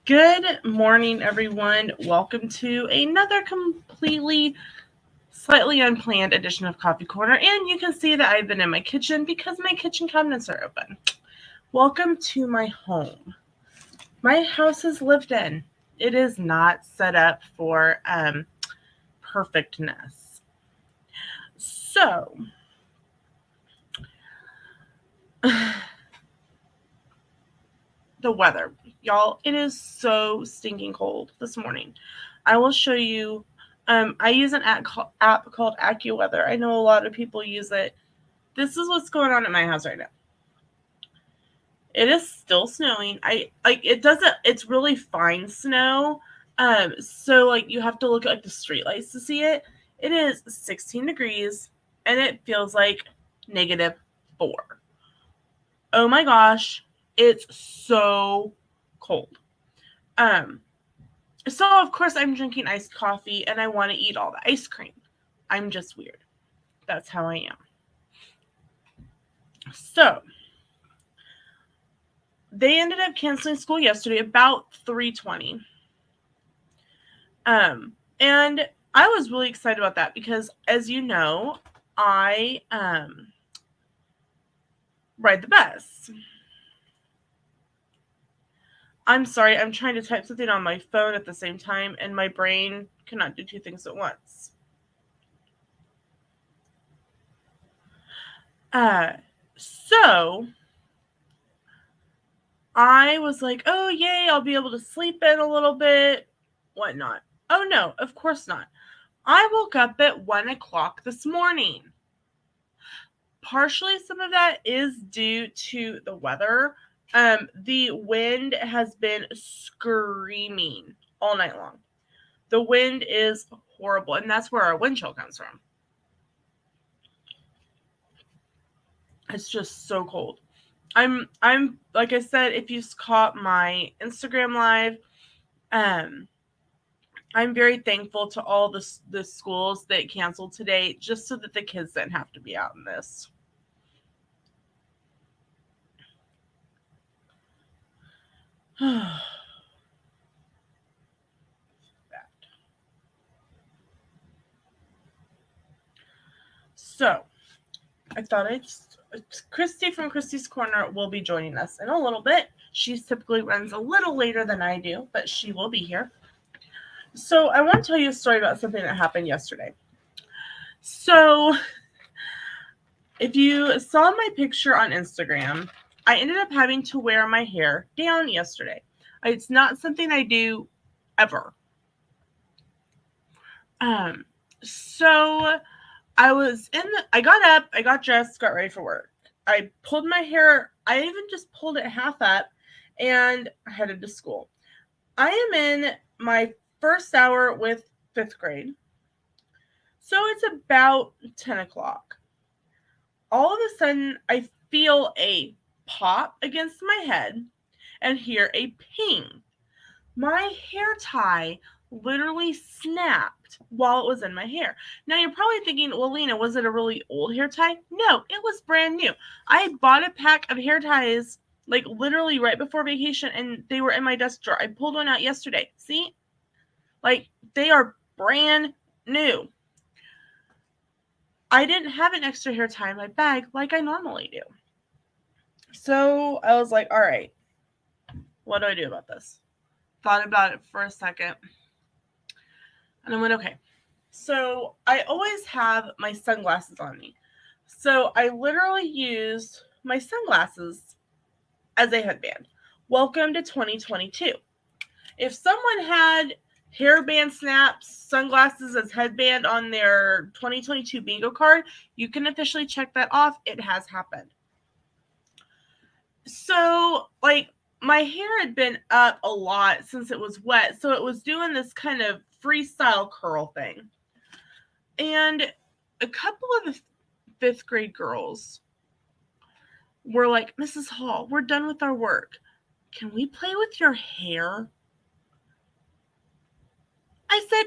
Good morning, everyone. Welcome to another completely, slightly unplanned edition of Coffee Corner. And you can see that I've been in my kitchen because my kitchen cabinets are open. Welcome to my home. My house is lived in. It is not set up for perfectness. So, the weather. Y'all, it is so stinking cold this morning. I will show you. I use an app called AccuWeather. I know a lot of people use it. This is what's going on at my house right now. It is still snowing. I like it doesn't. It's really fine snow. So like you have to look at like the street lights to see it. It is 16 degrees and it feels like -4. Oh my gosh, it's so cold. Um, so of course I'm drinking iced coffee and I want to eat all the ice cream. I'm just weird. That's how I am. So they ended up canceling school yesterday about 3:20. And I was really excited about that because as you know, I ride the bus. I'm sorry, I'm trying to type something on my phone at the same time and my brain cannot do two things at once. Uh so I was like, oh, yay, I'll be able to sleep in a little bit, whatnot. Oh, no, of course not. I woke up at 1 o'clock this morning. Partially, some of that is due to the weather. The wind has been screaming all night long. The wind is horrible, and that's where our wind chill comes from. It's just so cold. I'm like I said, if you caught my Instagram live, um, I'm very thankful to all the schools that canceled today just so that the kids didn't have to be out in this. So, I thought Christy from Christy's Corner will be joining us in a little bit. She typically runs a little later than I do, but she will be here. So, I want to tell you a story about something that happened yesterday. So, if you saw my picture on Instagram, I ended up having to wear my hair down yesterday. It's not something I do ever. Um, so I got up, I got dressed, got ready for work. I pulled my hair, I even just pulled it half up and headed to school. I am in my first hour with fifth grade. So it's about 10 o'clock. All of a sudden, I feel a pop against my head and hear a ping. My hair tie literally snapped while it was in my hair. Now you're probably thinking, well, Lena, was it a really old hair tie? No, it was brand new. I bought a pack of hair ties like literally right before vacation and they were in my desk drawer. I pulled one out yesterday. See? Like they are brand new. I didn't have an extra hair tie in my bag like I normally do. So I was like, all right, what do I do about this? Thought about it for a second. And I went, okay. So I always have my sunglasses on me. So I literally used my sunglasses as a headband. Welcome to 2022. If someone had hairband snaps, sunglasses as headband on their 2022 bingo card, you can officially check that off. It has happened. So, like, my hair had been up a lot since it was wet. So it was doing this kind of freestyle curl thing. And a couple of the fifth grade girls were like, Mrs. Hall, we're done with our work. Can we play with your hair? I said,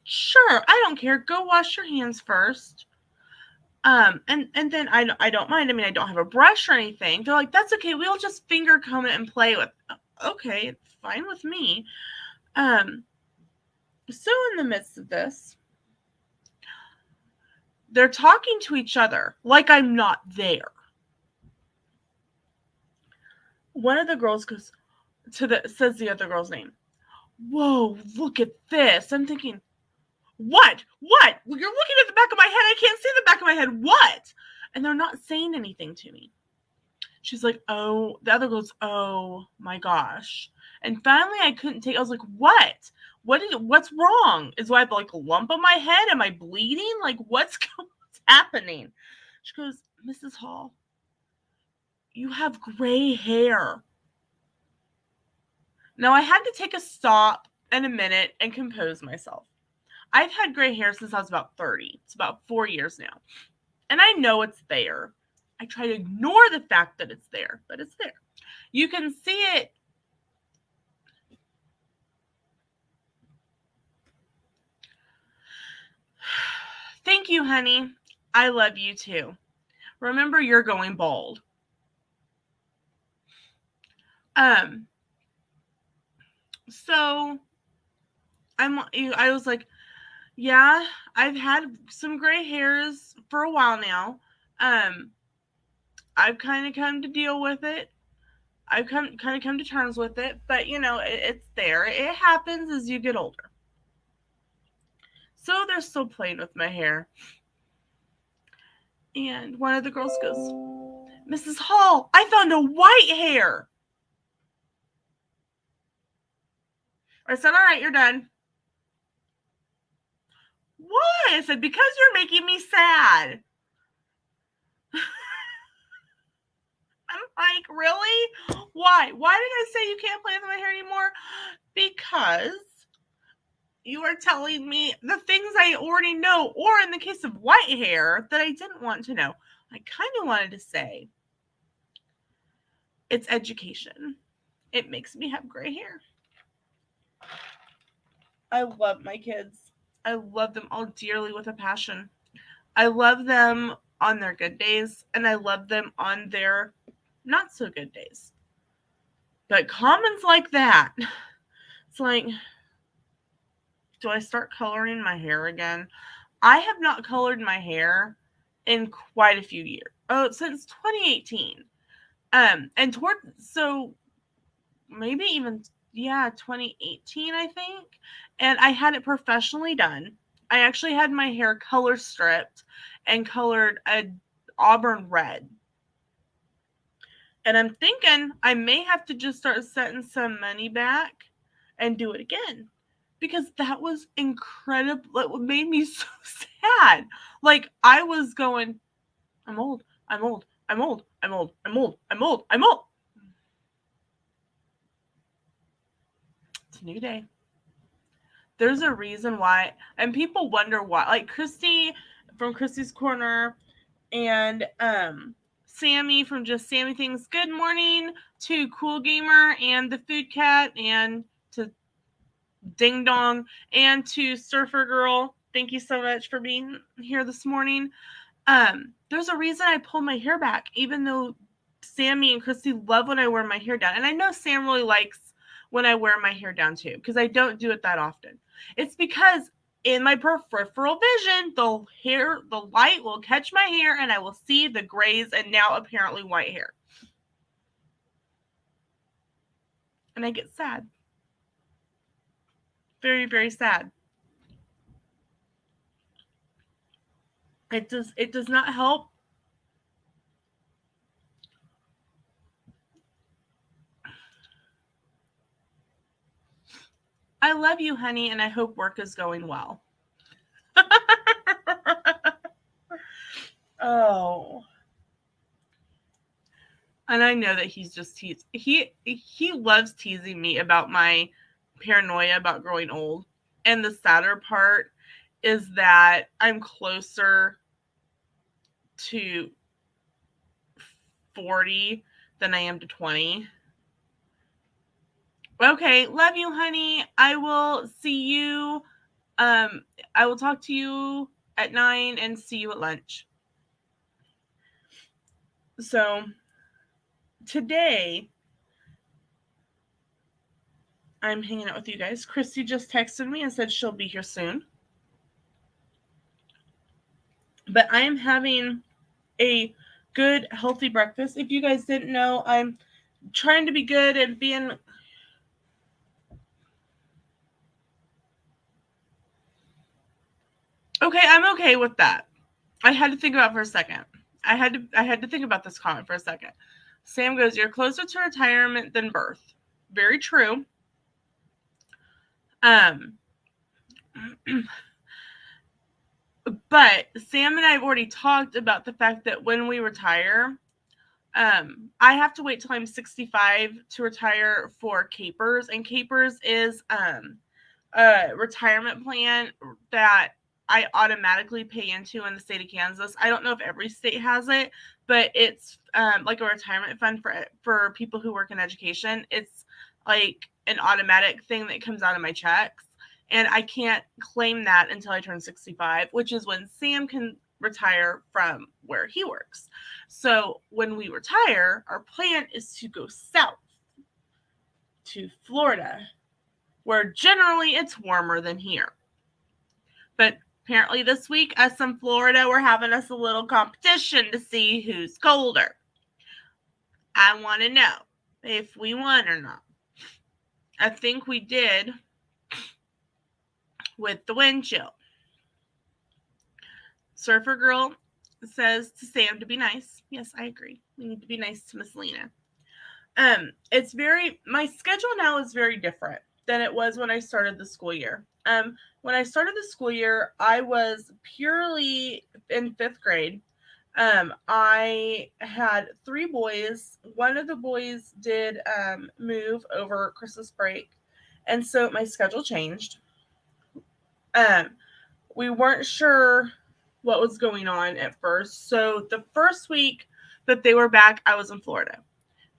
sure, I don't care. Go wash your hands first. And then I don't mind. I mean, I don't have a brush or anything. They're like, that's okay. We'll just finger comb it and play with. okay, it's fine with me. So in the midst of this, they're talking to each other like I'm not there. One of the girls says the other girl's name. Whoa, look at this. I'm thinking, what? What? Well, you're looking at the back of my head. I can't see the back of my head. What? And they're not saying anything to me. She's like, oh, the other goes, oh my gosh. And finally I couldn't take, I was like, what? What's wrong? Is I have like a lump on my head? Am I bleeding? Like, what's happening? She goes, Mrs. Hall, you have gray hair. Now I had to take a stop and a minute and compose myself. I've had gray hair since I was about 30. It's about 4 years now. And I know it's there. I try to ignore the fact that it's there, but it's there. You can see it. Thank you, honey. I love you too. Remember, you're going bald. So I was like, yeah, I've had some gray hairs for a while now. I've kind of come to deal with it. I've kind of come to terms with it, but it's there. It happens as you get older. So they're still playing with my hair. And one of the girls goes, Mrs. Hall, I found a white hair. I said, all right, you're done. Why? I said, because you're making me sad. I'm like, really? Why? Why did I say you can't play with my hair anymore? Because you are telling me the things I already know, or in the case of white hair, that I didn't want to know. I kind of wanted to say it's education. It makes me have gray hair. I love my kids. I love them all dearly with a passion. I love them on their good days, and I love them on their not so good days. But comments like that, it's like, do I start coloring my hair again? I have not colored my hair in quite a few years. Oh, since 2018. So maybe even 2018, I think. And I had it professionally done. I actually had my hair color stripped and colored a auburn red. And I'm thinking I may have to just start setting some money back and do it again. Because that was incredible. It made me so sad. Like, I was going, I'm old, I'm old, I'm old, I'm old, I'm old, I'm old, I'm old. It's a new day. There's a reason why, and people wonder why. Like Christy from Christy's Corner and Sammy from Just Sammy Things. Good morning to Cool Gamer and the Food Cat and to Ding Dong and to Surfer Girl. Thank you so much for being here this morning. There's a reason I pulled my hair back, even though Sammy and Christy love when I wear my hair down. And I know Sam really likes when I wear my hair down too, because I don't do it that often. It's because in my peripheral vision, the light will catch my hair and I will see the grays and now apparently white hair. And I get sad. Very, very sad. It does not help. I love you, honey, and I hope work is going well. Oh. And I know that he loves teasing me about my paranoia about growing old. And the sadder part is that I'm closer to 40 than I am to 20. Okay, love you, honey. I will see you. I will talk to you at 9 and see you at lunch. So today I'm hanging out with you guys. Christy just texted me and said she'll be here soon. But I am having a good, healthy breakfast. If you guys didn't know, I'm trying to be good and being... Okay, I'm okay with that. I had to think about it for a second. I had to think about this comment for a second. Sam goes, "You're closer to retirement than birth." Very true. But Sam and I have already talked about the fact that when we retire, I have to wait till I'm 65 to retire for Capers, and Capers is a retirement plan that I automatically pay into in the state of Kansas. I don't know if every state has it, but it's like a retirement fund for people who work in education. It's like an automatic thing that comes out of my checks, and I can't claim that until I turn 65, which is when Sam can retire from where he works. So when we retire, our plan is to go south to Florida, where generally it's warmer than here. But apparently this week, us in Florida, we're having us a little competition to see who's colder. I want to know if we won or not. I think we did with the wind chill. Surfer Girl says to Sam to be nice. Yes, I agree. We need to be nice to Miss Lena. My schedule now is very different than it was when I started the school year. When I started the school year, I was purely in 5th grade. I had 3 boys. One of the boys did move over Christmas break, and so my schedule changed. We weren't sure what was going on at first. So the first week that they were back, I was in Florida.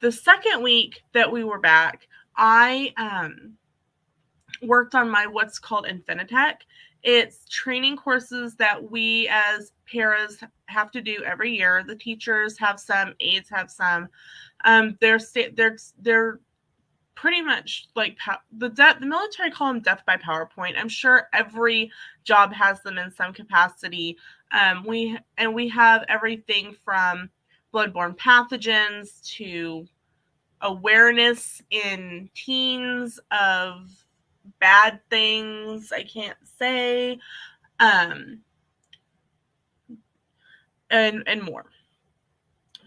The second week that we were back, I worked on my what's called Infinitec. It's training courses that we as paras have to do every year. The teachers have some, aides have some. They're pretty much like the military call them death by PowerPoint. I'm sure every job has them in some capacity. We have everything from bloodborne pathogens to awareness in teens of bad things I can't say, and more.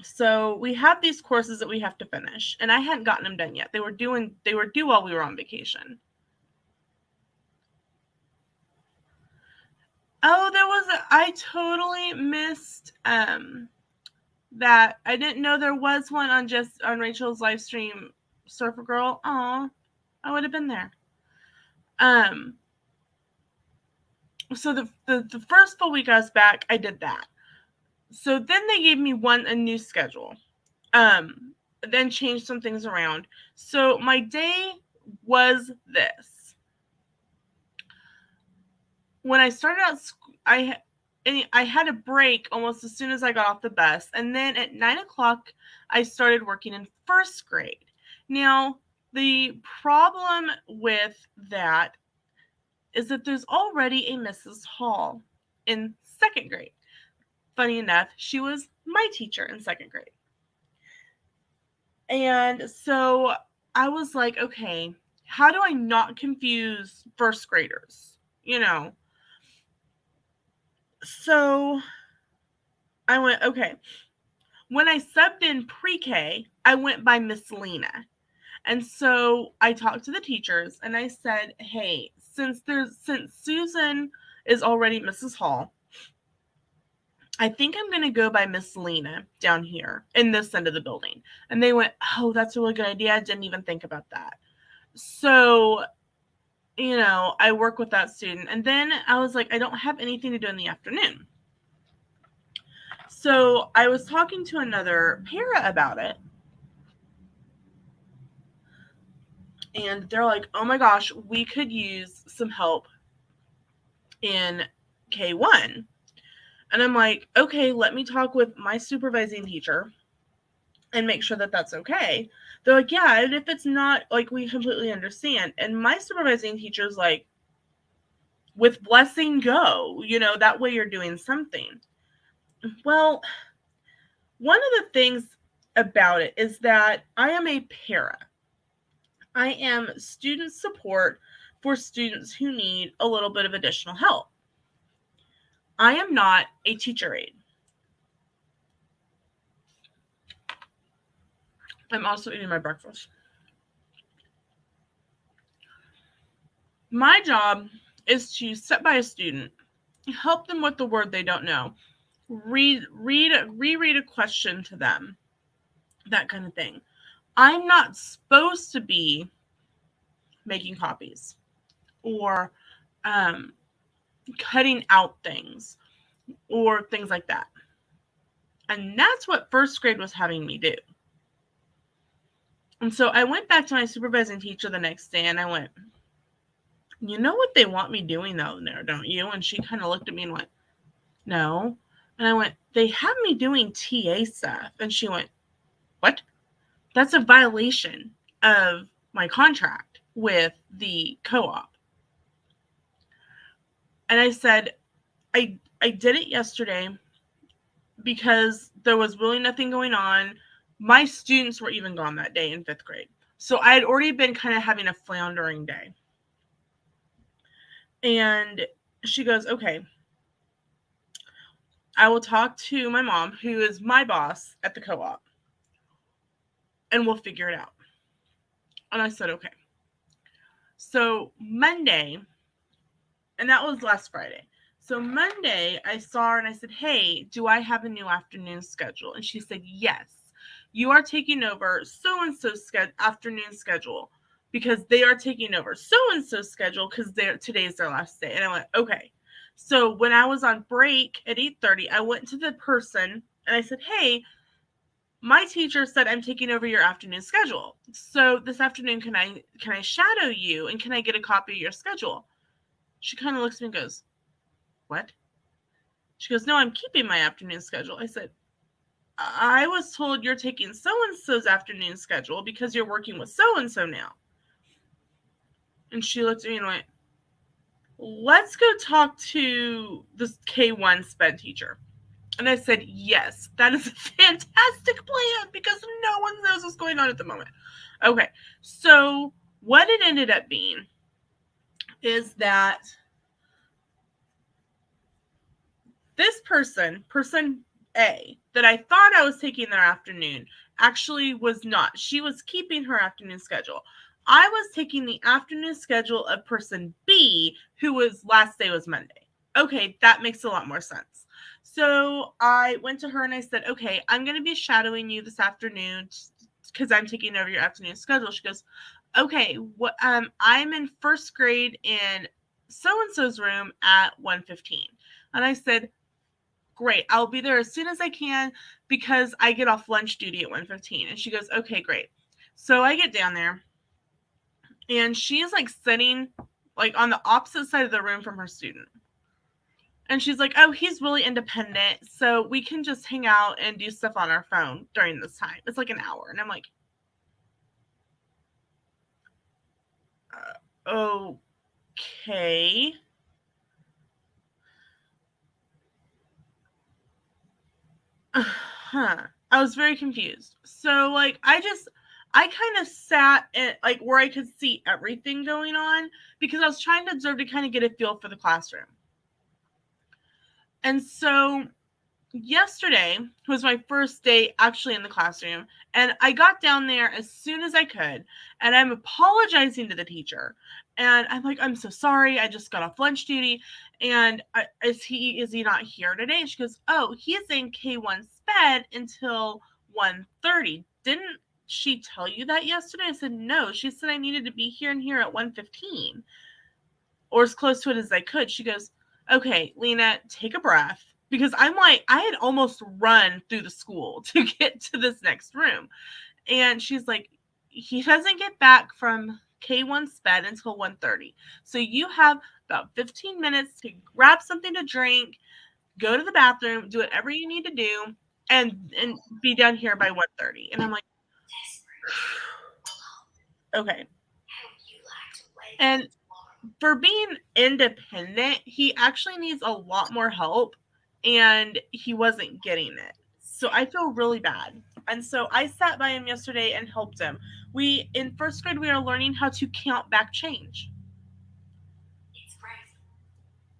So we have these courses that we have to finish, and I hadn't gotten them done yet. They were due while we were on vacation. Oh, I totally missed that. I didn't know there was one on Rachel's live stream, Surfer Girl. Aw, I would have been there. So the first full week I was back, I did that. So then they gave me a new schedule. Then changed some things around. So my day was this. When I started out, I had a break almost as soon as I got off the bus. And then at 9:00, I started working in 1st grade. Now, the problem with that is that there's already a Mrs. Hall in 2nd grade. Funny enough, she was my teacher in 2nd grade. And so I was like, okay, how do I not confuse 1st graders? So I went, okay. When I subbed in pre-K, I went by Miss Lena. And so I talked to the teachers and I said, hey, since Susan is already Mrs. Hall, I think I'm going to go by Miss Lena down here in this end of the building. And they went, oh, that's a really good idea. I didn't even think about that. So, I work with that student. And then I was like, I don't have anything to do in the afternoon. So I was talking to another para about it. And they're like, oh my gosh, we could use some help in K1. And I'm like, okay, let me talk with my supervising teacher and make sure that that's okay. They're like, yeah, and if it's not, like, we completely understand. And my supervising teacher's like, with blessing, go, that way you're doing something. Well, one of the things about it is that I am a para. I am student support for students who need a little bit of additional help. I am not a teacher aide. I'm also eating my breakfast. My job is to sit by a student, help them with the word they don't know, reread a question to them, that kind of thing. I'm not supposed to be making copies or cutting out things or things like that. And that's what first grade was having me do. And so I went back to my supervising teacher the next day and I went, you know what they want me doing out there, don't you? And she kind of looked at me and went, no. And I went, they have me doing TA stuff. And she went, what? That's a violation of my contract with the co-op. And I said, I did it yesterday because there was really nothing going on. My students were even gone that day in 5th grade. So I had already been kind of having a floundering day. And she goes, okay, I will talk to my mom, who is my boss at the co-op, and we'll figure it out. And I said, okay. So Monday, and that was last Friday. So Monday, I saw her and I said, hey, do I have a new afternoon schedule? And she said, yes, you are taking over so-and-so's afternoon schedule because they are taking over so-and-so's schedule because today's their last day. And I went, okay. So when I was on break at 8:30, I went to the person and I said, hey, my teacher said I'm taking over your afternoon schedule. So this afternoon, can I shadow you and can I get a copy of your schedule? She kind of looks at me and goes, what? She goes, no, I'm keeping my afternoon schedule. I said, I was told you're taking so-and-so's afternoon schedule because you're working with so-and-so now. And she looked at me and went, let's go talk to this K1 sped teacher. And I said, yes, that is a fantastic plan because no one knows what's going on at the moment. Okay, so what it ended up being is that this person A, that I thought I was taking their afternoon, actually was not. She was keeping her afternoon schedule. I was taking the afternoon schedule of person B, whose last day was Monday. Okay, that makes a lot more sense. So I went to her and I said, okay, I'm going to be shadowing you this afternoon because I'm taking over your afternoon schedule. She goes, okay, I'm in 1st grade in so-and-so's room at 1:15. And I said, great, I'll be there as soon as I can because I get off lunch duty at 1:15. And she goes, okay, great. So I get down there and she is like sitting like on the opposite side of the room from her student. And she's like, oh, he's really independent, so we can just hang out and do stuff on our phone during this time. It's like an hour. And I'm like, okay. I was very confused. So, like, I kind of sat at, like, where I could see everything going on because I was trying to observe to kind of get a feel for the classroom. And so yesterday was my first day actually in the classroom, and I got down there as soon as I could, and I'm apologizing to the teacher, and I'm like, I'm so sorry, I just got off lunch duty, and is he not here today? And she goes, oh, he is in K1 sped until 1:30. Didn't she tell you that yesterday? I said, no, she said I needed to be here and here at 1:15 or as close to it as I could. She goes, okay, Lena, take a breath. Because I'm like, I had almost run through the school to get to this next room. And she's like, he doesn't get back from K1 sped until 1:30. So you have about 15 minutes to grab something to drink, go to the bathroom, do whatever you need to do, and be done here by 1:30. And I'm like, okay. And for being independent, he actually needs a lot more help, and he wasn't getting it. So I feel really bad. And so I sat by him yesterday and helped him. We in first grade we are learning how to count back change.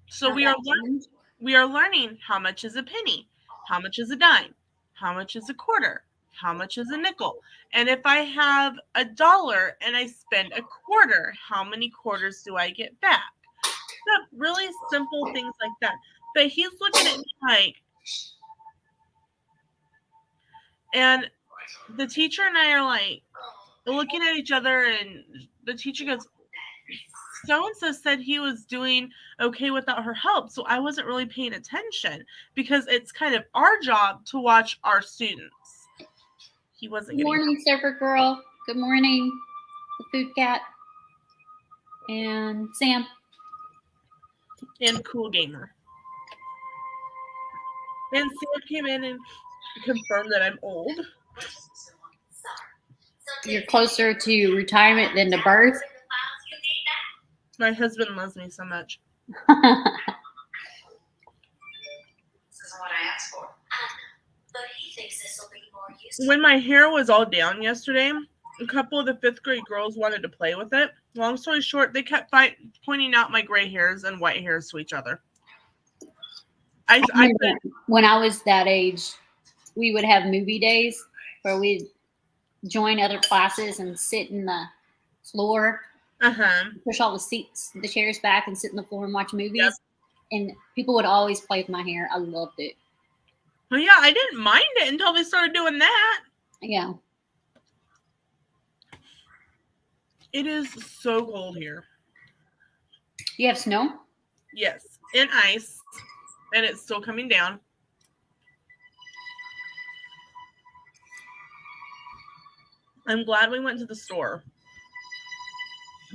So we are learning how much is a penny, how much is a dime, how much is a quarter, how much is a nickel. And if I have $1 and I spend a quarter, how many quarters do I get back? Really simple things like that. But he's looking at me like, and the teacher and I are like looking at each other, and the teacher goes, so-and-so said he was doing okay without her help, so I wasn't really paying attention because it's kind of our job to watch our students. He wasn't Good morning, Surfer Girl. Good morning, the Food Cat. And Sam. And Cool Gamer. And Sam came in and confirmed that I'm old. You're closer to retirement than to birth? My husband loves me so much. This is what I asked for. But he thinks this will be more useful. When my hair was all down yesterday, a couple of the 5th grade girls wanted to play with it. Long story short, they kept pointing out my gray hairs and white hairs to each other. When I was that age, we would have movie days where we'd join other classes and sit in the floor. Push all the chairs back and sit on the floor and watch movies. Yep. And people would always play with my hair. I loved it. Well, yeah, I didn't mind it until they started doing that. Yeah. It is so cold here. You have snow? Yes, and ice, and it's still coming down. I'm glad we went to the store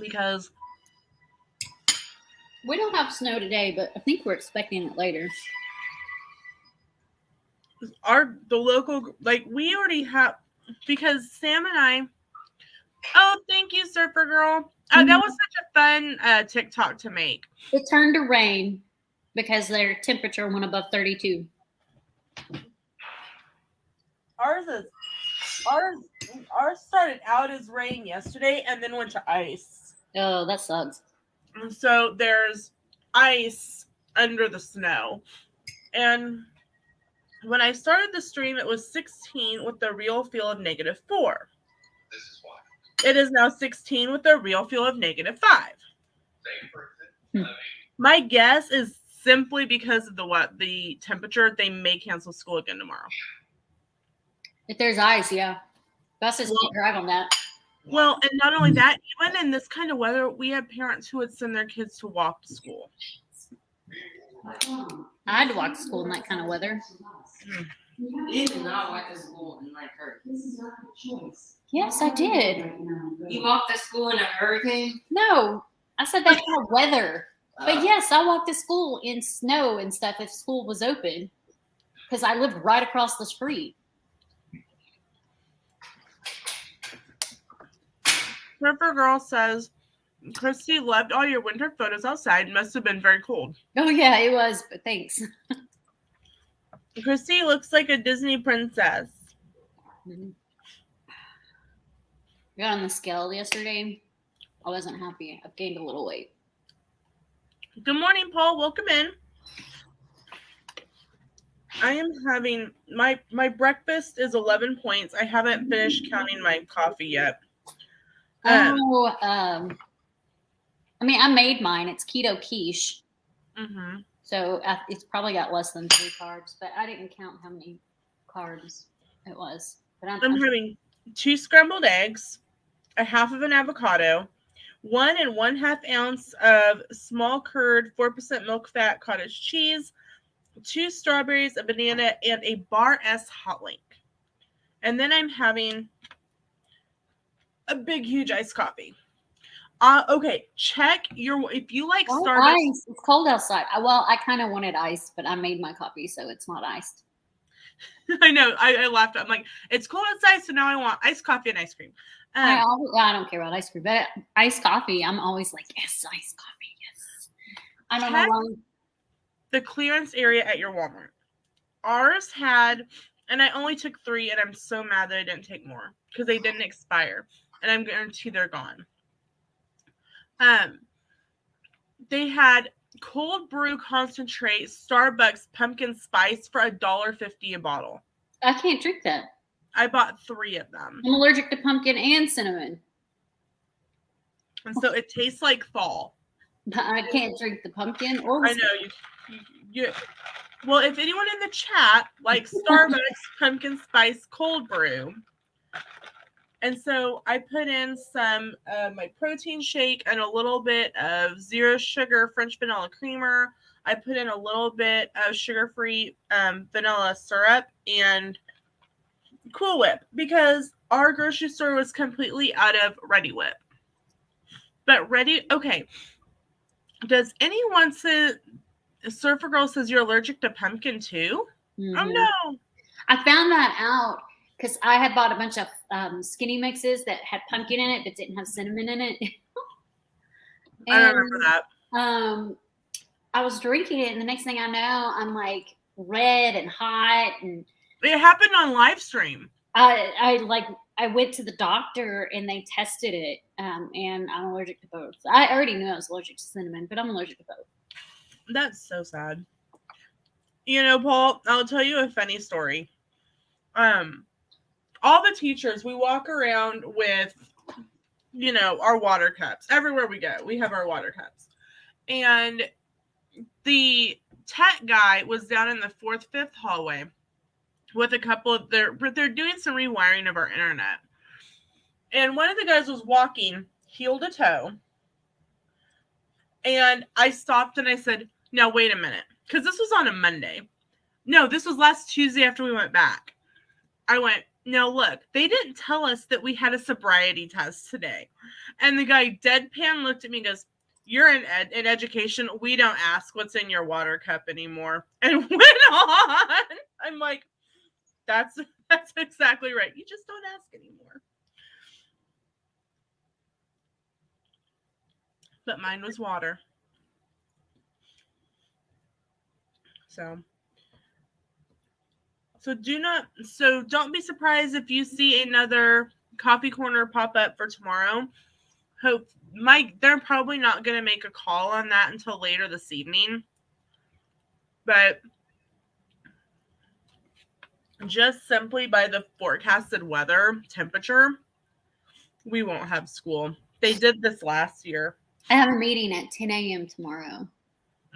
because we don't have snow today, but I think we're expecting it later. The local, like, we already have, because Sam and I. Oh, thank you, Surfer Girl. That was such a fun TikTok to make. It turned to rain because their temperature went above 32. Ours started out as rain yesterday and then went to ice. Oh, that sucks. So there's ice under the snow. And when I started the stream, it was 16 with the real feel of -4. This is why. It is now 16 with a real feel of -5. My guess is simply because of the temperature, they may cancel school again tomorrow. If there's ice, yeah. Buses can't drive on that. Well, and not only that, even in this kind of weather, we had parents who would send their kids to walk to school. I had to walk to school in that kind of weather. You did not walk to school in like hurricanes. Yes, I did. You walked to school in a hurricane? No, I said that kind of weather. But yes, I walked to school in snow and stuff if school was open because I lived right across the street. Surfer Girl says, Christy loved all your winter photos outside. Must have been very cold. Oh, yeah, it was, but thanks. Christy looks like a Disney princess. Mm-hmm. I got on the scale yesterday. I wasn't happy. I've gained a little weight. Good morning, Paul. Welcome in. I am having my breakfast is 11 points. I haven't finished counting my coffee yet. I mean, I made mine. It's keto quiche. Mm-hmm. So it's probably got less than 3 carbs, but I didn't count how many carbs it was. But I'm having 2 scrambled eggs, a half of an avocado, 1 1/2 ounce of small curd, 4% milk fat cottage cheese, 2 strawberries, a banana, and a Bar S hot link. And then I'm having a big, huge iced coffee. Okay, check if you like Starbucks. Ice. It's cold outside. Well, I kind of wanted ice, but I made my coffee, so it's not iced. I know. I laughed. I'm like, it's cold outside, so now I want iced coffee and ice cream. I don't care about ice cream, but iced coffee, I'm always like, yes, iced coffee, yes. I don't know why. The clearance area at your Walmart. Ours had, and I only took 3, and I'm so mad that I didn't take more because they didn't expire, and I'm guaranteed they're gone. They had cold brew concentrate Starbucks pumpkin spice for $1.50 a bottle. I can't drink that. I bought 3 of them. I'm allergic to pumpkin and cinnamon. And so it tastes like fall. I can't drink the pumpkin or the I know you. Well, if anyone in the chat likes Starbucks pumpkin spice cold brew, and so I put in some my protein shake and a little bit of 0 sugar French vanilla creamer. I put in a little bit of sugar-free vanilla syrup and Cool Whip because our grocery store was completely out of Ready Whip. But okay. Does anyone say Surfer Girl says you're allergic to pumpkin too? Mm-hmm. Oh no. I found that out because I had bought a bunch of skinny mixes that had pumpkin in it but didn't have cinnamon in it. And, I remember that. I was drinking it, and the next thing I know, I'm like red and hot, and it happened on live stream. I went to the doctor and they tested it, and I'm allergic to both. I already knew I was allergic to cinnamon, but I'm allergic to both. That's so sad. You know, Paul, I'll tell you a funny story. All the teachers, we walk around with, you know, our water cups. Everywhere we go, we have our water cups. And the tech guy was down in the 4th, 5th hallway with a couple of they're doing some rewiring of our internet. And one of the guys was walking heel to toe. And I stopped and I said, now wait a minute. Because this was on a Monday. No, this was last Tuesday after we went back. I went, now look, they didn't tell us that we had a sobriety test today. And the guy deadpan looked at me and goes, you're in education. We don't ask what's in your water cup anymore. And went on. I'm like, that's exactly right. You just don't ask anymore. But mine was water. So don't be surprised if you see another coffee corner pop up for tomorrow. They're probably not going to make a call on that until later this evening. But just simply by the forecasted weather temperature, we won't have school. They did this last year. I have a meeting at 10 a.m. tomorrow.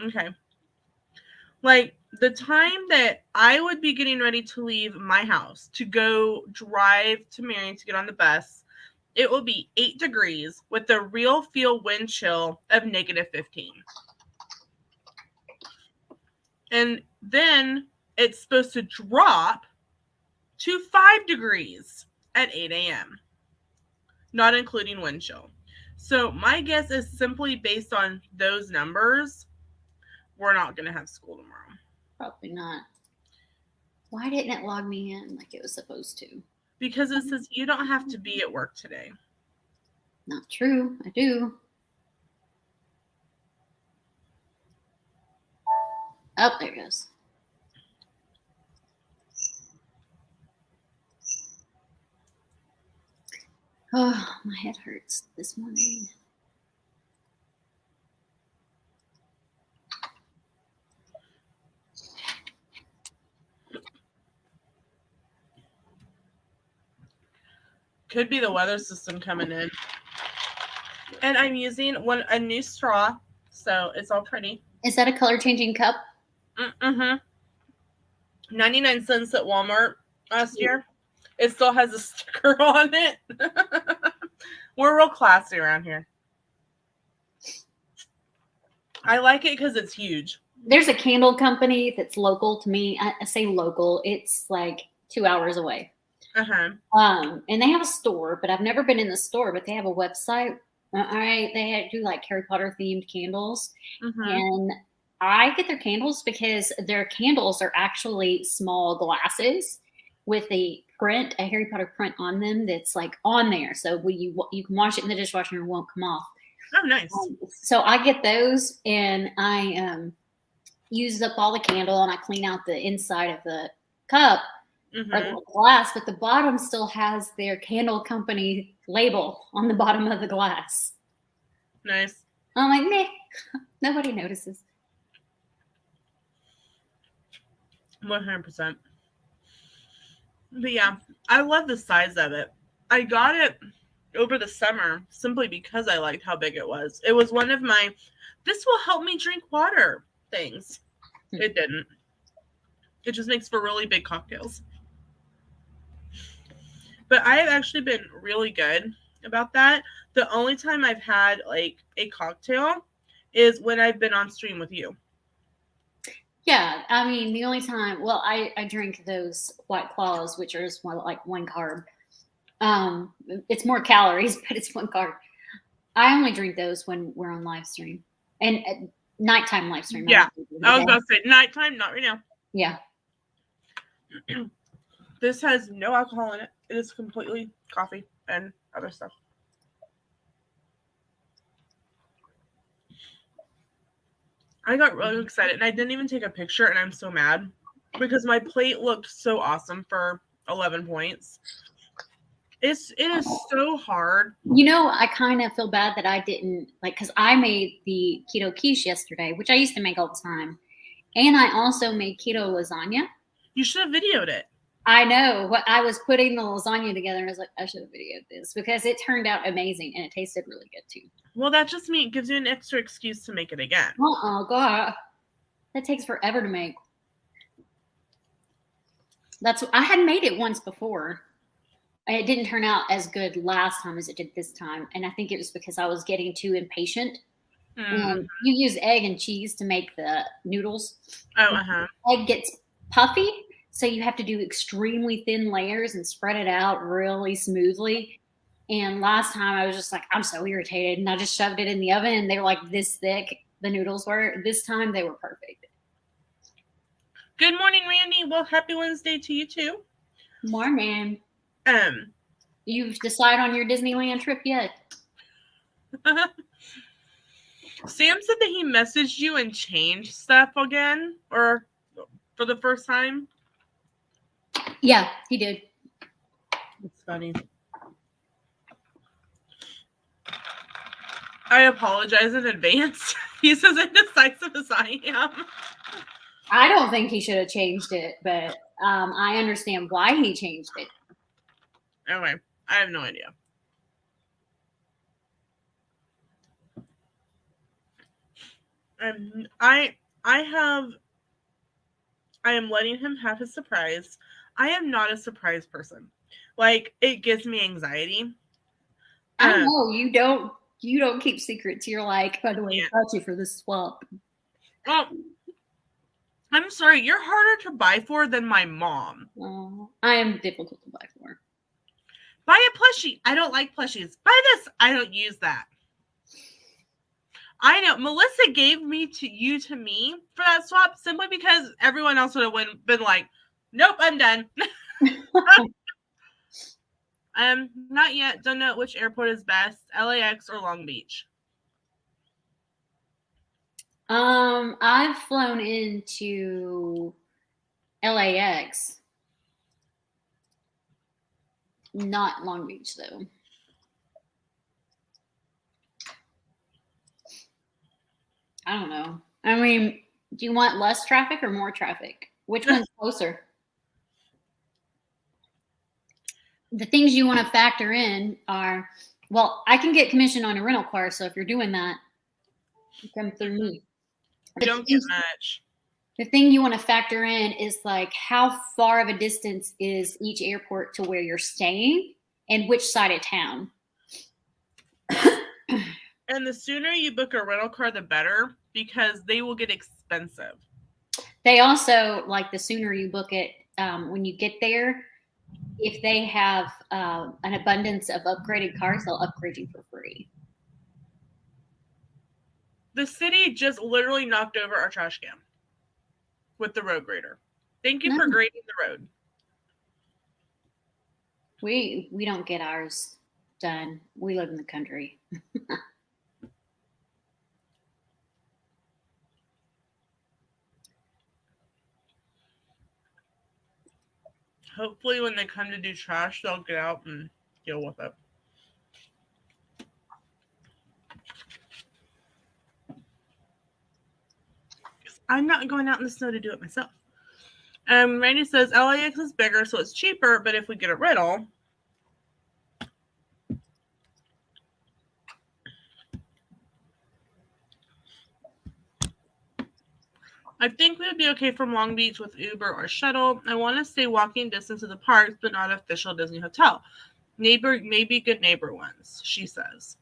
Okay. Like the time that I would be getting ready to leave my house to go drive to Marion to get on the bus, it will be 8 degrees with a real feel wind chill of -15. And then it's supposed to drop to 5 degrees at 8 a.m., not including wind chill. So my guess is simply based on those numbers, we're not going to have school tomorrow. Probably not. Why didn't it log me in like it was supposed to? Because it says you don't have to be at work today. Not true. I do. Oh, there it goes. Oh, my head hurts this morning. Could be the weather system coming in. And I'm using a new straw, so it's all pretty. Is that a color changing cup? Mm-hmm. 99 cents at Walmart last year. It still has a sticker on it. We're real classy around here. I like it because it's huge. There's a candle company that's local to me. I say local. It's like 2 hours away. Uh-huh. And they have a store, but I've never been in the store, but they have a website. They do like Harry Potter themed candles. Mm-hmm. And I get their candles because their candles are actually small glasses with a print, a Harry Potter print on them that's like on there. So when you can wash it in the dishwasher and it won't come off. Oh, nice. So I get those, and I use up all the candle, and I clean out the inside of the cup or the glass, but the bottom still has their candle company label on the bottom of the glass. Nice. I'm like, meh, nobody notices. 100%. But yeah, I love the size of it. I got it over the summer simply because I liked how big it was. It was one of my, this will help me drink water things. It didn't. It just makes for really big cocktails. But I have actually been really good about that. The only time I've had like a cocktail is when I've been on stream with you. Yeah, I mean, the only time, well, I drink those White Claws, which are just more like one carb. It's more calories, but it's one carb. I only drink those when we're on live stream and nighttime live stream. Yeah, I was going to say nighttime, not right now. Yeah. This has no alcohol in it. It is completely coffee and other stuff. I got really excited, and I didn't even take a picture, and I'm so mad because my plate looked so awesome for 11 points. It is so hard. You know, I kind of feel bad that I didn't, like, because I made the keto quiche yesterday, which I used to make all the time, and I also made keto lasagna. You should have videoed it. I know. What I was putting the lasagna together, and I was like, I should have videoed this because it turned out amazing, and it tasted really good, too. Well, that just gives you an extra excuse to make it again. Oh God, that takes forever to make. I had made it once before. It didn't turn out as good last time as it did this time, and I think it was because I was getting too impatient. You use egg and cheese to make the noodles. Oh, Egg gets puffy, so you have to do extremely thin layers and spread it out really smoothly. And last time I was just like, I'm so irritated. And I just shoved it in the oven and they were like this thick. The noodles were. This time they were perfect. Good morning, Randy. Well, happy Wednesday to you too. Morning. You've decided on your Disneyland trip yet? Sam said that he messaged you and changed stuff again, or for the first time. Yeah, he did. It's funny. I apologize in advance. He's as indecisive as I am. I don't think he should have changed it, but I understand why he changed it. Anyway, I have no idea. I am letting him have his surprise. I am not a surprise person. Like, it gives me anxiety. I know you don't keep secrets. You're like, by the way, I got you for this swap. Oh, I'm sorry. You're harder to buy for than my mom. I am difficult to buy for. Buy a plushie. I don't like plushies. Buy this. I don't use that. I know. Melissa gave me to me for that swap simply because everyone else would have been like, nope, I'm done. Not yet. Don't know which airport is best, LAX or Long Beach. I've flown into LAX. Not Long Beach, though. I don't know. I mean, do you want less traffic or more traffic? Which one's closer? The things you want to factor in are, well, I can get commission on a rental car, so if you're doing that, you come through me. Don't get much. The thing you want to factor in is like how far of a distance is each airport to where you're staying and which side of town. And the sooner you book a rental car, the better, because they will get expensive. They also, like, the sooner you book it, when you get there, if they have an abundance of upgraded cars, they'll upgrade you for free. The city just literally knocked over our trash can with the road grader. Thank you for grading the road. We don't get ours done. We live in the country. Hopefully when they come to do trash, they'll get out and deal with it. I'm not going out in the snow to do it myself. Randy says LAX is bigger, so it's cheaper, but if we get a rental, I think we would be okay from Long Beach with Uber or shuttle. I want to stay walking distance to the parks, but not official Disney hotel. Maybe good neighbor ones, she says.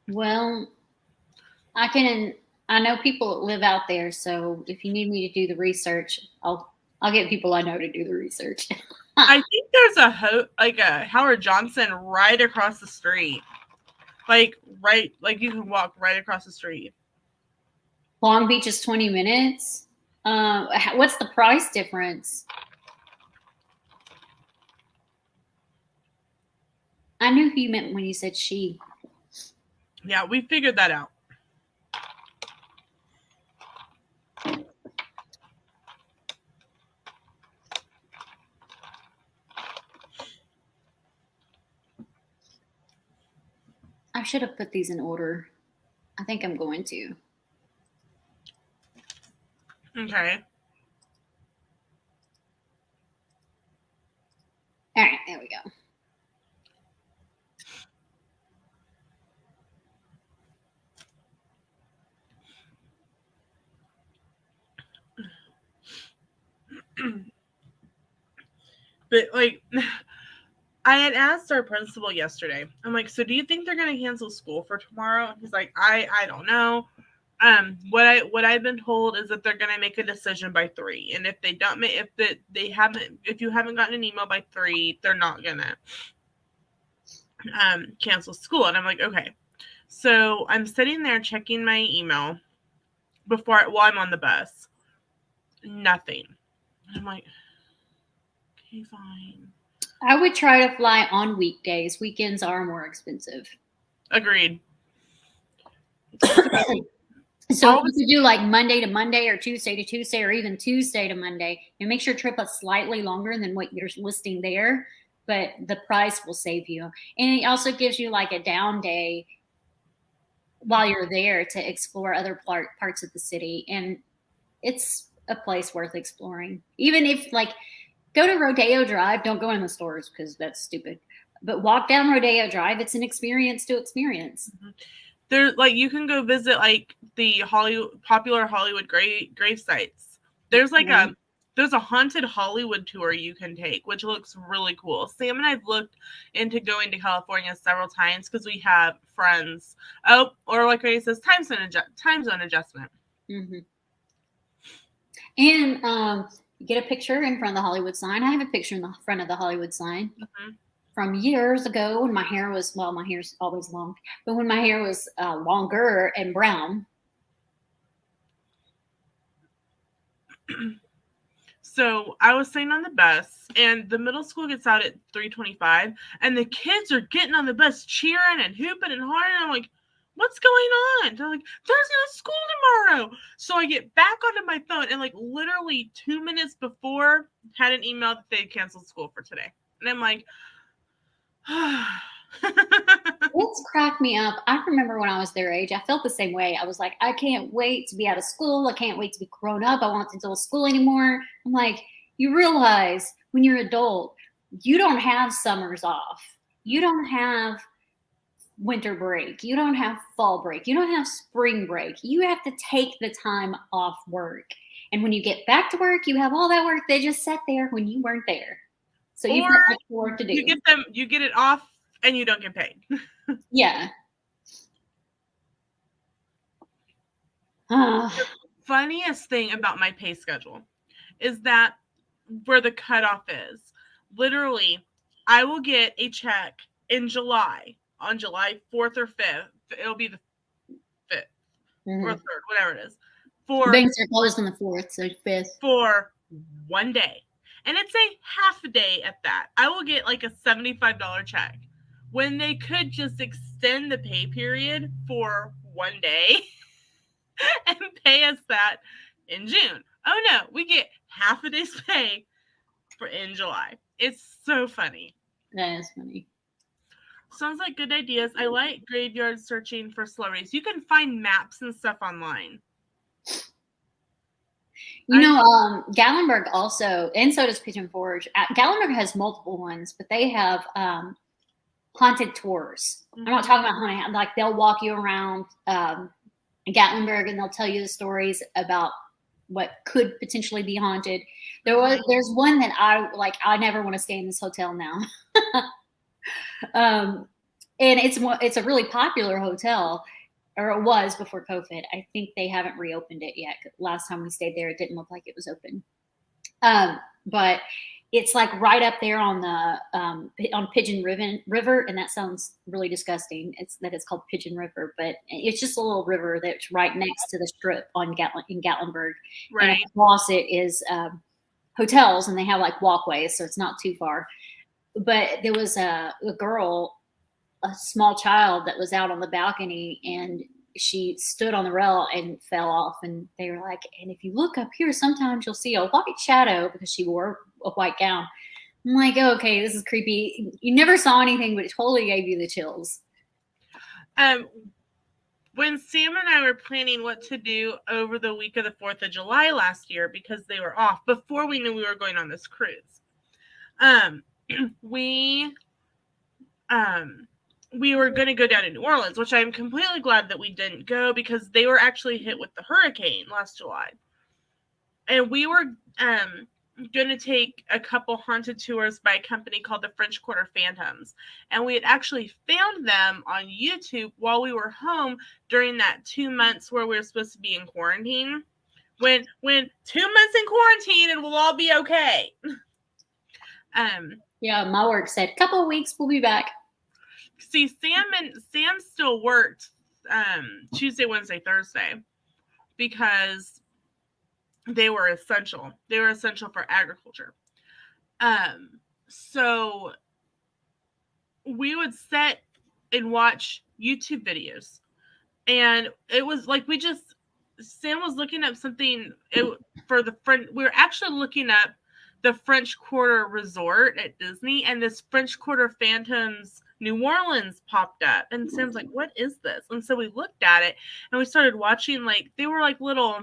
Well, I know people that live out there, so if you need me to do the research, I'll get people I know to do the research. I think there's a Howard Johnson right across the street. Like you can walk right across the street. Long Beach is 20 minutes. What's the price difference? I knew who you meant when you said she. Yeah, we figured that out. I should have put these in order. I think I'm going to. Okay. All right, there we go. But I had asked our principal yesterday. I'm like, so do you think they're going to cancel school for tomorrow? And he's like, I don't know. What I've been told is that they're going to make a decision by 3, and if they don't make, if you haven't gotten an email by 3, they're not going to cancel school. And I'm like, okay. So I'm sitting there checking my email while I'm on the bus. Nothing. I'm like, okay, fine. I would try to fly on weekdays. Weekends are more expensive. Agreed. So if you do like Monday to Monday or Tuesday to Tuesday or even Tuesday to Monday, and make your trip a slightly longer than what you're listing there, but the price will save you. And it also gives you like a down day while you're there to explore other parts of the city. And it's a place worth exploring. Even if go to Rodeo Drive, don't go in the stores because that's stupid. But walk down Rodeo Drive. It's an experience to experience. Mm-hmm. There, you can go visit the popular Hollywood grave sites. There's there's a haunted Hollywood tour you can take, which looks really cool. Sam and I've looked into going to California several times because we have friends. Oh, or like Ray says, time zone adjustment. Mm-hmm. And you get a picture in front of the Hollywood sign. I have a picture in the front of the Hollywood sign. Mm-hmm. From years ago when my hair was, my hair's always long, but when my hair was longer and brown. So I was sitting on the bus, and the middle school gets out at 3:25, and the kids are getting on the bus cheering and hooping and hollering. And I'm like, what's going on? They're like, there's no school tomorrow. So I get back onto my phone, and literally 2 minutes before, had an email that they had canceled school for today. And I'm like, it's cracked me up. I remember when I was their age, I felt the same way. I was like, I can't wait to be out of school. I can't wait to be grown up. I want to go to school anymore. I'm like, you realize when you're an adult, you don't have summers off. You don't have winter break. You don't have fall break. You don't have spring break. You have to take the time off work. And when you get back to work, you have all that work they just sat there when you weren't there. So you've got much work to do. You get it off and you don't get paid. Yeah. The funniest thing about my pay schedule is that where the cutoff is, literally, I will get a check in July on July 4th or 5th. It'll be the 5th or 3rd, whatever it is. Banks are closed on the 4th, so 5th. For one day. And it's a half a day at that. I will get like a $75 check when they could just extend the pay period for one day and pay us that in June. Oh no, we get half a day's pay for in July. It's so funny. That is funny. Sounds like good ideas. I like graveyard searching for celebrities. You can find maps and stuff online. You know, Gatlinburg also, and so does Pigeon Forge. Gatlinburg has multiple ones, but they have haunted tours. I'm not talking about haunted, like they'll walk you around Gatlinburg and they'll tell you the stories about what could potentially be haunted. There's one that I never want to stay in this hotel now. And it's a really popular hotel. Or it was before COVID. I think they haven't reopened it yet. Last time we stayed there, it didn't look like it was open. But it's like right up there on the on Pigeon River, and that sounds really disgusting. It's called Pigeon River, but it's just a little river that's right next to the Strip in Gatlinburg. Right. And across it is hotels, and they have like walkways, so it's not too far. But there was a girl, a small child that was out on the balcony, and she stood on the rail and fell off. And they were like, and if you look up here, sometimes you'll see a white shadow, because she wore a white gown. I'm like, oh, okay, this is creepy. You never saw anything, but it totally gave you the chills. When Sam and I were planning what to do over the week of the 4th of July last year, because they were off before we knew we were going on this cruise, we were going to go down to New Orleans, which I'm completely glad that we didn't go, because they were actually hit with the hurricane last July. And we were going to take a couple haunted tours by a company called the French Quarter Phantoms. And we had actually found them on YouTube while we were home during that 2 months where we were supposed to be in quarantine. When 2 months in quarantine and we'll all be okay. Yeah, my work said, couple of weeks, we'll be back. See, Sam still worked Tuesday, Wednesday, Thursday, because they were essential. They were essential for agriculture. So we would sit and watch YouTube videos, and it was like Sam was looking up something for the friend. We were actually looking up the French Quarter Resort at Disney, and this French Quarter Phantoms New Orleans popped up, and Sam's like, what is this? And so we looked at it and we started watching, like, they were like little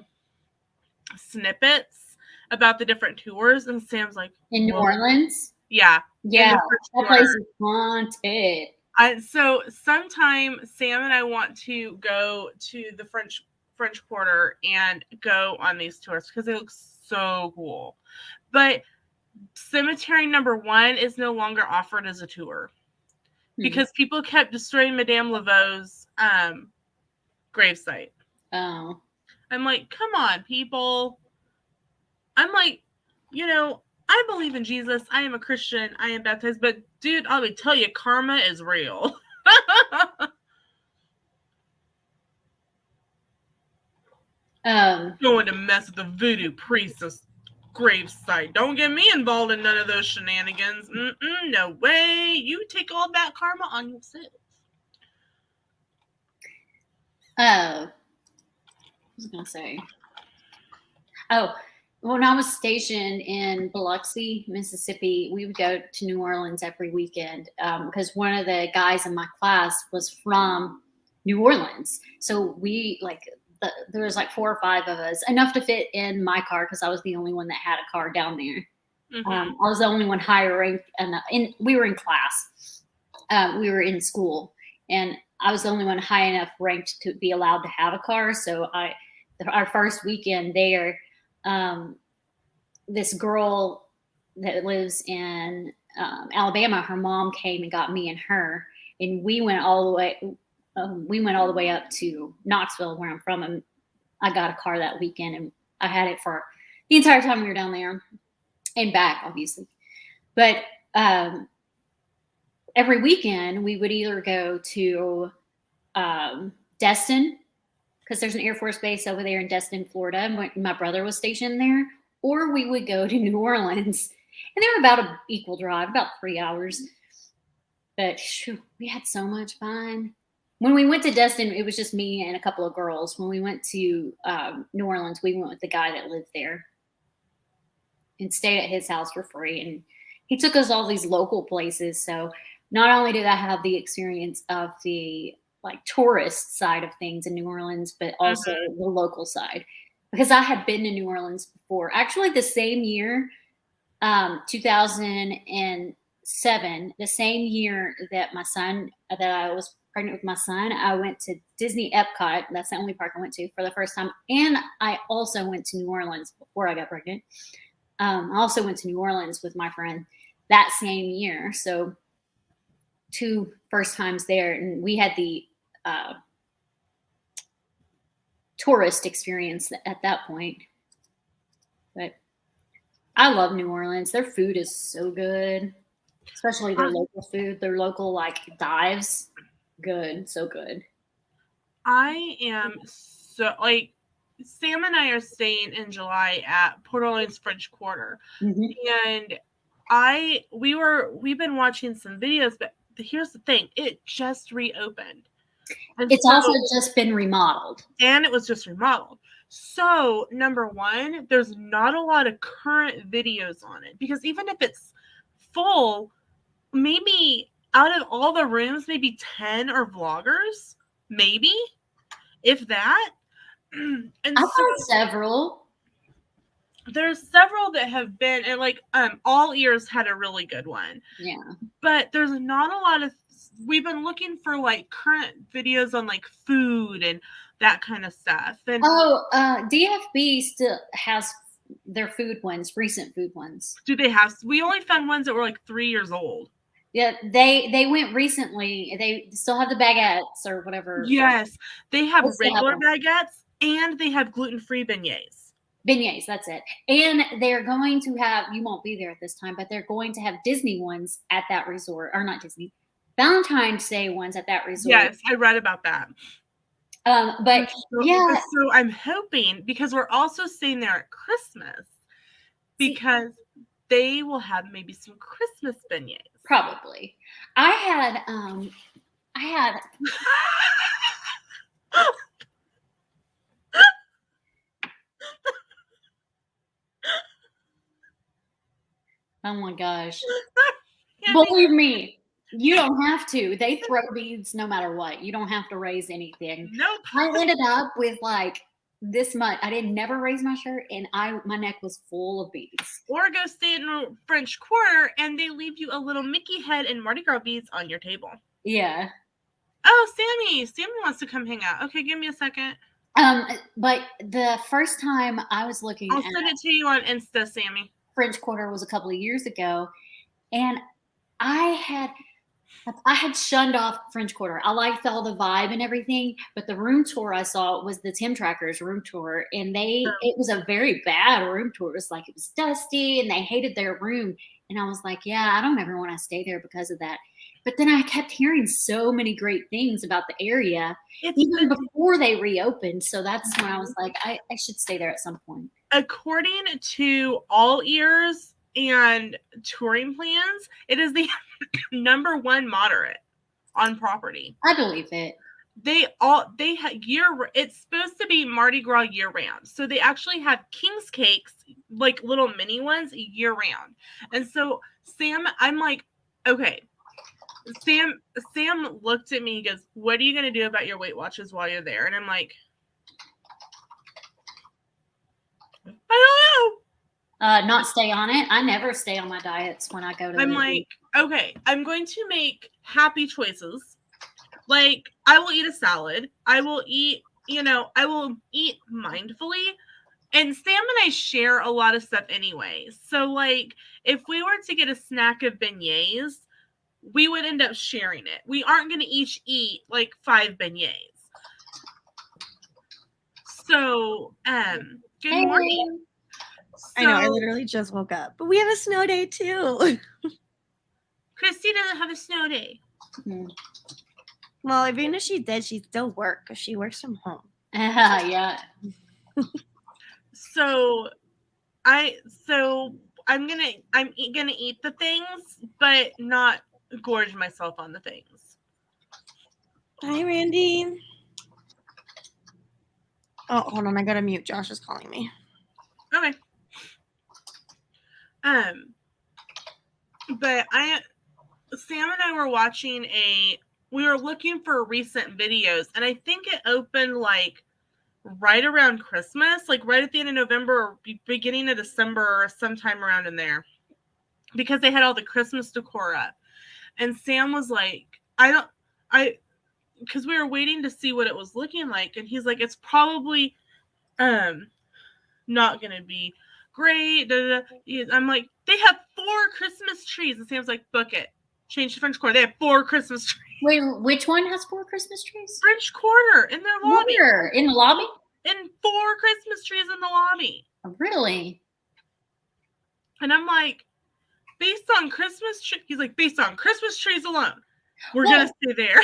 snippets about the different tours, and Sam's like, in New Orleans? Yeah. Yeah, that place is haunted. So sometime Sam and I want to go to the French Quarter and go on these tours, because they look so cool. But Cemetery Number 1 is no longer offered as a tour, because people kept destroying Madame Laveau's gravesite. Oh. I'm like, come on, people. I'm like, I believe in Jesus. I am a Christian. I am baptized. But, dude, I'll tell you, karma is real. Going to mess with the voodoo priestess gravesite. Don't get me involved in none of those shenanigans. No way. You take all that karma on yourself. What was I going to say? Oh, when I was stationed in Biloxi, Mississippi, we would go to New Orleans every weekend because one of the guys in my class was from New Orleans. So there was like 4 or 5 of us, enough to fit in my car because I was the only one that had a car down there. Mm-hmm. I was the only one higher ranked, and we were in class. We were in school, and I was the only one high enough ranked to be allowed to have a car. So our first weekend there, this girl that lives in Alabama, her mom came and got me and her, and we went all the way. We went all the way up to Knoxville, where I'm from, and I got a car that weekend, and I had it for the entire time we were down there and back, obviously. But every weekend we would either go to Destin, because there's an Air Force base over there in Destin, Florida, and my brother was stationed there, or we would go to New Orleans. And they were about an equal drive, about 3 hours. But we had so much fun. When we went to Destin, it was just me and a couple of girls. When we went to New Orleans, we went with the guy that lived there and stayed at his house for free. And he took us all these local places. So not only did I have the experience of the like tourist side of things in New Orleans, but also the local side, because I had been to New Orleans before. Actually, the same year, 2007, the same year that I was pregnant with my son, I went to Disney Epcot. That's the only park I went to for the first time. And I also went to New Orleans before I got pregnant. I also went to New Orleans with my friend that same year. So 2 first times there. And we had the tourist experience at that point. But I love New Orleans. Their food is so good, especially their local food. Their local like dives, good, so good. I am so like Sam and I are staying in July at Port Orleans French Quarter, and we've been watching some videos, but here's the thing: it just reopened. And it's also just been remodeled, and it was just remodeled. So, number one, there's not a lot of current videos on it, because even if it's full, maybe out of all the rooms, maybe 10 are vloggers, maybe, if that. And I've had several. There's several that have been, and like All Ears had a really good one. Yeah. But there's not a lot of, we've been looking for like current videos on like food and that kind of stuff. And DFB still has their food ones, recent food ones. Do they have? We only found ones that were like 3 years old. Yeah, they went recently. They still have the baguettes or whatever. Yes, they have regular baguettes and they have gluten-free beignets. Beignets, that's it. And they're going to have, you won't be there at this time, but they're going to have Disney ones at that resort, or not Disney, Valentine's Day ones at that resort. Yes, I read about that. But yeah. So I'm hoping, because we're also staying there at Christmas, because they will have maybe some Christmas beignets. Probably. I had oh my gosh. Believe me, you don't have to. They throw beads no matter what. You don't have to raise anything. Nope. I ended up with like this much. I didn't never raise my shirt, and my neck was full of beads. Or go stay in a French Quarter, and they leave you a little Mickey head and Mardi Gras beads on your table. Yeah. Oh, Sammy wants to come hang out. Okay, give me a second. But the first time I was looking, I'll send it to you on Insta, Sammy. French Quarter was a couple of years ago, and I had shunned off French Quarter. I liked all the vibe and everything, but the room tour I saw was the Tim Trackers room tour, and it was a very bad room tour. It was like it was dusty, and they hated their room. And I was like, yeah, I don't ever want to stay there because of that. But then I kept hearing so many great things about the area, even before they reopened. So that's when I was like, I should stay there at some point. According to All Ears and touring plans, it is the number one moderate on property. I believe it. It's supposed to be Mardi Gras year round. So they actually have King's cakes, like little mini ones, year round. And so Sam, I'm like, okay. Sam looked at me and goes, what are you going to do about your Weight Watchers while you're there? And I'm like, I don't know. Not stay on it. I never stay on my diets when I go to. I'm like, okay, I'm going to make happy choices. Like, I will eat a salad. I will eat mindfully. And Sam and I share a lot of stuff anyway. So, like, if we were to get a snack of beignets, we would end up sharing it. We aren't going to each eat, like, 5 beignets. So, good morning. I know, I literally just woke up. But we have a snow day, too. Christy doesn't have a snow day. Mm. Well, even if she did, she'd still work because she works from home. Yeah. So I'm gonna eat the things, but not gorge myself on the things. Hi, Randy. Oh, hold on. I gotta mute. Josh is calling me. Okay. But Sam and I were watching we were looking for recent videos, and I think it opened like right around Christmas, like right at the end of November or beginning of December or sometime around in there, because they had all the Christmas decor up. And Sam was like, because we were waiting to see what it was looking like, and he's like, it's probably not gonna be great. I'm like, they have 4 Christmas trees, and Sam's like, book it. Change to French Quarter. They have 4 Christmas trees. Wait, which one has 4 Christmas trees? French Quarter in their lobby. Where? In the lobby? And 4 Christmas trees in the lobby. Oh, really? And I'm like, based on he's like, based on Christmas trees alone, we're gonna stay there.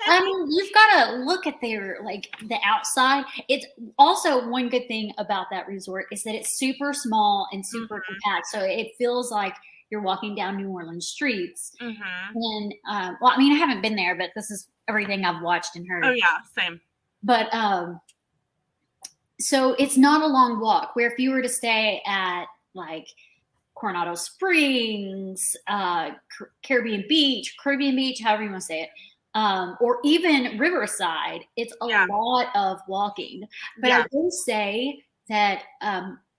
I mean, you've got to look at their, like, the outside. It's also one good thing about that resort is that it's super small and super compact. So it feels like you're walking down New Orleans streets. Mm-hmm. And, well, I mean, I haven't been there, but this is everything I've watched and heard. Oh, yeah, same. But, so it's not a long walk, where if you were to stay at, like, Coronado Springs, Caribbean Beach, however you want to say it, or even Riverside, it's a lot of walking. But I will say that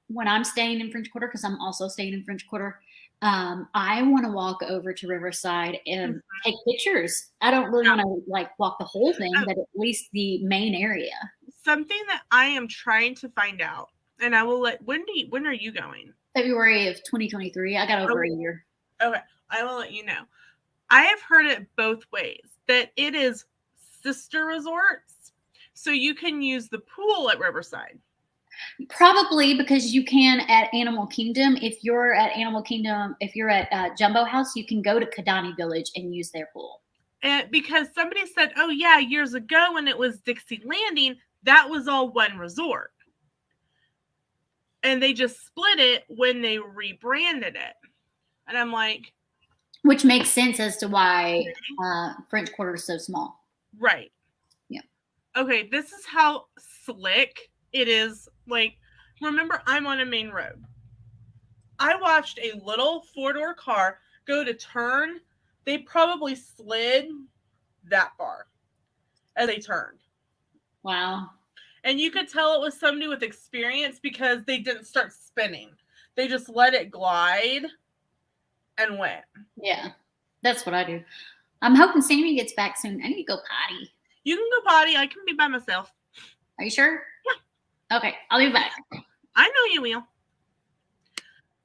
when I'm staying in French Quarter, because I'm also staying in French Quarter, I want to walk over to Riverside and take pictures. I don't really want to like walk the whole thing, but at least the main area. Something that I am trying to find out, and I will let, when are you going? February of 2023. I got over a year. Okay. I will let you know. I have heard it both ways, that it is sister resorts. So you can use the pool at Riverside. Probably because you can at Animal Kingdom. If you're at Animal Kingdom, if you're at Jumbo House, you can go to Kidani Village and use their pool. And because somebody said, oh yeah, years ago when it was Dixie Landing, that was all one resort. And they just split it when they rebranded it. And I'm like, which makes sense as to why French Quarter is so small. Right. Yeah. Okay, this is how slick it is. Like, remember, I'm on a main road. I watched a little 4-door car go to turn. They probably slid that far as they turned. Wow. And you could tell it was somebody with experience because they didn't start spinning. They just let it glide and went. Yeah, that's what I do. I'm hoping Sammy gets back soon. I need to go potty. You can go potty. I can be by myself. Are you sure? Yeah. Okay, I'll be back. I know you will.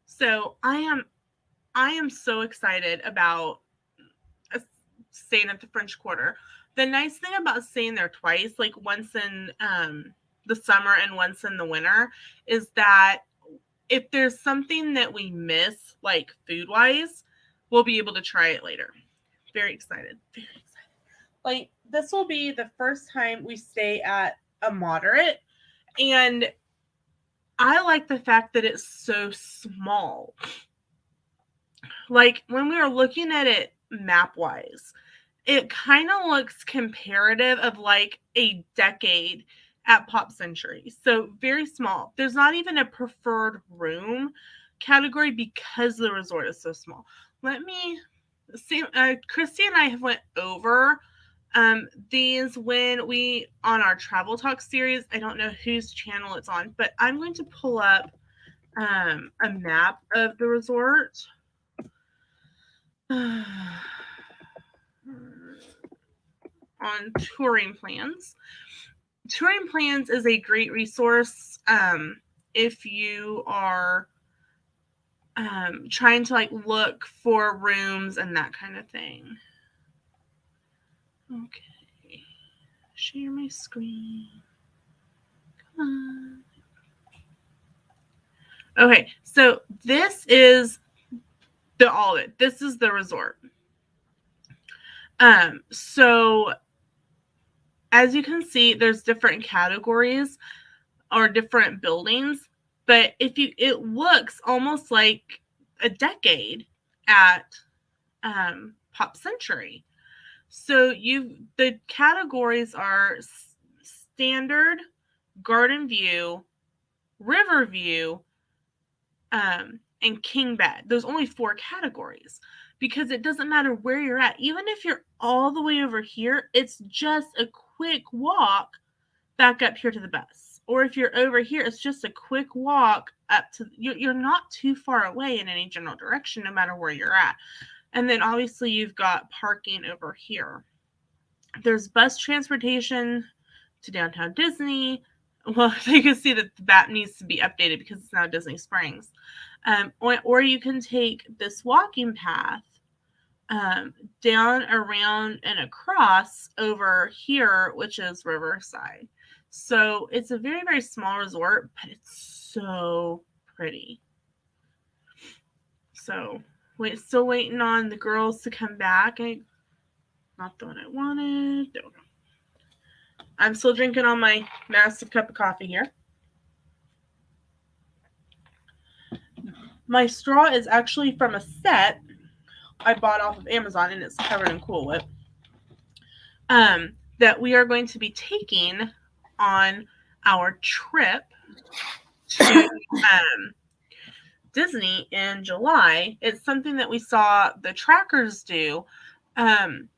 So I am so excited about staying at the French Quarter. The nice thing about staying there twice, like once in the summer and once in the winter, is that if there's something that we miss, like food-wise, we'll be able to try it later. Very excited. Very excited. Like, this will be the first time we stay at a moderate, and I like the fact that it's so small. Like, when we were looking at it map-wise, it kind of looks comparative of like a decade at Pop Century. So very small. There's not even a preferred room category because the resort is so small. Let me see. Christy and I have went over these when we, on our Travel Talk series. I don't know whose channel it's on, but I'm going to pull up a map of the resort. On Touring Plans. Touring Plans is a great resource if you are trying to like look for rooms and that kind of thing. Okay. Share my screen. Come on. Okay, so this is All of it. This is the resort. So as you can see, there's different categories or different buildings, but it looks almost like a decade at Pop Century. So the categories are standard, garden view, river view, and king bed. There's only 4 categories because it doesn't matter where you're at. Even if you're all the way over here, it's just a quick walk back up here to the bus. Or if you're over here, it's just a quick walk up to, you're not too far away in any general direction, no matter where you're at. And then obviously you've got parking over here. There's bus transportation to downtown Disney. Well, you can see that needs to be updated because it's now Disney Springs. Or you can take this walking path down, around, and across over here, which is Riverside. So it's a very, very small resort, but it's so pretty. So still waiting on the girls to come back. Not the one I wanted. There we go. I'm still drinking on my massive cup of coffee here. My straw is actually from a set I bought off of Amazon, and it's covered in Cool Whip. That we are going to be taking on our trip to Disney in July. It's something that we saw the trackers do, and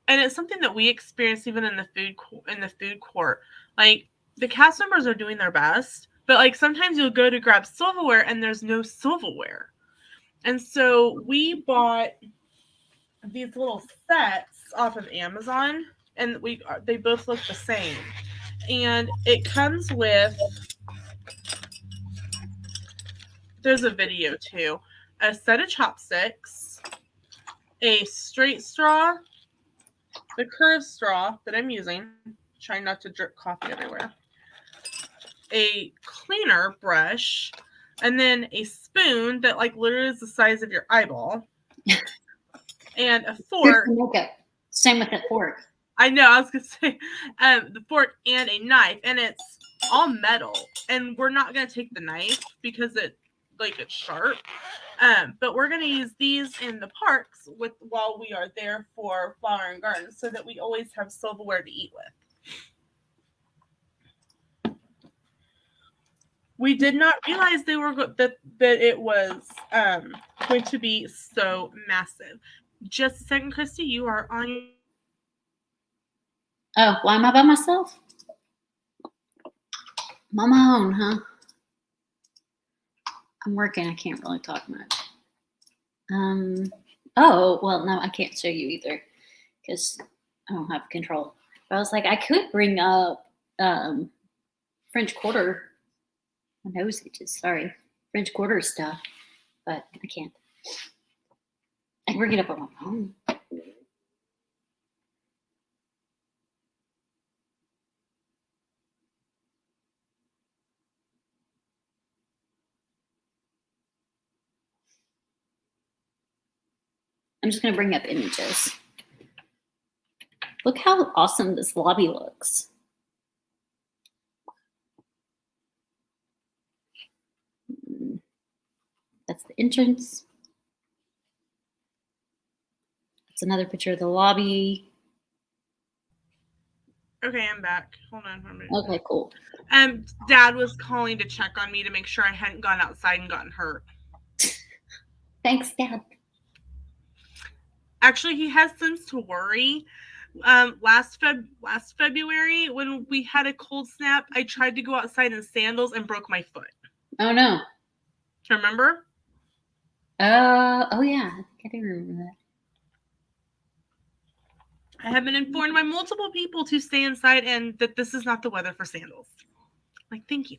it's something that we experienced even in the food court. Like, the cast members are doing their best, but like sometimes you'll go to grab silverware and there's no silverware. And so we bought these little sets off of Amazon, and they both look the same. And it comes with, there's a video too, a set of chopsticks, a straight straw, the curved straw that I'm using, trying not to drip coffee everywhere, a cleaner brush, and then a spoon that like literally is the size of your eyeball, and a fork. Same with that fork. I know, I was gonna say the fork and a knife, and it's all metal, and we're not gonna take the knife because it's sharp. But we're gonna use these in the parks while we are there for Flower and Garden, so that we always have silverware to eat with. We did not realize that it was going to be so massive. Just a second, Christy, you are on. Oh, why am I by myself? I'm on my own, huh? I'm working. I can't really talk much. Oh, well, no, I can't show you either because I don't have control. But I was like, I could bring up French Quarter. My nose itches. Sorry. French Quarter stuff, but I can't. I can bring it up on my phone. I'm just going to bring up images. Look how awesome this lobby looks. That's the entrance. That's another picture of the lobby. Okay, I'm back. Hold on for a minute. Okay, cool. Dad was calling to check on me to make sure I hadn't gone outside and gotten hurt. Thanks, Dad. Actually, he has sense to worry. Last February, when we had a cold snap, I tried to go outside in sandals and broke my foot. Oh no! Remember? Oh yeah, I think I do remember that. I have been informed by multiple people to stay inside and that this is not the weather for sandals. Like, thank you.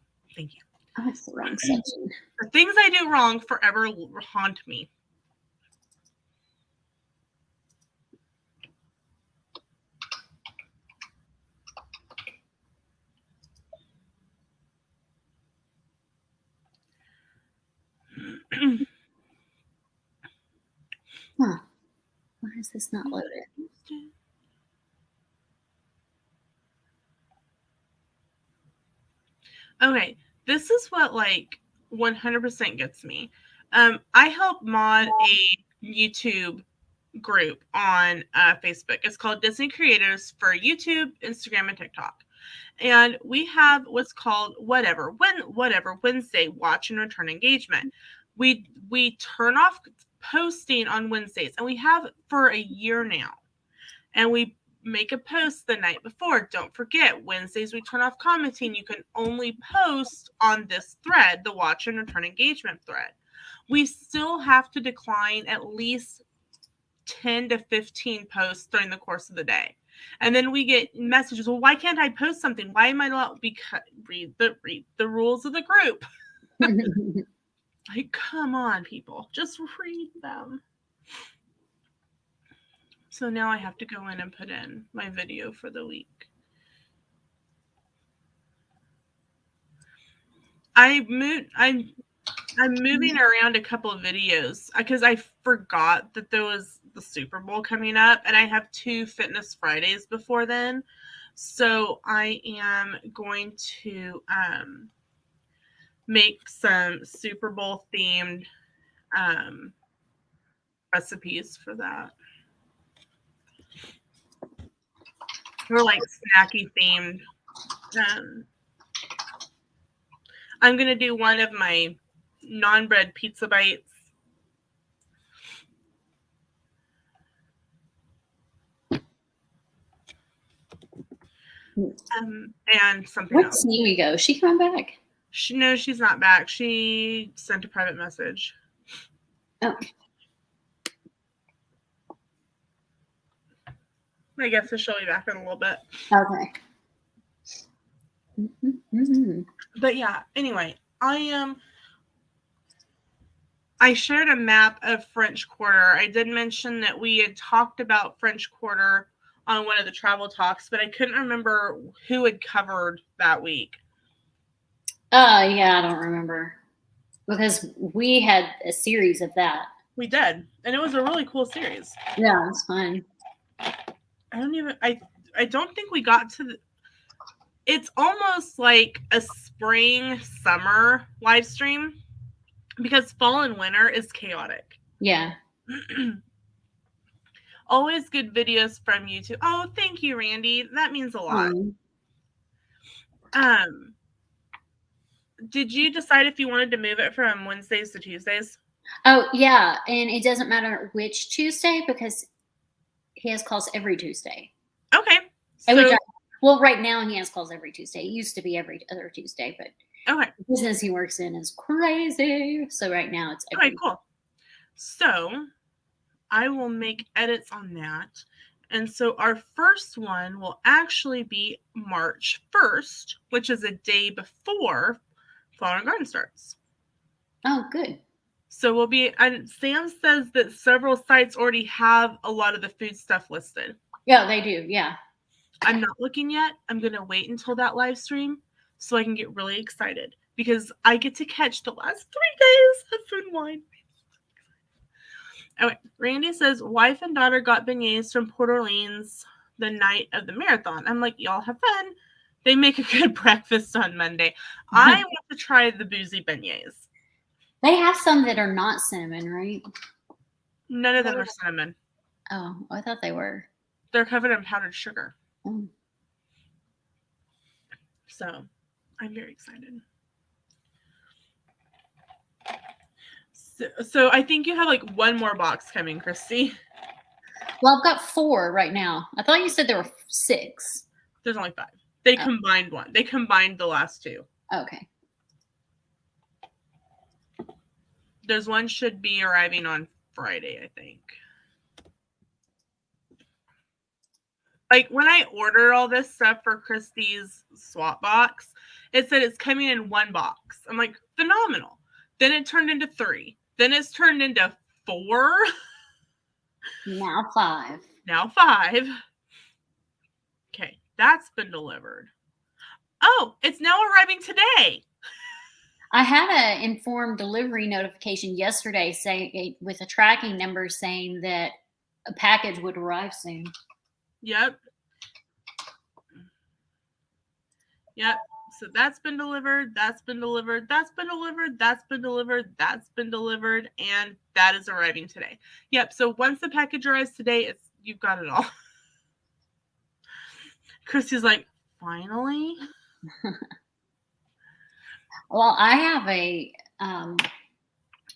Oh, it's the wrong section. The things I do wrong forever haunt me. Is this not loaded? Okay, this is what like 100% gets me. I help mod a YouTube group on Facebook. It's called Disney Creators for YouTube, Instagram, and TikTok. And we have what's called whatever Wednesday watch and return engagement. We turn off posting on Wednesdays, and we have for a year now. And we make a post the night before. Don't forget, Wednesdays we turn off commenting. You can only post on this thread, the watch and return engagement thread. We still have to decline at least 10 to 15 posts during the course of the day. And then we get messages, well, why can't I post something? Why am I not? Because read the rules of the group. Like, come on, people. Just read them. So now I have to go in and put in my video for the week. I'm moving around a couple of videos because I forgot that there was the Super Bowl coming up, and I have 2 Fitness Fridays before then. So I am going to make some Super Bowl themed recipes for that. Or like snacky themed. I'm going to do one of my non-bread pizza bites. And something Where'd else. Sneemy go? Is she coming back? No, she's not back. She sent a private message. Oh. I guess she'll be back in a little bit. Okay. Mm-hmm. But yeah, anyway, I shared a map of French Quarter. I did mention that we had talked about French Quarter on one of the travel talks, but I couldn't remember who had covered that week. Yeah, I don't remember. Because we had a series of that. We did. And it was a really cool series. Yeah, it's fun. I don't think we got to it's almost like a spring summer live stream because fall and winter is chaotic. Yeah. Always good videos from YouTube. Oh, thank you, Randy. That means a lot. Did you decide if you wanted to move it from Wednesdays to Tuesdays? Oh, yeah. And it doesn't matter which Tuesday because he has calls every Tuesday. Okay. Well, right now he has calls every Tuesday. It used to be every other Tuesday, but okay. The business he works in is crazy. So right now it's every cool. So I will make edits on that. And so our first one will actually be March 1st, which is a day before Flower and Garden starts. Oh, good. So we'll be, and Sam says that several sites already have a lot of the food stuff listed. Yeah, they do. Yeah. I'm not looking yet. I'm going to wait until that live stream so I can get really excited because I get to catch the last 3 days of Food and Wine. Okay, Randy says, wife and daughter got beignets from Port Orleans the night of the marathon. I'm like, y'all have fun. They make a good breakfast on Monday. I want to try the boozy beignets. They have some that are not cinnamon, right? None of them are cinnamon. Oh, I thought they were. They're covered in powdered sugar. Oh. So I'm very excited. So I think you have like one more box coming, Christy. Well, I've got 4 right now. I thought you said there were 6. There's only 5. They combined one. They combined the last 2. Okay. There's one should be arriving on Friday, I think. Like when I ordered all this stuff for Christy's swap box, it said it's coming in 1 box. I'm like, phenomenal. Then it turned into 3. Then it's turned into 4. Now 5. Now 5. Okay, that's been delivered. Oh, it's now arriving today. I had an informed delivery notification yesterday saying with a tracking number saying that a package would arrive soon. Yep. Yep. So that's been delivered. That's been delivered. That's been delivered. That's been delivered. That's been delivered. And that is arriving today. Yep. So once the package arrives today, you've got it all. Christy's like, finally? Well, I have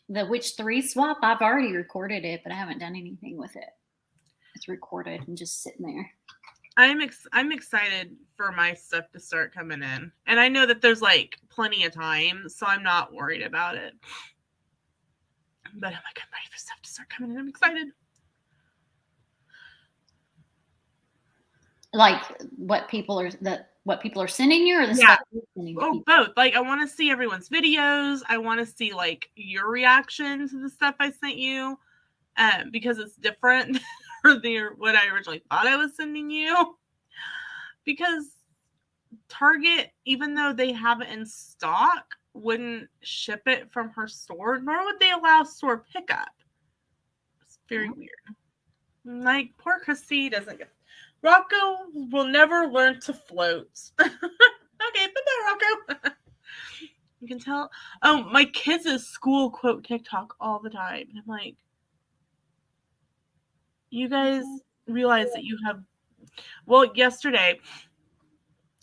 the Witch 3 swap. I've already recorded it, but I haven't done anything with it. It's recorded and just sitting there. I'm excited for my stuff to start coming in. And I know that there's like plenty of time, so I'm not worried about it. But I'm like, I'm ready for stuff to start coming in. I'm excited. Like what people are sending you, or the Yeah. stuff you're sending to Oh, people? both. Like, I want to see everyone's videos. I want to see like your reaction to the stuff I sent you, because it's different from what I originally thought I was sending you. Because Target, even though they have it in stock, wouldn't ship it from her store, nor would they allow store pickup. It's very weird. Like, poor Christy doesn't get. Rocco will never learn to float. Okay, bye-bye, Rocco. You can tell. Oh, my kids at school quote TikTok all the time. And I'm like, you guys realize that you have. Well, yesterday,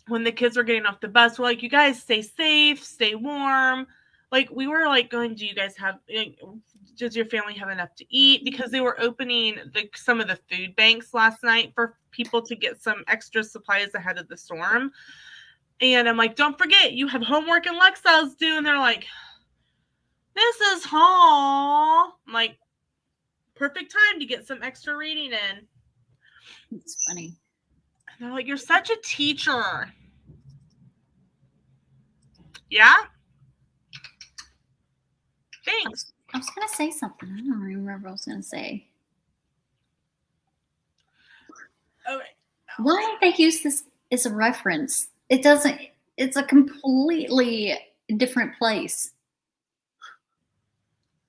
when the kids were getting off the bus, we're like, you guys stay safe, stay warm. Like, we were like going, do you guys have, does your family have enough to eat? Because they were opening some of the food banks last night for people to get some extra supplies ahead of the storm. And I'm like, don't forget, you have homework and Lexos due. And they're like, this is hall. I'm like, perfect time to get some extra reading in. It's funny. And they're like, you're such a teacher. Yeah? Thanks. I was going to say something. I don't remember what I was going to say. Okay. Why did they use this as a reference? It doesn't, it's a completely different place.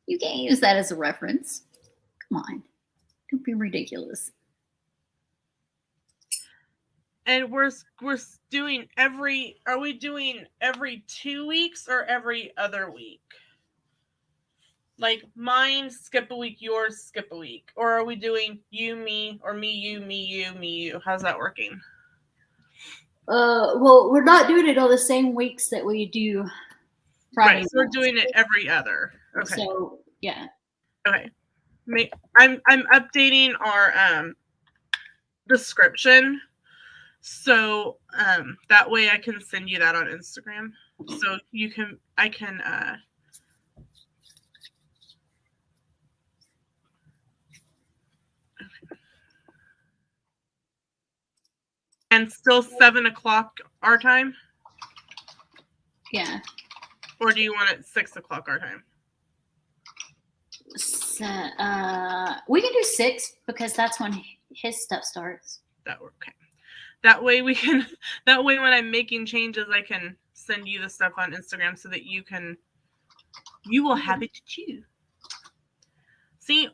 You can't use that as a reference. Come on. Don't be ridiculous. And we're doing are we doing every 2 weeks or every other week? Like mine skip a week, yours skip a week. Or are we doing you, me, or me, you, me, you, me, you? How's that working? Well, we're not doing it on the same weeks that we do Friday. Right, so we're doing it every other. Okay. So yeah. Okay. I'm updating our description, so that way I can send you that on Instagram. So I can and still 7 o'clock our time? Yeah. Or do you want it 6 o'clock our time? So, we can do 6 because that's when his stuff starts. Okay. That way when I'm making changes, I can send you the stuff on Instagram so that you will have it to choose. See,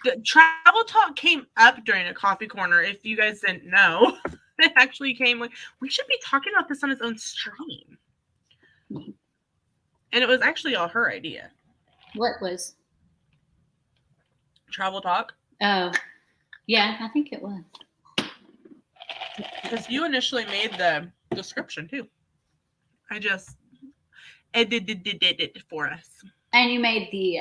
the travel talk came up during a coffee corner. If you guys didn't know, it actually came like, we should be talking about this on its own stream. And it was actually all her idea. What was? Travel talk. Oh, yeah, I think it was. Because you initially made the description too. I just edited it for us. And you made the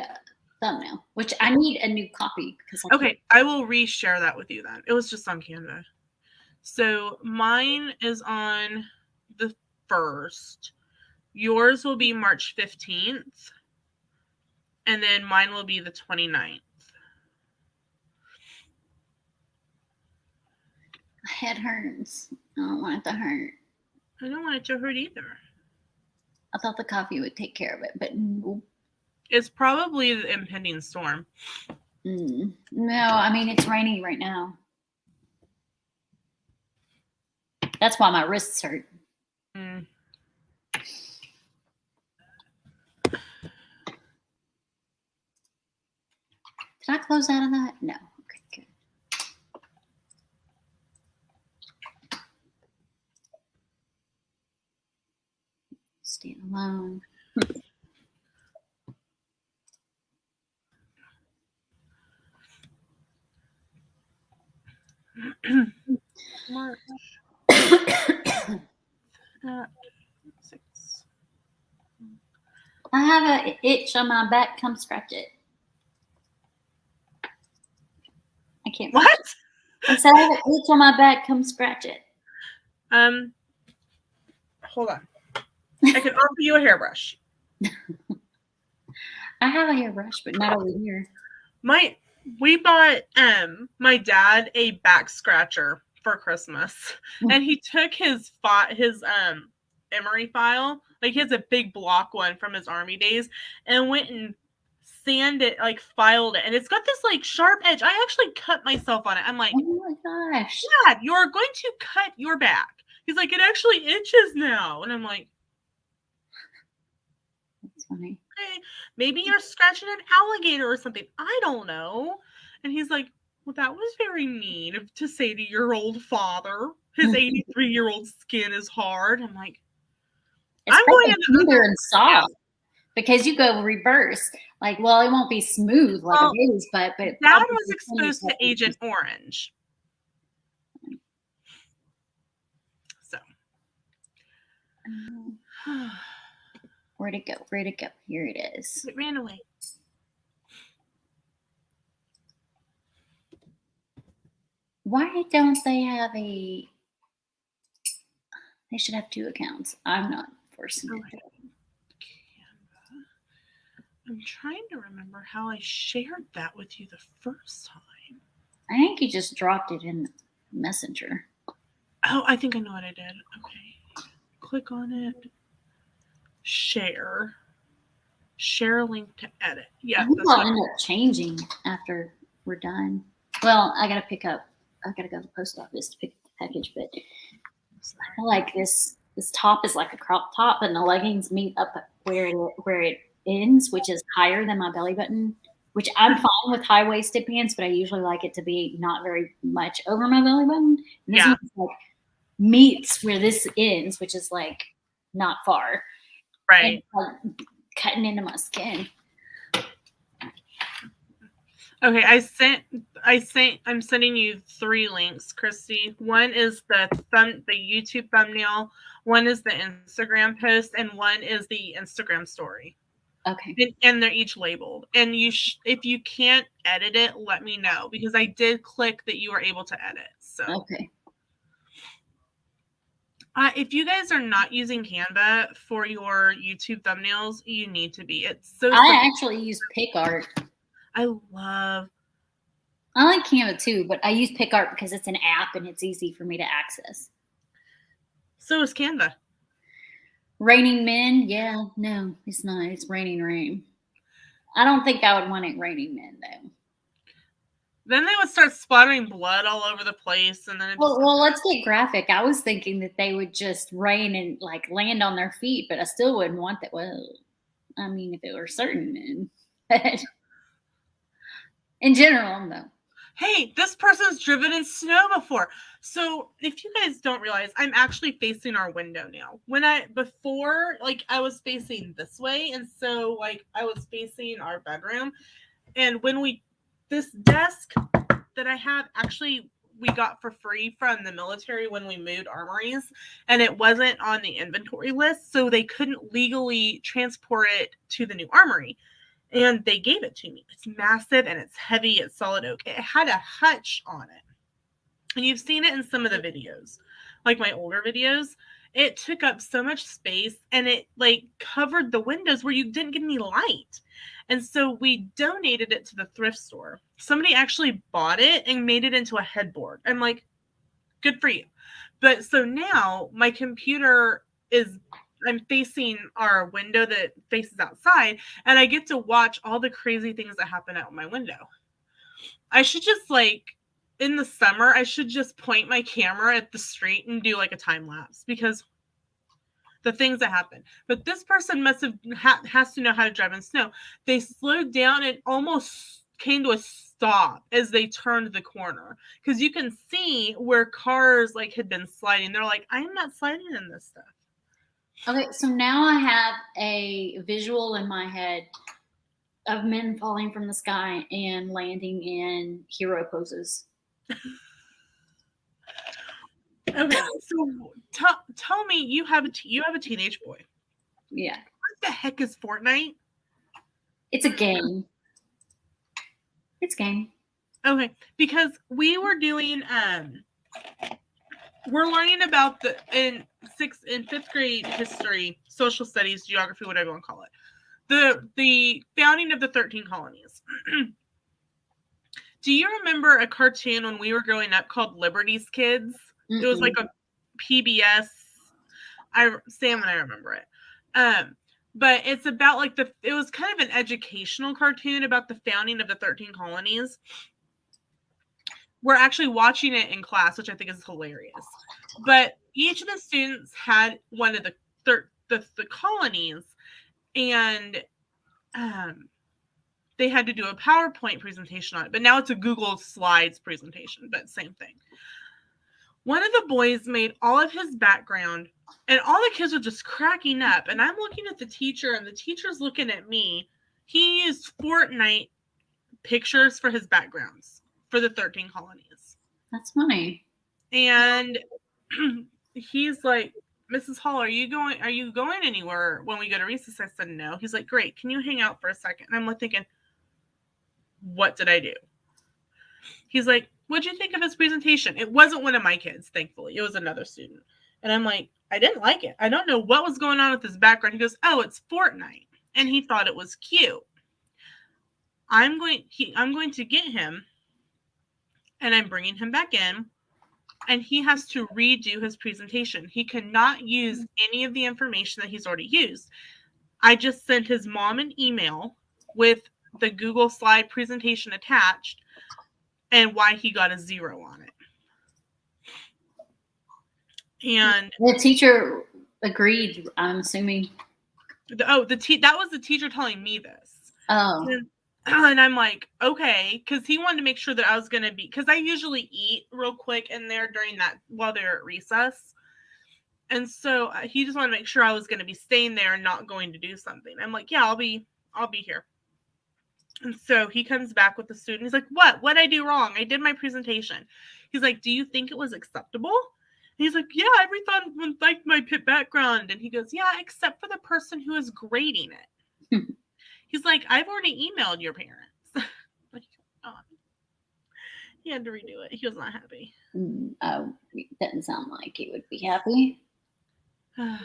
thumbnail, which I need a new copy. Okay, I will reshare that with you then. It was just on Canva. So mine is on the 1st. Yours will be March 15th. And then mine will be the 29th. My head hurts. I don't want it to hurt. I don't want it to hurt either. I thought the coffee would take care of it, but no. It's probably the impending storm. No, I mean, it's raining right now. That's why my wrists hurt. Mm. Did I close out of that? No. Okay, good. stand alone. March 6. I have an itch on my back. Come scratch it. I can't. What? I said I have an itch on my back. Come scratch it. Hold on. I can offer you a hairbrush. I have a hairbrush, but not over here. We bought my dad a back scratcher for Christmas, and he took his emery file, like he has a big block one from his army days, and went and sanded, like filed it, and it's got this like sharp edge. I actually cut myself on it. I'm like, oh my gosh, Dad, you're going to cut your back. He's like, it actually itches now, and I'm like, that's funny. okay, maybe you're scratching an alligator or something. I don't know. And he's like, well, that was very mean to say to your old father. His 83-year-old skin is hard. I'm like, It's I'm going smoother and soft because you go reverse. Like, well, it won't be smooth like a baby's butt, but Dad was exposed to Agent Orange. So. Where'd it go? Where'd it go? Here it is. It ran away. Why don't they have a... They should have 2 accounts. I'm not forcing it. I'm trying to remember how I shared that with you the first time. I think you just dropped it in Messenger. Oh, I think I know what I did. Okay. Click on it. Share. Share link to edit. Yeah. I think I'll end up changing after we're done. Well, I gotta go to the post office to pick up the package, but I like this. This top is like a crop top, and the leggings meet up where it ends, which is higher than my belly button. Which I'm fine with high-waisted pants, but I usually like it to be not very much over my belly button. And this one like meets where this ends, which is like not far. Right. And, like, cutting into my skin. Okay, I'm sending you 3 links, Christy. One is the YouTube thumbnail, one is the Instagram post, and one is the Instagram story. Okay. And they're each labeled. And if you can't edit it, let me know, because I did click that you were able to edit. So okay. If you guys are not using Canva for your YouTube thumbnails, you need to be. It's so. I actually use PicArt. I like Canva too, but I use PicArt because it's an app and it's easy for me to access. So is Canva. Raining Men? Yeah, no, it's not. It's Raining Rain. I don't think I would want it Raining Men though. Then they would start splattering blood all over the place, and then well, let's get graphic. I was thinking that they would just rain and like land on their feet, but I still wouldn't want that. Well, I mean, if it were certain men, but in general, no. Hey, this person's driven in snow before. So if you guys don't realize, I'm actually facing our window now. Before, I was facing this way, and so I was facing our bedroom, and this desk that I have, actually we got for free from the military when we moved armories, and it wasn't on the inventory list, so they couldn't legally transport it to the new armory, and they gave it to me. It's massive and it's heavy. It's solid oak. It had a hutch on it, and you've seen it in some of the videos, like my older videos. It took up so much space, and it covered the windows where you didn't get any light. And so we donated it to the thrift store. Somebody actually bought it and made it into a headboard. I'm like, good for you. But so now my computer I'm facing our window that faces outside, and I get to watch all the crazy things that happen out my window. I should just in the summer, I should just point my camera at the street and do a time lapse, because the things that happen. But this person must have has to know how to drive in snow. They slowed down and almost came to a stop as they turned the corner, because you can see where cars had been sliding. They're like, I'm not sliding in this stuff. Okay, so now I have a visual in my head of men falling from the sky and landing in hero poses. Okay, so tell me, you have a teenage boy. Yeah. What the heck is Fortnite? It's a game. It's a game. Okay, because we were doing we're learning about in fifth grade history, social studies, geography, whatever you want to call it. The founding of the 13 colonies. Do you remember a cartoon when we were growing up called Liberty's Kids? Mm-mm. It was like a PBS. Sam and I remember it. But it's about like it was kind of an educational cartoon about the founding of the 13 colonies. We're actually watching it in class, which I think is hilarious. But each of the students had one of the colonies, and they had to do a PowerPoint presentation on it. But now it's a Google Slides presentation, but same thing. One of the boys made all of his background, and all the kids are just cracking up. And I'm looking at the teacher, and the teacher's looking at me. He used Fortnite pictures for his backgrounds for the 13 colonies. That's funny. And he's like, Mrs. Hall, are you going anywhere when we go to recess? I said, no. He's like, great. Can you hang out for a second? And I'm like thinking, what did I do? He's like, what'd you think of his presentation? It wasn't one of my kids, thankfully. It was another student. And I'm like, I didn't like it. I don't know what was going on with his background. He goes, oh, it's Fortnite. And he thought it was cute. I'm going to get him, and I'm bringing him back in, and he has to redo his presentation. He cannot use any of the information that he's already used. I just sent his mom an email with the Google slide presentation attached and why he got a 0 on it. And the teacher agreed, I'm assuming. that was the teacher telling me this. Oh. And I'm like, okay, because he wanted to make sure that I was going to be, because I usually eat real quick in there during that, while they're at recess. And so he just wanted to make sure I was going to be staying there and not going to do something. I'm like, yeah, I'll be here. And so he comes back with the student. He's like, what did I do wrong? I did my presentation. He's like, do you think it was acceptable? And he's like, yeah, everyone liked my background. And he goes, yeah, except for the person who is grading it. He's like, I've already emailed your parents. Like, oh. He had to redo it. He was not happy. Oh, it doesn't sound like he would be happy. And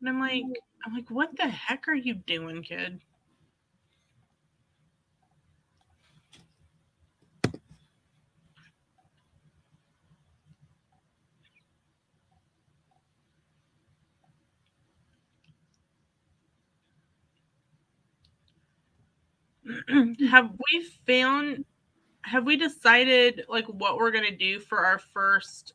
I'm like, what the heck are you doing, kid? Have we decided like what we're gonna do for our first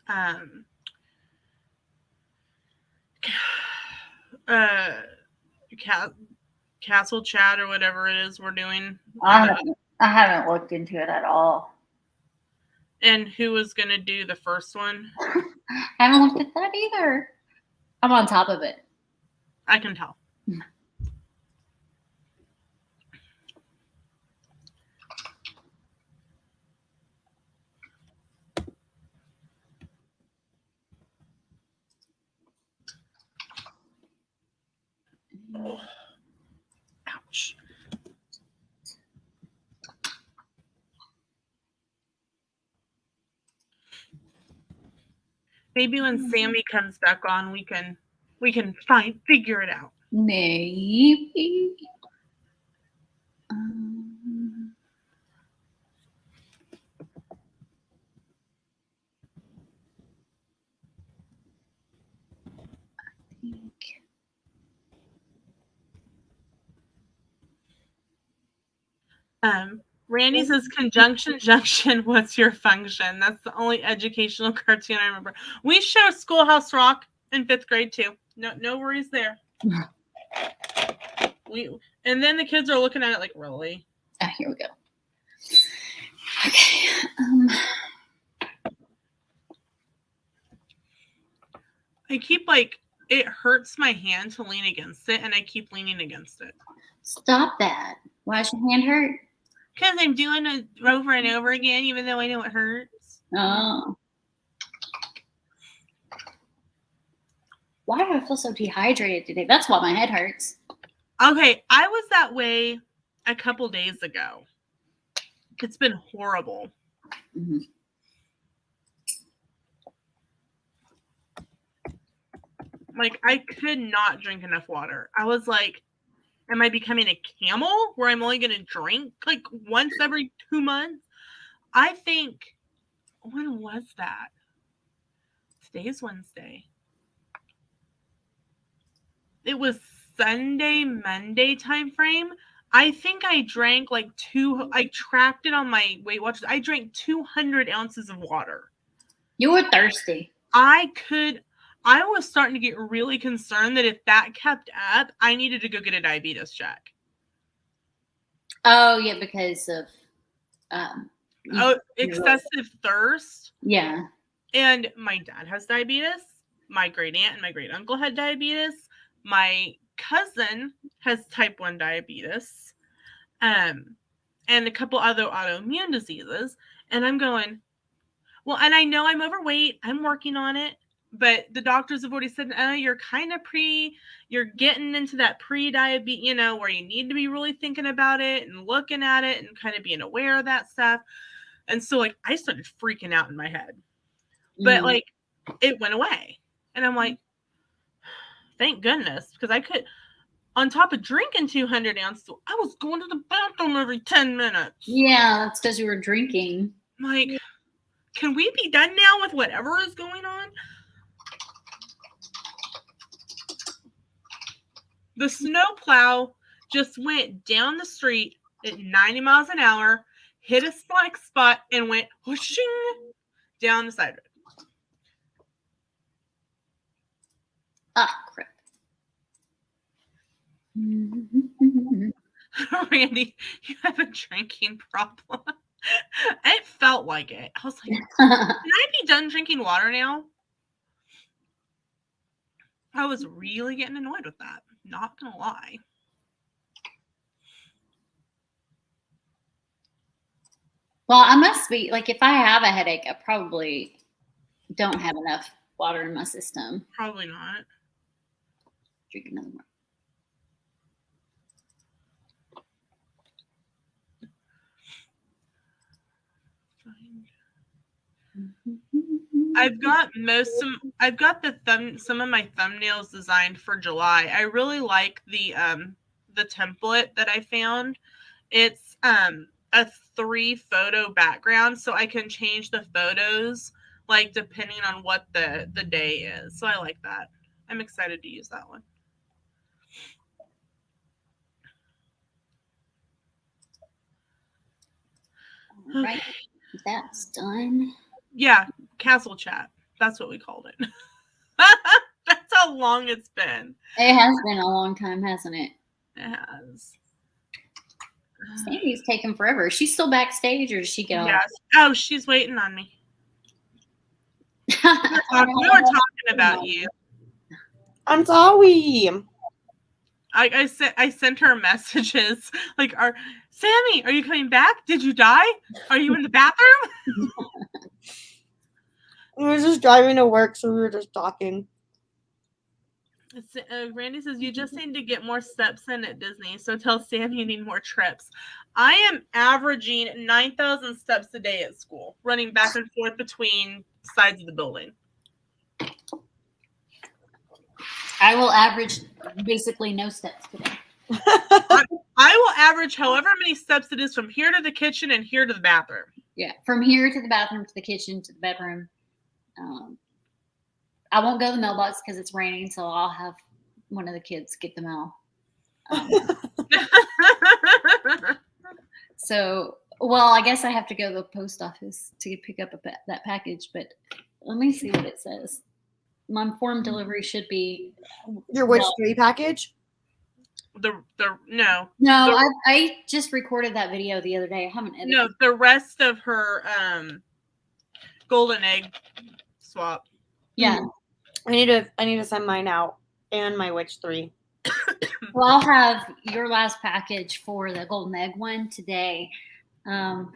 castle chat or whatever it is we're doing? I haven't looked into it at all. And who was gonna do the first one? I haven't looked at that either. I'm on top of it. I can tell. Oh. Ouch. Maybe when Sammy comes back on, we can figure it out. Maybe. Randy says, conjunction junction, what's your function? That's the only educational cartoon I remember. We show Schoolhouse Rock in 5th grade too. No worries there. And then the kids are looking at it like, really? Here we go. Okay. I keep like, it hurts my hand to lean against it, and I keep leaning against it. Stop that. Why does your hand hurt? Because I'm doing it over and over again, even though I know it hurts. Oh. Why do I feel so dehydrated today? That's why my head hurts. Okay, I was that way a couple days ago. It's been horrible. Mm-hmm. Like, I could not drink enough water. I was like, am I becoming a camel where I'm only going to drink like once every 2 months? I think, when was that? Today's Wednesday. It was Sunday, Monday time frame. I think I drank like I tracked it on my Weight Watchers. I drank 200 ounces of water. You were thirsty. I was starting to get really concerned that if that kept up, I needed to go get a diabetes check. Oh, yeah, because of excessive thirst. Yeah. And my dad has diabetes. My great aunt and my great uncle had diabetes. My cousin has type 1 diabetes. And a couple other autoimmune diseases. And I'm going, well, and I know I'm overweight. I'm working on it. But the doctors have already said, oh, you're kind of you're getting into that pre-diabetes, where you need to be really thinking about it and looking at it and kind of being aware of that stuff. And so, like, I started freaking out in my head. But, like, it went away. And I'm like, thank goodness. Because I could, on top of drinking 200 ounces, I was going to the bathroom every 10 minutes. Yeah, that's because you were drinking. Like, can we be done now with whatever is going on? The snowplow just went down the street at 90 miles an hour, hit a slack spot, and went whooshing down the side road. Ah, crap. Randy, you have a drinking problem. It felt like it. I was like, can I be done drinking water now? I was really getting annoyed with that. Not gonna lie. Well, I must be, like, if I have a headache, I probably don't have enough water in my system. Probably not. Drink another one. I've got some of my thumbnails designed for July. I really like the template that I found. It's a 3 photo background, so I can change the photos like depending on what the day is. So I like that. I'm excited to use that one. All right. That's done. Yeah, Castle Chat. That's what we called it. That's how long it's been. It has been a long time, hasn't it? It has. Sandy's taking forever. Is she still backstage, or does she get off? Yes. Oh, she's waiting on me. We were talking about you. I'm sorry. I sent her messages like, Sammy, are you coming back? Did you die? Are you in the bathroom? We were just driving to work, so we were just talking. Randy says, you just need to get more steps in at Disney, so tell Sam you need more trips. I am averaging 9,000 steps a day at school, running back and forth between sides of the building. I will average basically no steps today. I will average however many steps it is from here to the kitchen and here to the bathroom. Yeah, from here to the bathroom, to the kitchen, to the bedroom. I won't go to the mailbox because it's raining, so I'll have one of the kids get the mail. So, well, I guess I have to go to the post office to pick up that package, but let me see what it says. My form delivery should be Your which 3 package? No, I just recorded that video the other day. I haven't edited. No, the rest of her golden egg swap. Yeah. I need to send mine out and my Witch 3. Well, I'll have your last package for the golden egg one today. And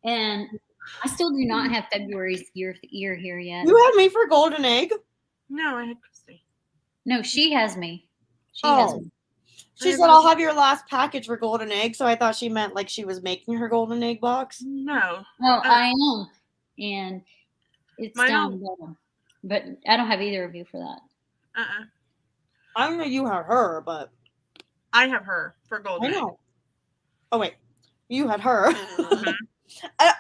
I still do not have February's year here yet. You had me for golden egg? No, I had Christy. No, she has me. She has me. She said, I'll have your last package for golden egg. So I thought she meant like she was making her golden egg box. No. Well, I am. And it's down below. But I don't have either of you for that. I don't know you have her, but I have her for golden I know. egg. Oh, wait. You had her. Mhm.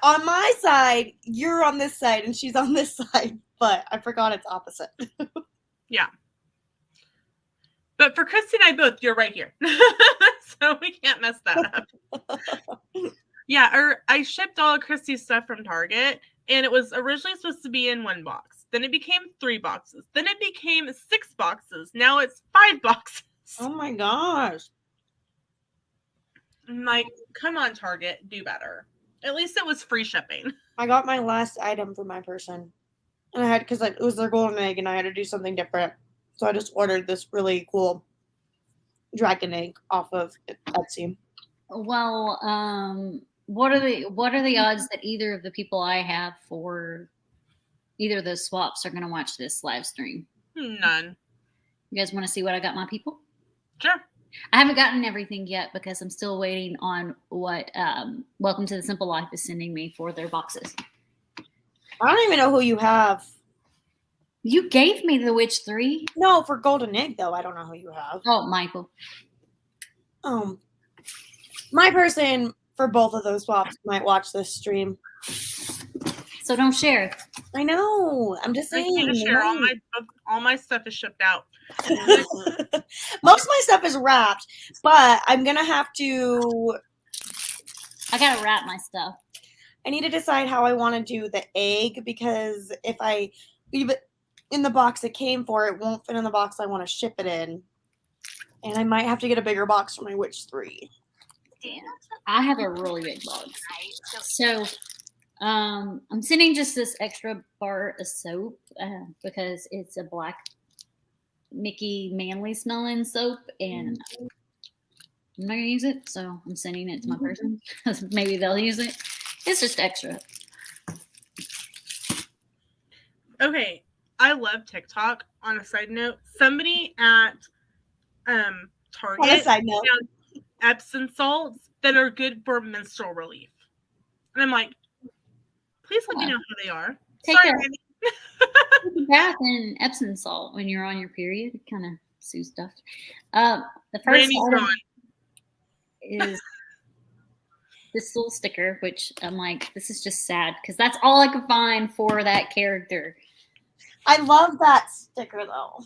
On my side, you're on this side and she's on this side. But I forgot it's opposite. Yeah. But for Christy and I both, you're right here. So we can't mess that up. Yeah, I shipped all of Christy's stuff from Target, and it was originally supposed to be in 1 box. Then it became 3 boxes. Then it became 6 boxes. Now it's 5 boxes. Oh my gosh. I'm like, come on, Target, do better. At least it was free shipping. I got my last item for my person. And I had, because it was their golden egg and I had to do something different. So I just ordered this really cool dragon egg off of Etsy. Well, what are the odds that either of the people I have for either of those swaps are going to watch this live stream? None. You guys want to see what I got my people? Sure. I haven't gotten everything yet because I'm still waiting on what Welcome to the Simple Life is sending me for their boxes. I don't even know who you have. You gave me the Witch 3. No, for golden egg though, I don't know who you have. Oh, Michael. My person for both of those swaps might watch this stream. So don't share. I know. I'm just I saying. can't share. All my stuff is shipped out. Most of my stuff is wrapped, but I'm gonna have to. I gotta wrap my stuff. I need to decide how I want to do the egg because if I leave it in the box it came for, it won't fit in the box I want to ship it in, and I might have to get a bigger box for my Witch 3. I have a really big box. So I'm sending just this extra bar of soap because it's a black Mickey Manly smelling soap, and I'm not gonna use it, so I'm sending it to my person. Maybe they'll use it. It's just extra. Okay, I love TikTok. On a side note, somebody at Target On a side note, found Epsom salts that are good for menstrual relief, and I'm like, please let me know how they are. Take Sorry, a Randy. bath in Epsom salt when you're on your period. It kind of soothes stuff. The first Randy's item gone. is this little sticker, which I'm like, this is just sad because that's all I could find for that character. I love that sticker though.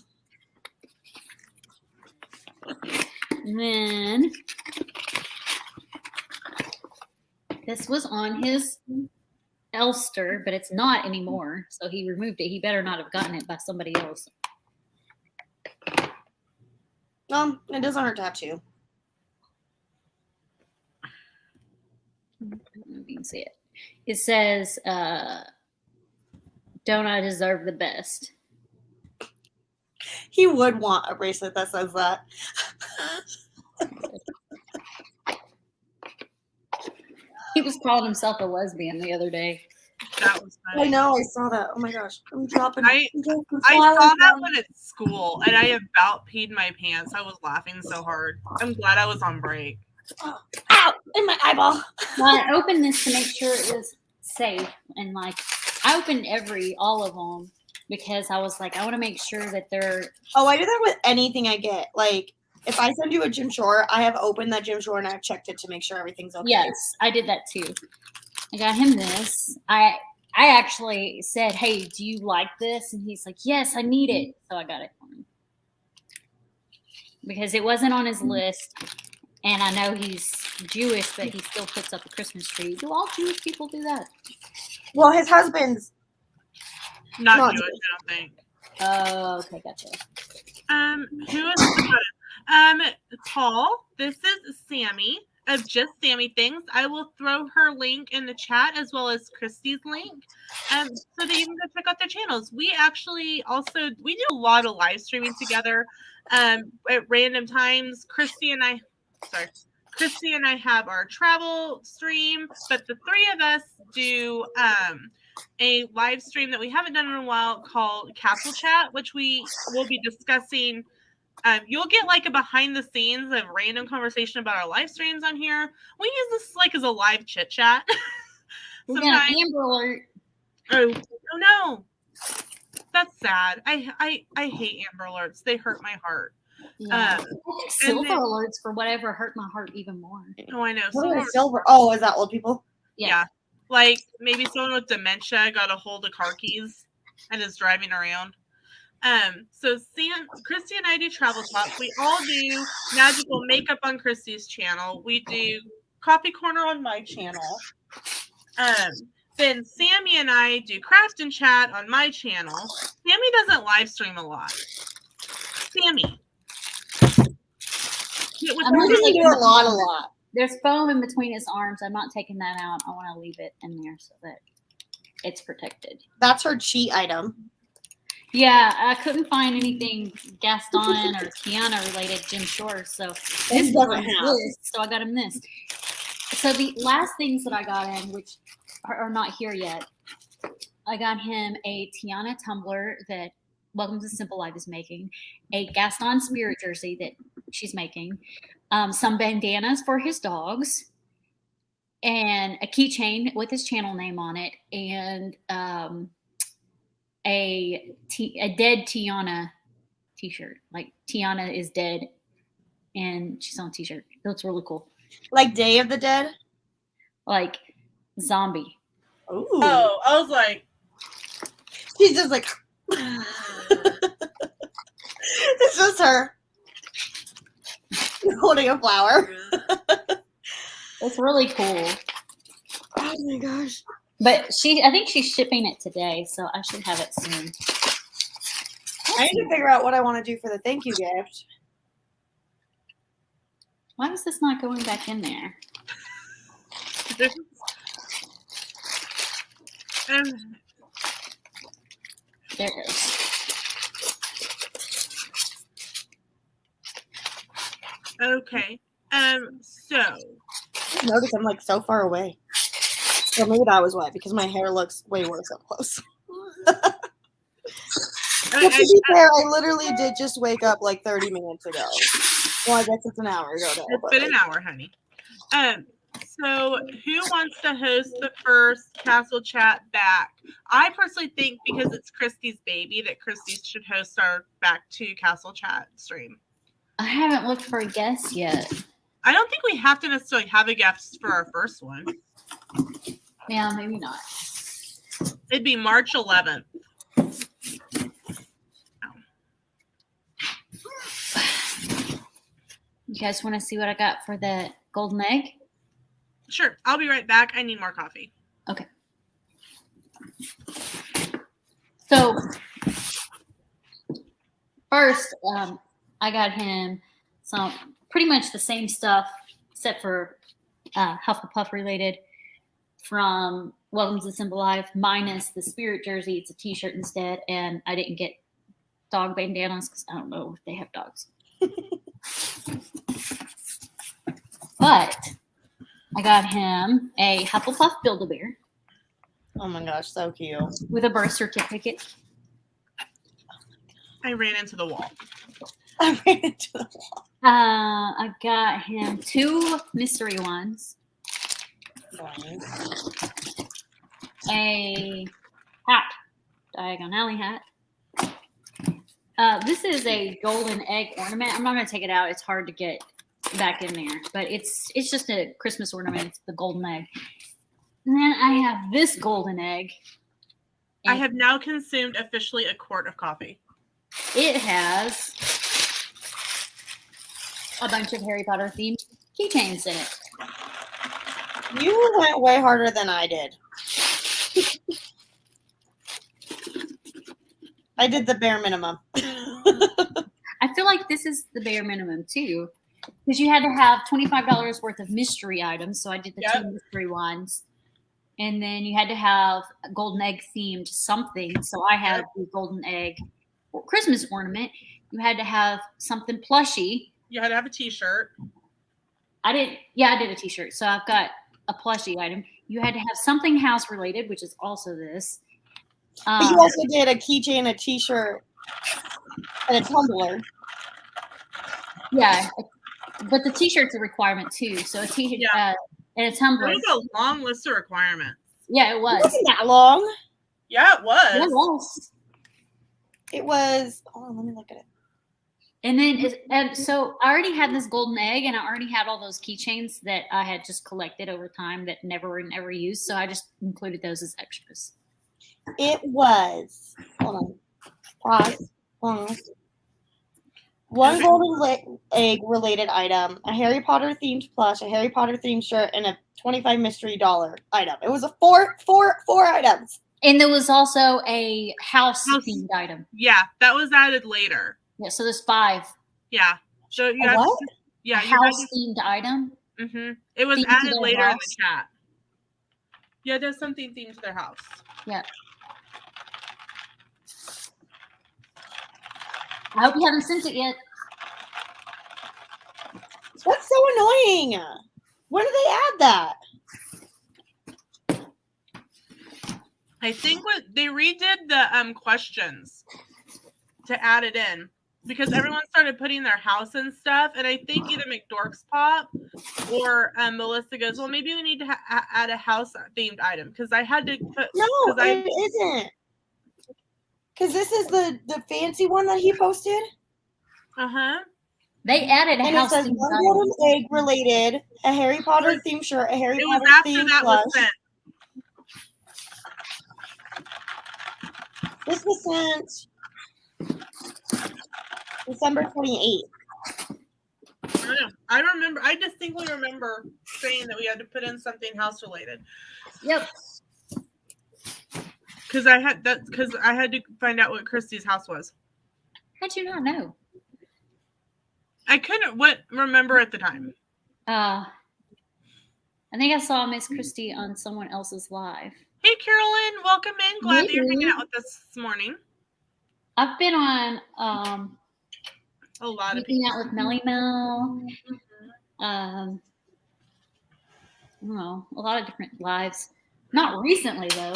And then this was on his Elster, but it's not anymore. So he removed it. He better not have gotten it by somebody else. It doesn't hurt to have two. I don't know if you can see it. It says, don't I deserve the best? He would want a bracelet that says that. He was calling himself a lesbian the other day. That was I funny. know, I saw that. Oh my gosh. I'm dropping. I saw that one at school, and I about peed my pants. I was laughing so hard. I'm glad I was on break. Oh, ow! In my eyeball. Well, I opened this to make sure it was safe, and like I opened all of them because I was like, I want to make sure that they're. Oh, I do that with anything I get. Like, if I send you a Jim Shore, I have opened that Jim Shore and I've checked it to make sure everything's okay. Yes, I did that too. I got him this. I actually said, "Hey, do you like this?" And he's like, "Yes, I need it." So I got it for him because it wasn't on his list, and I know he's Jewish, but he still puts up a Christmas tree. Do all Jewish people do that? Well, his husband's Not Not Jewish, I don't think. Oh, okay, gotcha. Who is Paul? This is Sammy. of Just Sammy Things. I will throw her link in the chat as well as Christy's link, so that you can go check out their channels. We actually we do a lot of live streaming together at random times. Christy and I have our travel stream, but the three of us do a live stream that we haven't done in a while called Castle Chat, which we will be discussing. You'll get like a behind the scenes of random conversation about our live streams on here. We use this like as a live chit chat. We're gonna Amber Alert. Oh no, that's sad. I hate Amber Alerts. They hurt my heart. Yeah. Silver alerts for whatever hurt my heart even more. Oh, I know. Silver. Oh, is that old people? Yeah. Like maybe someone with dementia got a hold of car keys and is driving around. So Christy and I do travel talk. We all do magical makeup on Christy's channel. We do coffee corner on my channel. Then Sammy and I do craft and chat on my channel. Sammy doesn't live stream a lot. Sammy. I'm going to do a lot. There's foam in between his arms. I'm not taking that out. I want to leave it in there so that it's protected. That's her cheat item. Yeah, I couldn't find anything Gaston or Tiana related Jim Shore, so this doesn't have. So I got him this. So the last things that I got in, which are not here yet, I got him a Tiana tumbler that Welcome to Simple Life is making, a Gaston spirit jersey that she's making, some bandanas for his dogs, and a keychain with his channel name on it, and a dead Tiana t-shirt. Like Tiana is dead and she's on a t-shirt. It looks really cool. Like Day of the Dead? Like zombie. Ooh. Oh, I was like, she's just like it's just her holding a flower. It's really cool. Oh my gosh. But I think she's shipping it today, so I should have it soon. I need to figure out what I want to do for the thank you gift. Why is this not going back in there? There it goes. Okay. So I notice I'm like so far away. Or maybe that was why, because my hair looks way worse up close. But to be fair, I literally did just wake up like 30 minutes ago. Well, I guess it's an hour ago. It's been an hour, honey. So who wants to host the first Castle Chat back? I personally think because it's Christy's baby that Christy should host our back to Castle Chat stream. I haven't looked for a guest yet. I don't think we have to necessarily have a guest for our first one. Yeah, maybe not. It'd be March 11th. You guys want to see what I got for the golden egg? Sure. I'll be right back. I need more coffee. Okay. So, first, I got him some pretty much the same stuff, except for Hufflepuff related, from Welcome to Simple Life, minus the spirit jersey. It's a t-shirt instead, and I didn't get dog bandanas because I don't know if they have dogs. But I got him a Hufflepuff Build-A-Bear. Oh my gosh, so cute. With a birth certificate. I ran into the wall. I ran into the wall. I got him 2 mystery ones. Nice. A hat. Diagon Alley hat. This is a golden egg ornament. I'm not going to take it out. It's hard to get back in there. But it's just a Christmas ornament. It's the golden egg. And then I have this golden egg. I have now consumed officially a quart of coffee. It has a bunch of Harry Potter themed keychains in it. You went way harder than I did. I did the bare minimum. I feel like this is the bare minimum too. because you had to have $25 worth of mystery items. So I did the Yep. 2 mystery ones. And then you had to have a golden egg themed something. So I had the golden egg Christmas ornament. You had to have something plushy. You had to have a T-shirt. I did a T-shirt. So I've got a plushie item. You had to have something house related, which is also this. But you also did a keychain, a T-shirt, and a tumbler. Yeah, but the T-shirt's a requirement too. So a T-shirt and a tumbler. It was a long list of requirements. Yeah, it It was. wasn't that long. Yeah, it was. Yeah, it was. It was. Hold on, let me look at it. And then, so I already had this golden egg, and I already had all those keychains that I had just collected over time that never used. So I just included those as extras. It was. Hold on. Pause. One golden egg related item, a Harry Potter themed plush, a Harry Potter themed shirt, and a $25 mystery dollar item. It was a four items. And there was also a house themed item. Yeah, that was added later. Yeah, so there's 5. Yeah. So you A had what? yeah, a you house themed item. Mm-hmm. It was themed to added their later in house. the chat. Yeah, there's something themed to their house. Yeah. I hope you haven't sent it yet. That's so annoying. When did they add that? I think what they redid the questions to add it in because everyone started putting their house and stuff, and I think either McDork's Pop or Melissa goes, well, maybe we need to add a house themed item because I had to put. No, it isn't. Because this is the fancy one that he posted. Uh-huh. They added a And house it says themed one item. golden egg related, a Harry Potter themed shirt, a Harry It was Potter after themed that plush. was sent. This was sent December 28th. I remember. I distinctly remember saying that we had to put in something house related. Yep. Because I had to find out what Christy's house was. How'd you not know? I couldn't remember at the time. I think I saw Miss Christie on someone else's live. Hey, Carolyn, welcome in. Glad that you're hanging out with us this morning. I've been on A lot of hanging people. out with Melly Mel. I don't know, a lot of different lives. Not recently though.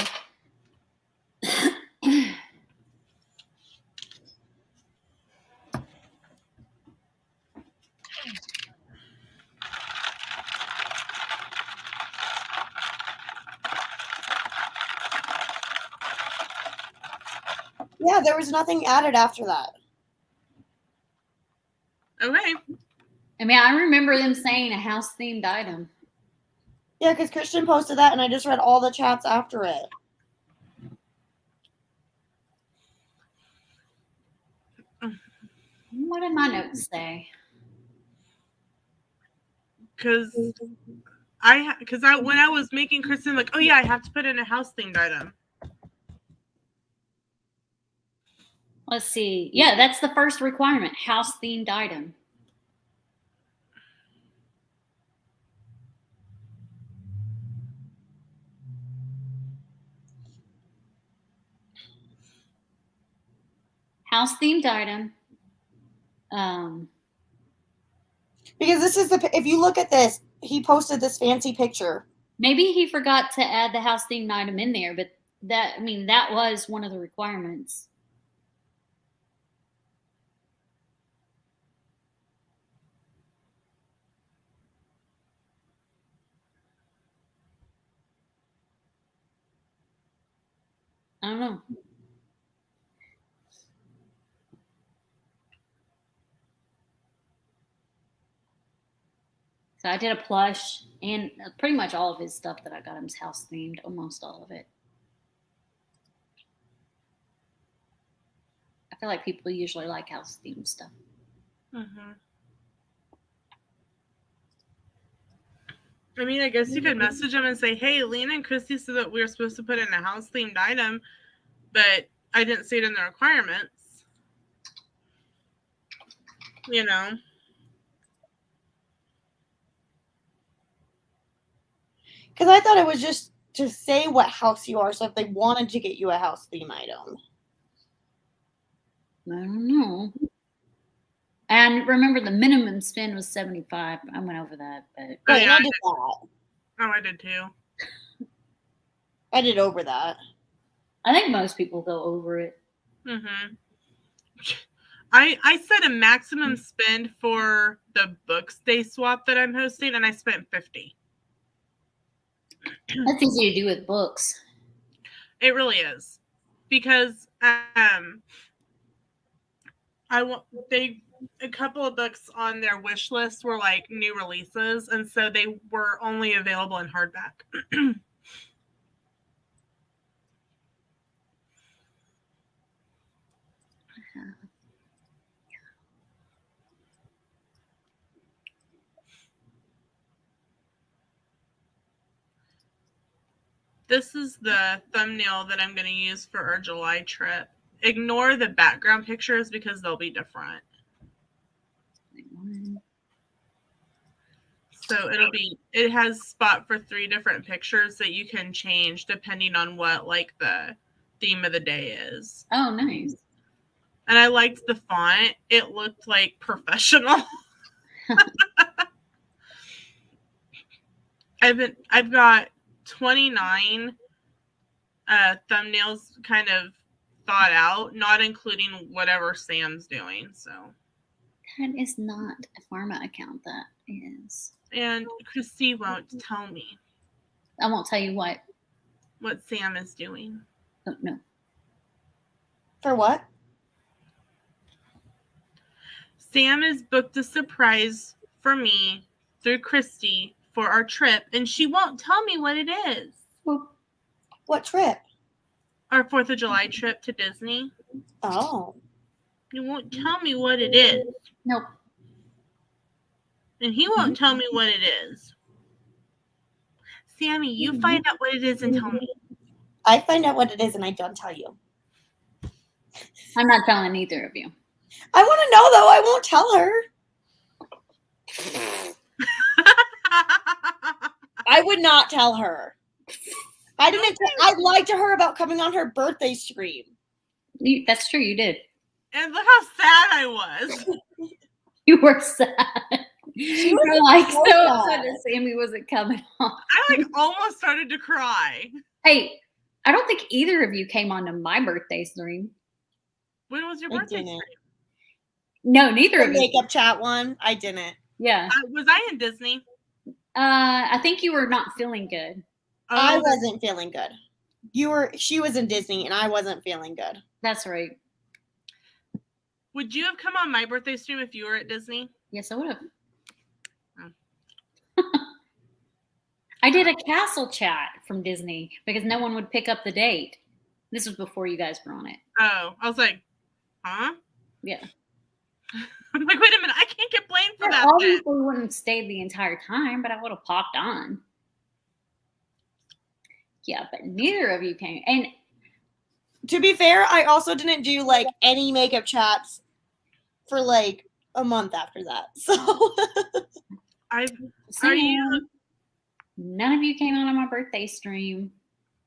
Yeah, there was nothing added after that. Okay. I mean, I remember them saying a house themed item. Yeah, because Christian posted that, and I just read all the chats after it. What did my notes say? Because when I was making Kristen like, oh yeah, I have to put in a house themed item. Let's see. Yeah, that's the first requirement, house themed item. House themed item. Because this is if you look at this, he posted this fancy picture. Maybe he forgot to add the house themed item in there, but that was one of the requirements. I don't know. So I did a plush, and pretty much all of his stuff that I got him is house themed, almost all of it. I feel like people usually like house themed stuff. Mm-hmm. I mean, I guess you could message them and say, hey, Lena and Christy said that we were supposed to put in a house themed item, but I didn't see it in the requirements. You know? Because I thought it was just to say what house you are. So if they wanted to get you a house theme item. I don't know. And remember, the minimum spend was $75. I went over that, but Right, yeah, I did that. Oh, I did too. I did over that. I think most people go over it. Mm-hmm. I set a maximum spend for the books day swap that I'm hosting, and I spent $50. That's easy to do with books. It really is, because a couple of books on their wish list were like new releases, and so they were only available in hardback. This is the thumbnail that I'm going to use for our July trip. Ignore the background pictures because they'll be different. So it has spot for 3 different pictures that you can change depending on what like the theme of the day is. Oh, nice. And I liked the font. It looked like professional. I've got 29 thumbnails kind of thought out, not including whatever Sam's doing. So That is not a pharma account. That is. And Christy won't tell me I won't tell you what Sam is doing. Oh, no. For what? Sam has booked a surprise for me through Christy for our trip, and she won't tell me what it is. Well, What trip? Our 4th of July trip to Disney. Oh. You won't tell me what it is. nope. And he won't tell me what it is. Sammy, you find out what it is and tell me. I find out what it is and I don't tell you. I'm not telling either of you. I want to know though. I won't tell her. I would not tell her. I lied to her about coming on her birthday stream. That's true. You did. And look how sad I was. You were sad. She was You're like so so sad. upset that Sammy wasn't coming on. I like almost started to cry. Hey, I don't think either of you came on to my birthday stream. When was your I birthday didn't. stream? No, neither The of you. makeup chat one, I didn't. Yeah. Was I in Disney? I think you were not feeling good. I Oh, wasn't feeling good. She was in Disney and I wasn't feeling good. That's right. would you have come on my birthday stream if you were at Disney? Yes, I would have. Oh. I did a castle chat from Disney because no one would pick up the date. This was before you guys were on it. Oh, I was like, huh? Yeah. I'm like, wait a minute, I can't get blamed for I that. then. obviously wouldn't have stayed the entire time, but I would have popped on. Yeah, but neither of you came. And To be fair, I also didn't do like any makeup chats for like a month after that. So Are Sam, you? none of you came on my birthday stream.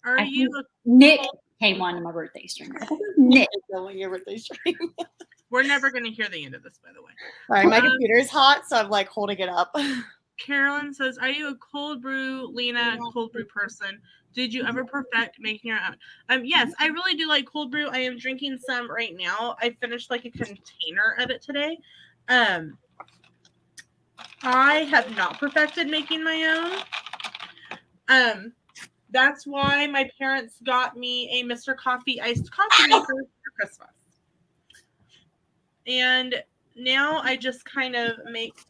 Are I you? think Nick came on my birthday stream. I think it was Nick. on your birthday stream. We're never going to hear the end of this, by the way. Sorry, my computer is hot, so I'm like holding it up. Carolyn says, "Are you a cold brew, Lena, cold brew person? Did you ever perfect making your own?" Yes, I really do like cold brew. I am drinking some right now. I finished like a container of it today. I have not perfected making my own. That's why my parents got me a Mr. Coffee iced coffee maker for Christmas. And now I just kind of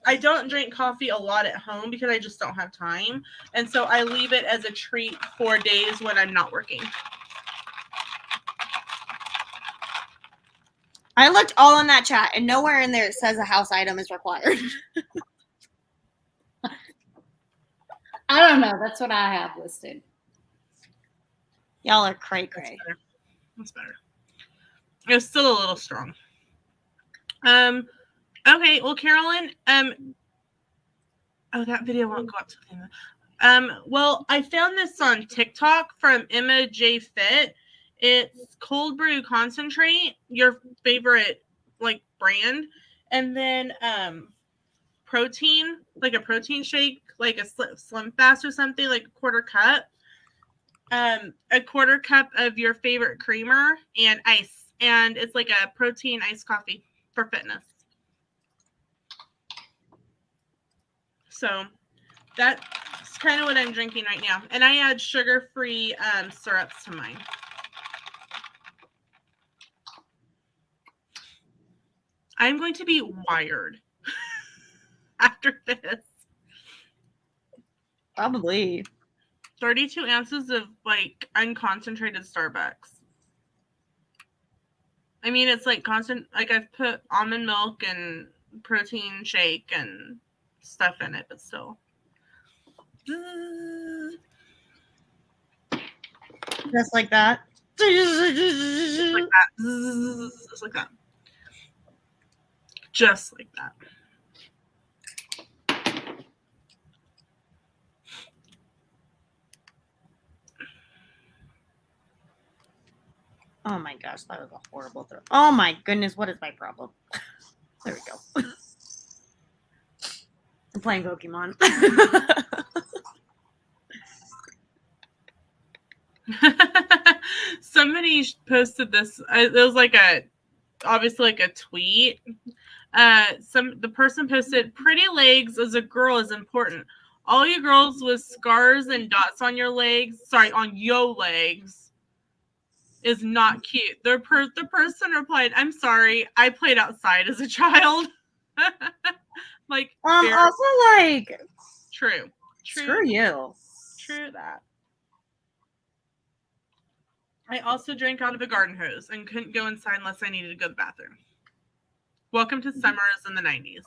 I don't drink coffee a lot at home because I just don't have time. And so I leave it as a treat for days when I'm not working. I looked all in that chat, and nowhere in there it says a house item is required. I don't know. That's what I have listed. Y'all are cray-cray. That's better. It was still a little strong. Okay, well, Carolyn, oh, that video won't go up to the end. Well, I found this on TikTok from Emma J Fit. It's cold brew concentrate, your favorite like brand, and then protein, like a protein shake, like a Slim Fast or something, like a quarter cup. A quarter cup of your favorite creamer and ice, and it's like a protein iced coffee for fitness. So that's kind of what I'm drinking right now, and I add sugar-free syrups to mine. I'm going to be wired after this. Probably. 32 ounces of like unconcentrated Starbucks. I mean, it's like constant, like I've put almond milk and protein shake and stuff in it, but still. Just like that. Just like that. Just like that. Just like that. Oh my gosh, that was a horrible throw. Oh my goodness, what is my problem? There we go. I'm playing Pokemon. Somebody posted this. It was like obviously like a tweet. The person posted, "Pretty legs as a girl is important. All you girls with scars and dots on your legs, on your legs, is not cute." The person replied, "I'm sorry, I played outside as a child." Like, also like, true. Screw you. True that. I also drank out of a garden hose and couldn't go inside unless I needed to go to the bathroom. Welcome to summers in the 90s.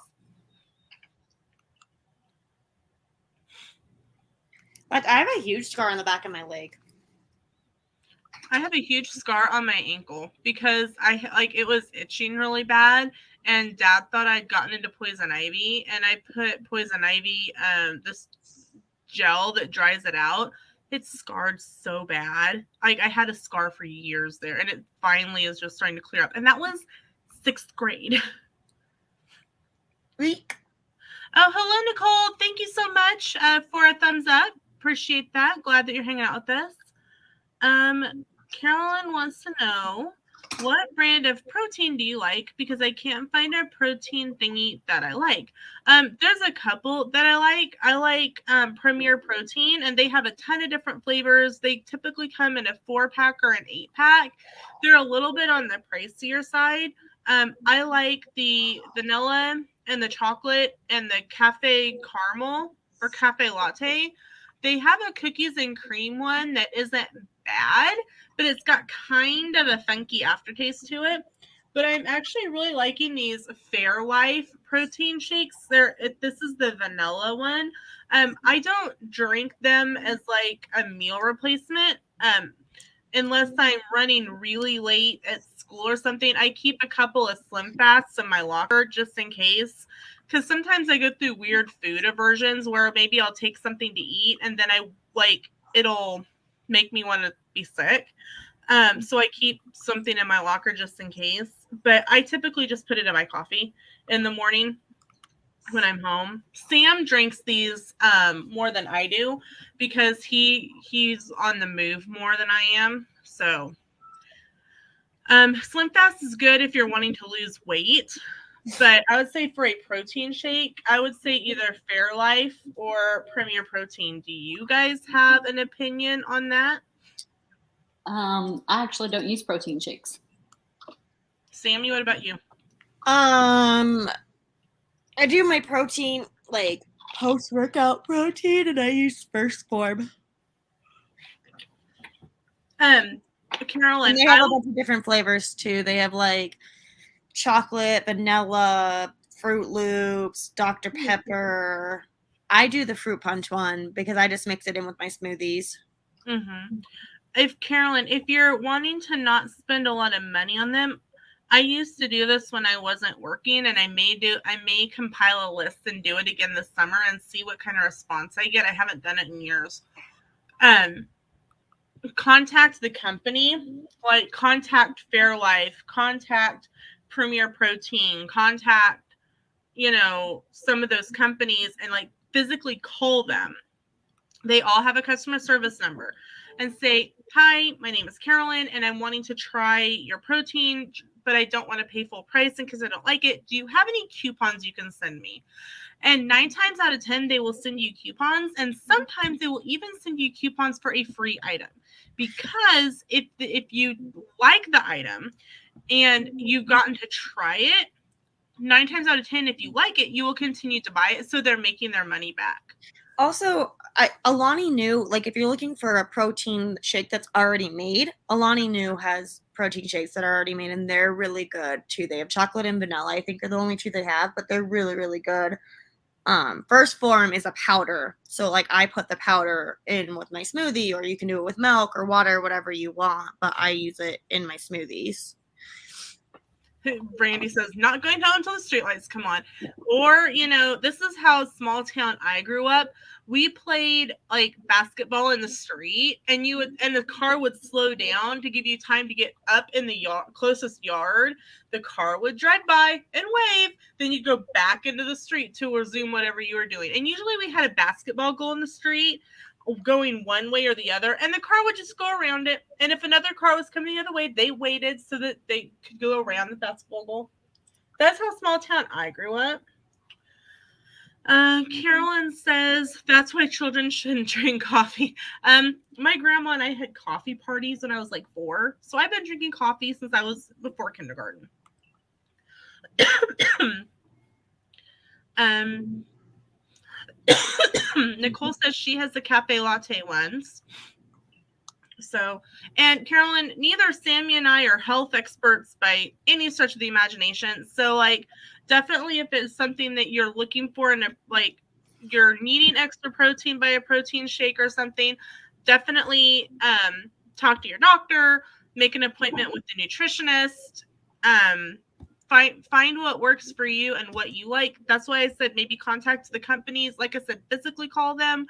Like, I have a huge scar on the back of my leg. I have a huge scar on my ankle because it was itching really bad, and Dad thought I'd gotten into poison ivy, and I put poison ivy, this gel that dries it out. It scarred so bad. Like, I had a scar for years there, and it finally is just starting to clear up. And that was 6th grade. Week. Oh, hello, Nicole. Thank you so much for a thumbs up. Appreciate that. Glad that you're hanging out with us. Carolyn wants to know, what brand of protein do you like? Because I can't find a protein thingy that I like. There's a couple that I like. I like Premier Protein, and they have a ton of different flavors. They typically come in a 4-pack or an 8-pack. They're a little bit on the pricier side. I like the vanilla and the chocolate and the cafe caramel or cafe latte. They have a cookies and cream one that isn't bad, but it's got kind of a funky aftertaste to it. But I'm actually really liking these Fairlife protein shakes. This is the vanilla one. I don't drink them as like a meal replacement. Unless I'm running really late at school or something. I keep a couple of Slim Fasts in my locker just in case. Because sometimes I go through weird food aversions where maybe I'll take something to eat and then it'll make me want to be sick. So I keep something in my locker just in case. But I typically just put it in my coffee in the morning when I'm home. Sam drinks these more than I do because he's on the move more than I am. So Slim Fast is good if you're wanting to lose weight. But I would say for a protein shake, I would say either Fairlife or Premier Protein. Do you guys have an opinion on that? I actually don't use protein shakes. Sammy, what about you? I do my protein, like, post-workout protein, and I use First Form. Carolyn, and they have a bunch of different flavors, too. They have, like, chocolate, vanilla, Fruit Loops, Dr. Pepper. I do the fruit punch one because I just mix it in with my smoothies. Mm-hmm. If you're wanting to not spend a lot of money on them, I used to do this when I wasn't working, and I may compile a list and do it again this summer and see what kind of response I get. I haven't done it in years. Contact the company, like contact Fairlife, contact Premier Protein, contact, some of those companies, and like physically call them. They all have a customer service number, and say, hi, my name is Carolyn, and I'm wanting to try your protein, but I don't want to pay full price because I don't like it. Do you have any coupons you can send me? And 9 times out of 10, they will send you coupons, and sometimes they will even send you coupons for a free item. Because if you like the item and you've gotten to try it, 9 times out of 10, if you like it, you will continue to buy it. So they're making their money back. Also, Alani Nu, like if you're looking for a protein shake that's already made, Alani Nu has protein shakes that are already made, and they're really good too. They have chocolate and vanilla. I think are the only two they have, but they're really, really good. First Form is a powder. So like I put the powder in with my smoothie, or you can do it with milk or water, whatever you want, but I use it in my smoothies. Brandy says, not going home until the streetlights come on. Or, this is how small town I grew up. We played like basketball in the street, and the car would slow down to give you time to get up in the closest yard. The car would drive by and wave. Then you'd go back into the street to resume whatever you were doing. And usually we had a basketball goal in the street going one way or the other, and the car would just go around it. And if another car was coming the other way, they waited so that they could go around the basketball goal. That's how small town I grew up. Carolyn says that's why children shouldn't drink coffee. My grandma and I had coffee parties when I was like 4, so I've been drinking coffee since I was before kindergarten. Nicole says she has the cafe latte ones. So, and Carolyn, neither Sammy and I are health experts by any stretch of the imagination. So, like, definitely if it's something that you're looking for and like you're needing extra protein by a protein shake or something, definitely talk to your doctor, make an appointment with the nutritionist, find what works for you and what you like. That's why I said maybe contact the companies. Like I said, physically call them,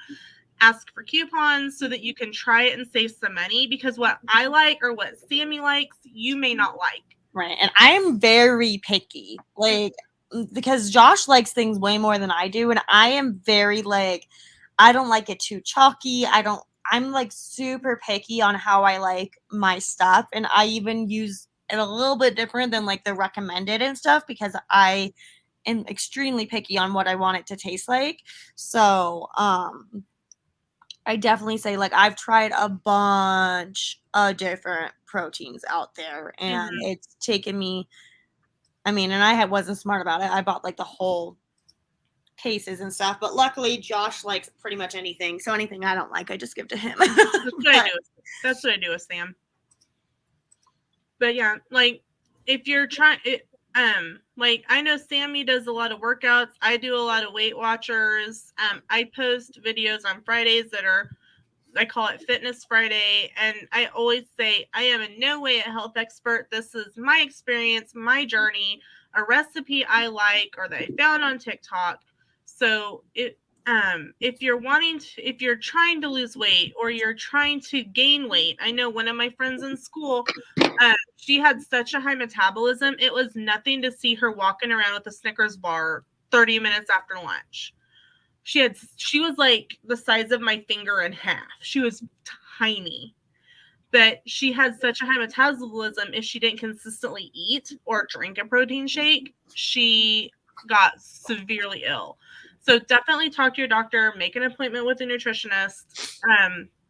ask for coupons so that you can try it and save some money, because what I like or what Sammy likes, you may not like. Right. And I'm very picky, like, because Josh likes things way more than I do. And I am very like, I don't like it too chalky. I'm like super picky on how I like my stuff. And I even use it a little bit different than like the recommended and stuff, because I am extremely picky on what I want it to taste like. So, I definitely say, like, I've tried a bunch of different proteins out there, and it's taken me, and I wasn't smart about it. I bought like the whole cases and stuff, but luckily Josh likes pretty much anything. So anything I don't like, I just give to him. That's what I do with Sam. But yeah, like if you're trying it, like I know Sammy does a lot of workouts. I do a lot of Weight Watchers. I post videos on Fridays that are, I call it Fitness Friday. And I always say, I am in no way a health expert. This is my experience, my journey, a recipe I like or that I found on TikTok. So if you're trying to lose weight or you're trying to gain weight, I know one of my friends in school, she had such a high metabolism. It was nothing to see her walking around with a Snickers bar 30 minutes after lunch. She was like the size of my finger in half. She was tiny, but she had such a high metabolism. If she didn't consistently eat or drink a protein shake, she got severely ill. So definitely talk to your doctor, make an appointment with a nutritionist,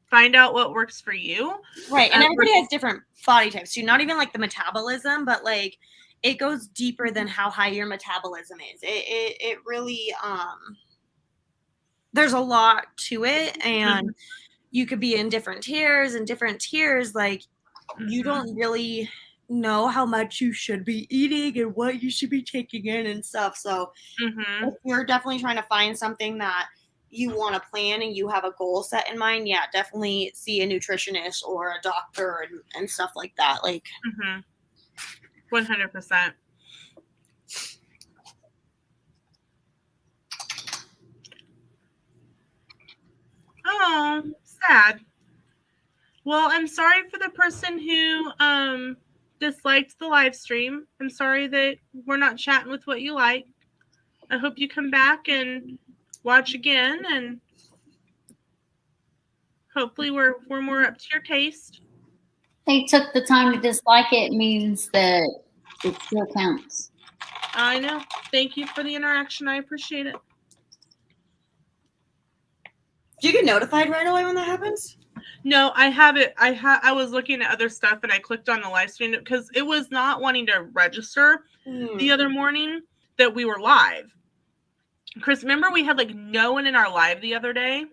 find out what works for you. Right. And everybody has different body types too. Not even like the metabolism, but like it goes deeper than how high your metabolism is. It really, there's a lot to it, and you could be in different tiers, like you don't really know how much you should be eating and what you should be taking in and stuff. So if you're definitely trying to find something that you want to plan and you have a goal set in mind, yeah, definitely see a nutritionist or a doctor and stuff like that. Like, 100%. Oh, sad. Well, I'm sorry for the person who disliked the live stream. I'm sorry that we're not chatting with what you like. I hope you come back and watch again, and hopefully we're more up to your taste. They took the time to dislike it means that it still counts. I know. Thank you for the interaction. I appreciate it. Do you get notified right away when that happens? No, I have it. I was looking at other stuff and I clicked on the live stream because it was not wanting to register the other morning that we were live. Chris, remember we had like no one in our live the other day?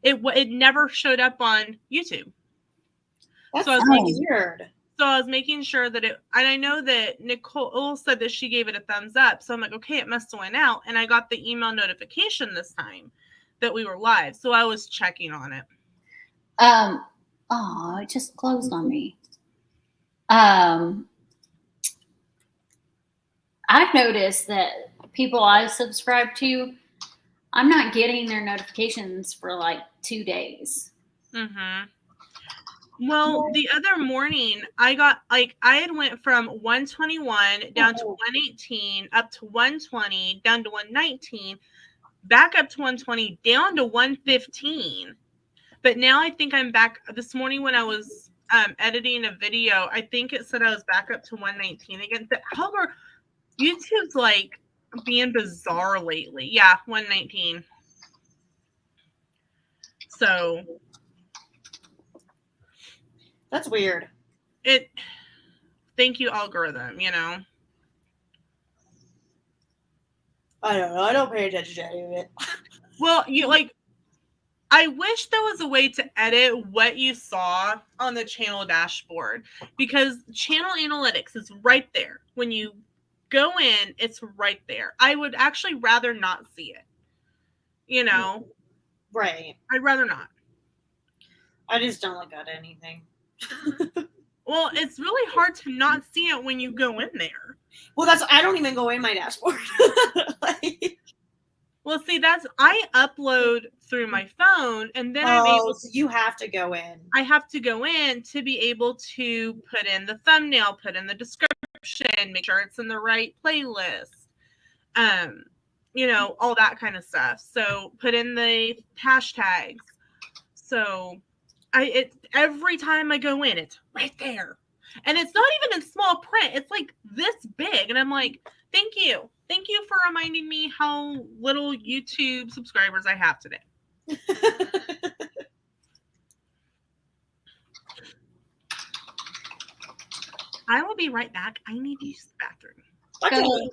It never showed up on YouTube. That's so I was weird. So I was making sure that and I know that Nicole said that she gave it a thumbs up. So I'm like, okay, it must have went out. And I got the email notification this time that we were live. So I was checking on it. Oh, it just closed on me. I've noticed that people I subscribe to, I'm not getting their notifications for like 2 days. Mm-hmm. Well, the other morning, I had went from 121 down to 118, up to 120, down to 119, back up to 120, down to 115. But now I think I'm back. This morning when I was editing a video, I think it said I was back up to 119 again. However, YouTube's like being bizarre lately. Yeah, 119. So that's weird. Thank you, algorithm, you know. I don't know. I don't pay attention to any of it. Well, I wish there was a way to edit what you saw on the channel dashboard, because channel analytics is right there. When you go in, it's right there. I would actually rather not see it. You know? Right. I'd rather not. I just don't look at anything. Well, it's really hard to not see it when you go in there. Well, I don't even go in my dashboard. Well, see, I upload through my phone, and then I'm able to. So you have to go in. I have to go in to be able to put in the thumbnail, put in the description, make sure it's in the right playlist. You know, all that kind of stuff. So put in the hashtags. So every time I go in, it's right there. And it's not even in small print. It's like this big. And I'm like, thank you. Thank you for reminding me how little YouTube subscribers I have today. I will be right back. I need to use the bathroom. Okay.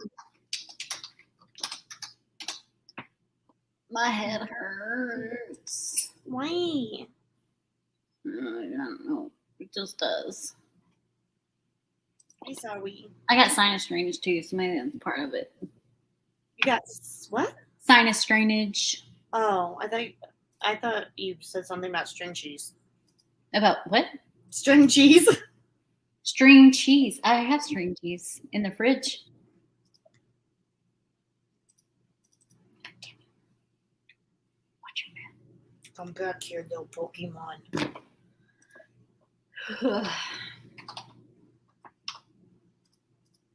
My head hurts. Why? I don't know. It just does. Hey, sorry. I got sinus drainage too, so maybe that's part of it. You got what? Sinus drainage. Oh, I thought you said something about string cheese. About what? String cheese. String cheese. I have string cheese in the fridge. Watch your mouth. Come back here, little Pokemon.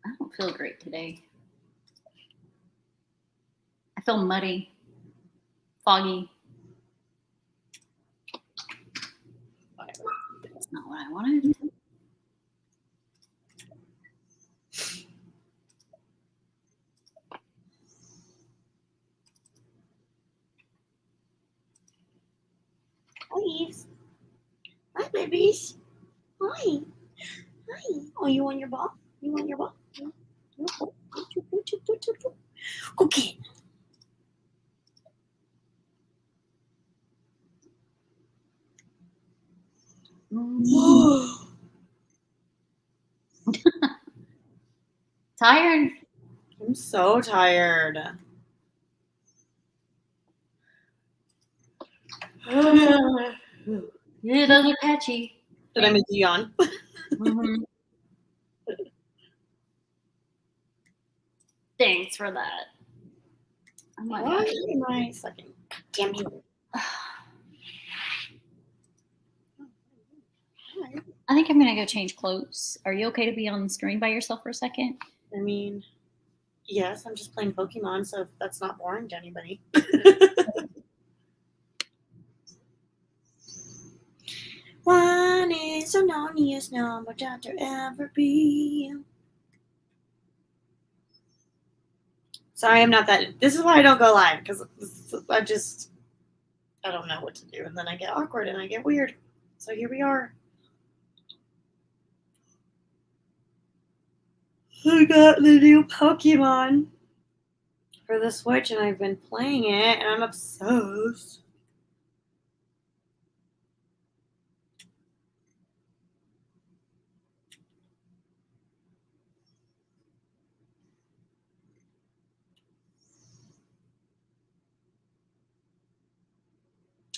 I don't feel great today. I feel muddy, foggy. That's not what I wanted. Hi, hi, babies. Hi. Hi. Oh, you want your ball? You want your ball? Okay. Tired? I'm so tired. Yeah, those are patchy. Did I make you yawn? Mm-hmm. Thanks for that. Oh my Why God. am I sucking? Damn you. I think I'm gonna go change clothes. Are you okay to be on the screen by yourself for a second? I mean, yes, I'm just playing Pokemon, so that's not boring to anybody. One is the loneliest number that there ever be. Sorry, I'm not that. This is why I don't go live, because I don't know what to do, and then I get awkward and I get weird. So here we are. I got the new Pokemon for the Switch, and I've been playing it, and I'm obsessed.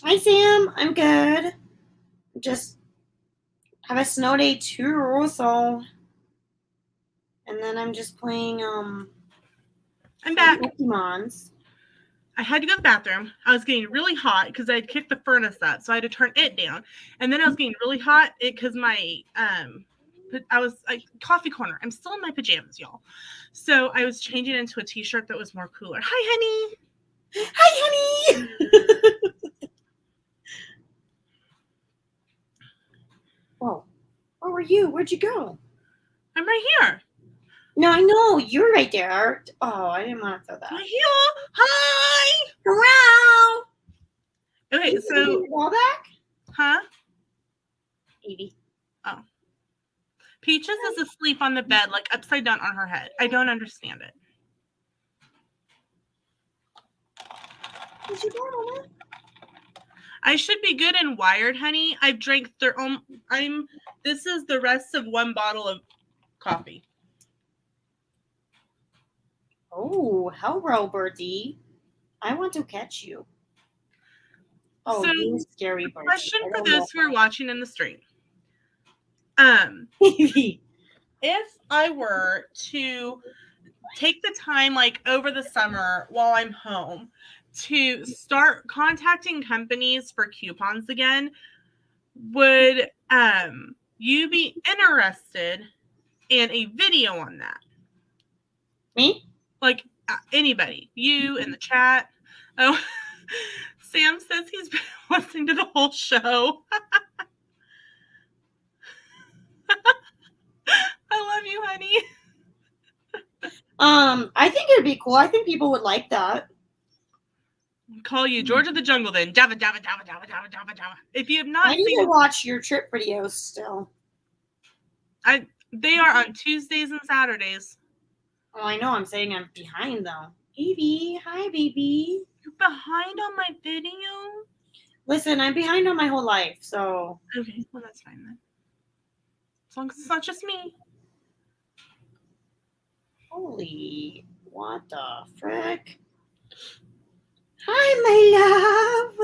Hi, Sam. I'm good. Just have a snow day too, so. And then I'm just playing I'm back. Pokemons. I had to go to the bathroom. I was getting really hot because I had kicked the furnace up, so I had to turn it down. And then I was getting really hot because my I was like coffee corner. I'm still in my pajamas, y'all. So I was changing into a t-shirt that was more cooler. Hi, honey. Hi, honey. Whoa. Where were you? Where'd you go? I'm right here. No, I know. You're right there. Oh, I didn't want to throw that. Right here. Hi. Hello. Okay, Is so your ball back? huh? Evie. Peaches is asleep on the bed, like upside down on her head. I don't understand it. Is your ball back? I should be good and wired, honey. I've drank this is the rest of one bottle of coffee. Oh, hello, birdie. I want to catch you. Oh, So, you scary birdie. Question I for don't those who are watching in the stream. know. If I were to take the time, like over the summer while I'm home, to start contacting companies for coupons again, would you be interested in a video on that? Me? Like anybody, you in the chat. Oh, Sam says he's been listening to the whole show. I love you, honey. I think it'd be cool. I think people would like that. Call you George of the Jungle then. Java, Java, Java, Java, Java, Java, Java. If you have not I need seen to watch your trip videos still. they are on Tuesdays and Saturdays. Oh, I know. I'm saying I'm behind though. Evie, hi, baby. You're behind on my video? Listen, I'm behind on my whole life, so. Okay, well that's fine then. As long as it's not just me. Holy, what the frick? Hi, my love.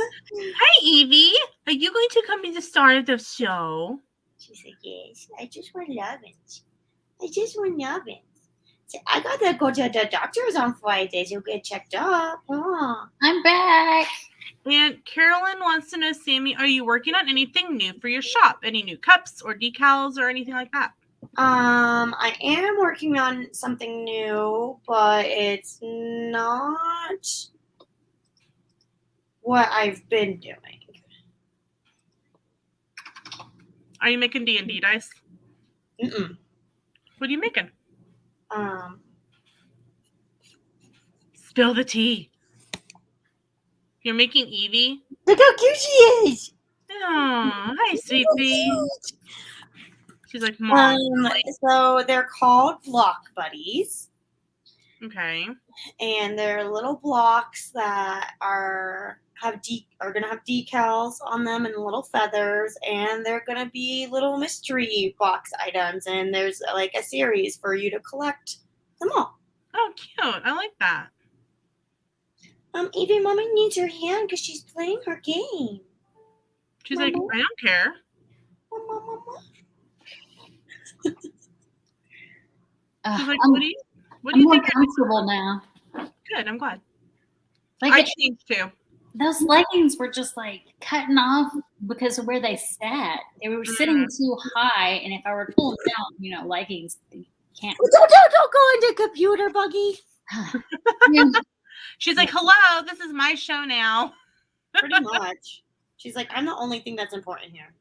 Hi, Evie. Are you going to come be the star of the show? She said, yes. I just want lovins. I just want lovins. So I gotta go to the doctor's on Friday to get checked up. Oh. I'm back. And Carolyn wants to know, Sammy, are you working on anything new for your shop? Any new cups or decals or anything like that? I am working on something new, but it's not what I've been doing. Are you making D&D dice? Mm-mm. What are you making? Spill the tea. You're making Evie? Look how cute she is. Oh, hi, sweet pea. She's like, Mom. So they're called Block Buddies, Okay. and they're little blocks that are gonna have decals on them and little feathers, and they're gonna be little mystery box items. And there's like a series for you to collect them all. Oh, cute. I like that. Evie, Mommy needs her hand because she's playing her game. She's like, I don't care. Mama. She's like, I'm, what What do you more think? comfortable now. Good. I'm glad. Like I changed too. those leggings were just like cutting off because of where they sat. They were sitting too high, and if I were to pull them out, leggings can't. Don't go into computer, Buggy. She's like, "Hello, this is my show now." Pretty much. She's like, I'm the only thing that's important here.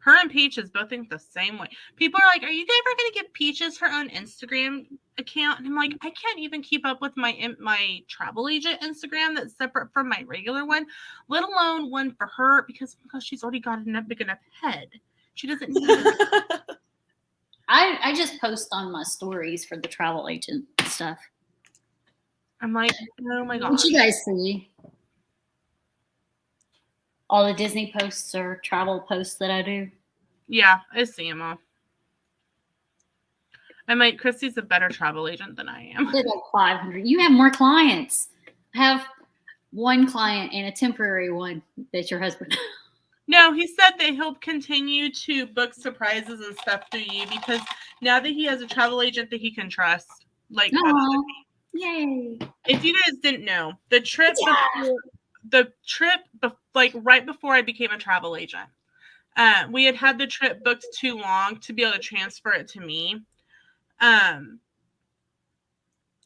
Her and Peaches both think the same way. People are like, "Are you ever going to give Peaches her own Instagram account?" And I'm like, I can't even keep up with my travel agent Instagram that's separate from my regular one, let alone one for her because she's already got a big enough head. She doesn't need it. I just post on my stories for the travel agent stuff. I'm like, oh my god. What you guys see? All the Disney posts or travel posts that I do. Yeah, I see them all. I'm like, Christy's a better travel agent than I am. I did like 500. You have more clients. I have one client and a temporary one that's your husband. No, he said that he'll continue to book surprises and stuff through you because now that he has a travel agent that he can trust, like, yay! If you guys didn't know, the trip like right before I became a travel agent, we had the trip booked too long to be able to transfer it to me. Sam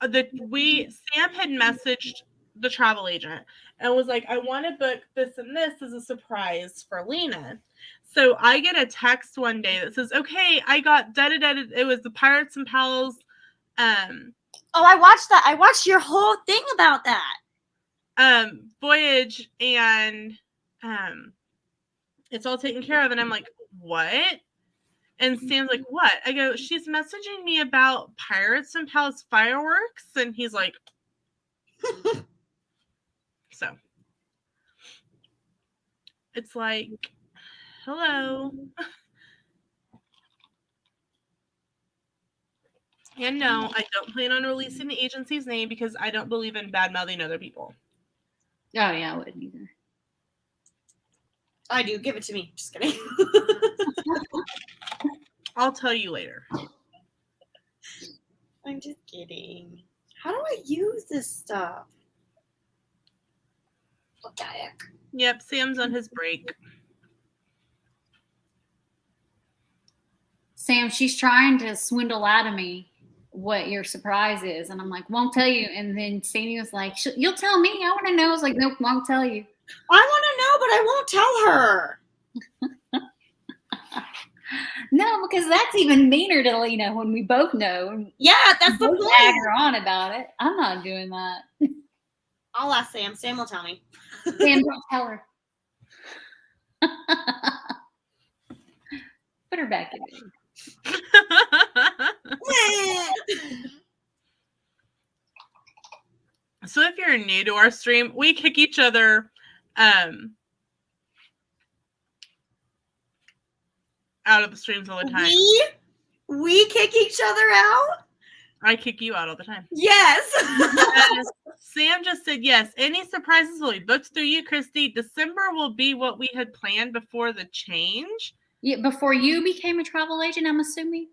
had messaged the travel agent and was like, I want to book this and this as a surprise for Lena. So I get a text one day that says, okay, I got da-da-da-da. It was the Pirates and Pals. Oh, I watched that. I watched your whole thing about that. Voyage, and it's all taken care of. And I'm like, what? And Sam's like, what? I go, she's messaging me about Pirates and Palace fireworks. And he's like, so it's like, hello. And no, I don't plan on releasing the agency's name because I don't believe in bad-mouthing other people. Oh, yeah, I wouldn't either. I do. Give it to me. Just kidding. I'll tell you later. I'm just kidding. How do I use this stuff? What the heck? Yep, Sam's on his break. Sam, she's trying to swindle out of me what your surprise is. And I'm like, won't tell you. And then Sammy was like, you'll tell me. I want to know. I was like, nope, won't tell you. I want to know, but I won't tell her. No, because that's even meaner to Lena when we both know. Yeah, that's the point. Ag her on about it. I'm not doing that. I'll ask Sam. Sam will tell me. Sam, don't tell her. Put her back in. So if you're new to our stream, we kick each other out of the streams all the time. We kick each other out? I kick you out all the time. Yes. Sam just said yes. Any surprises will be booked through you, Christy. December will be what we had planned before the change. Yeah, before you became a travel agent, I'm assuming?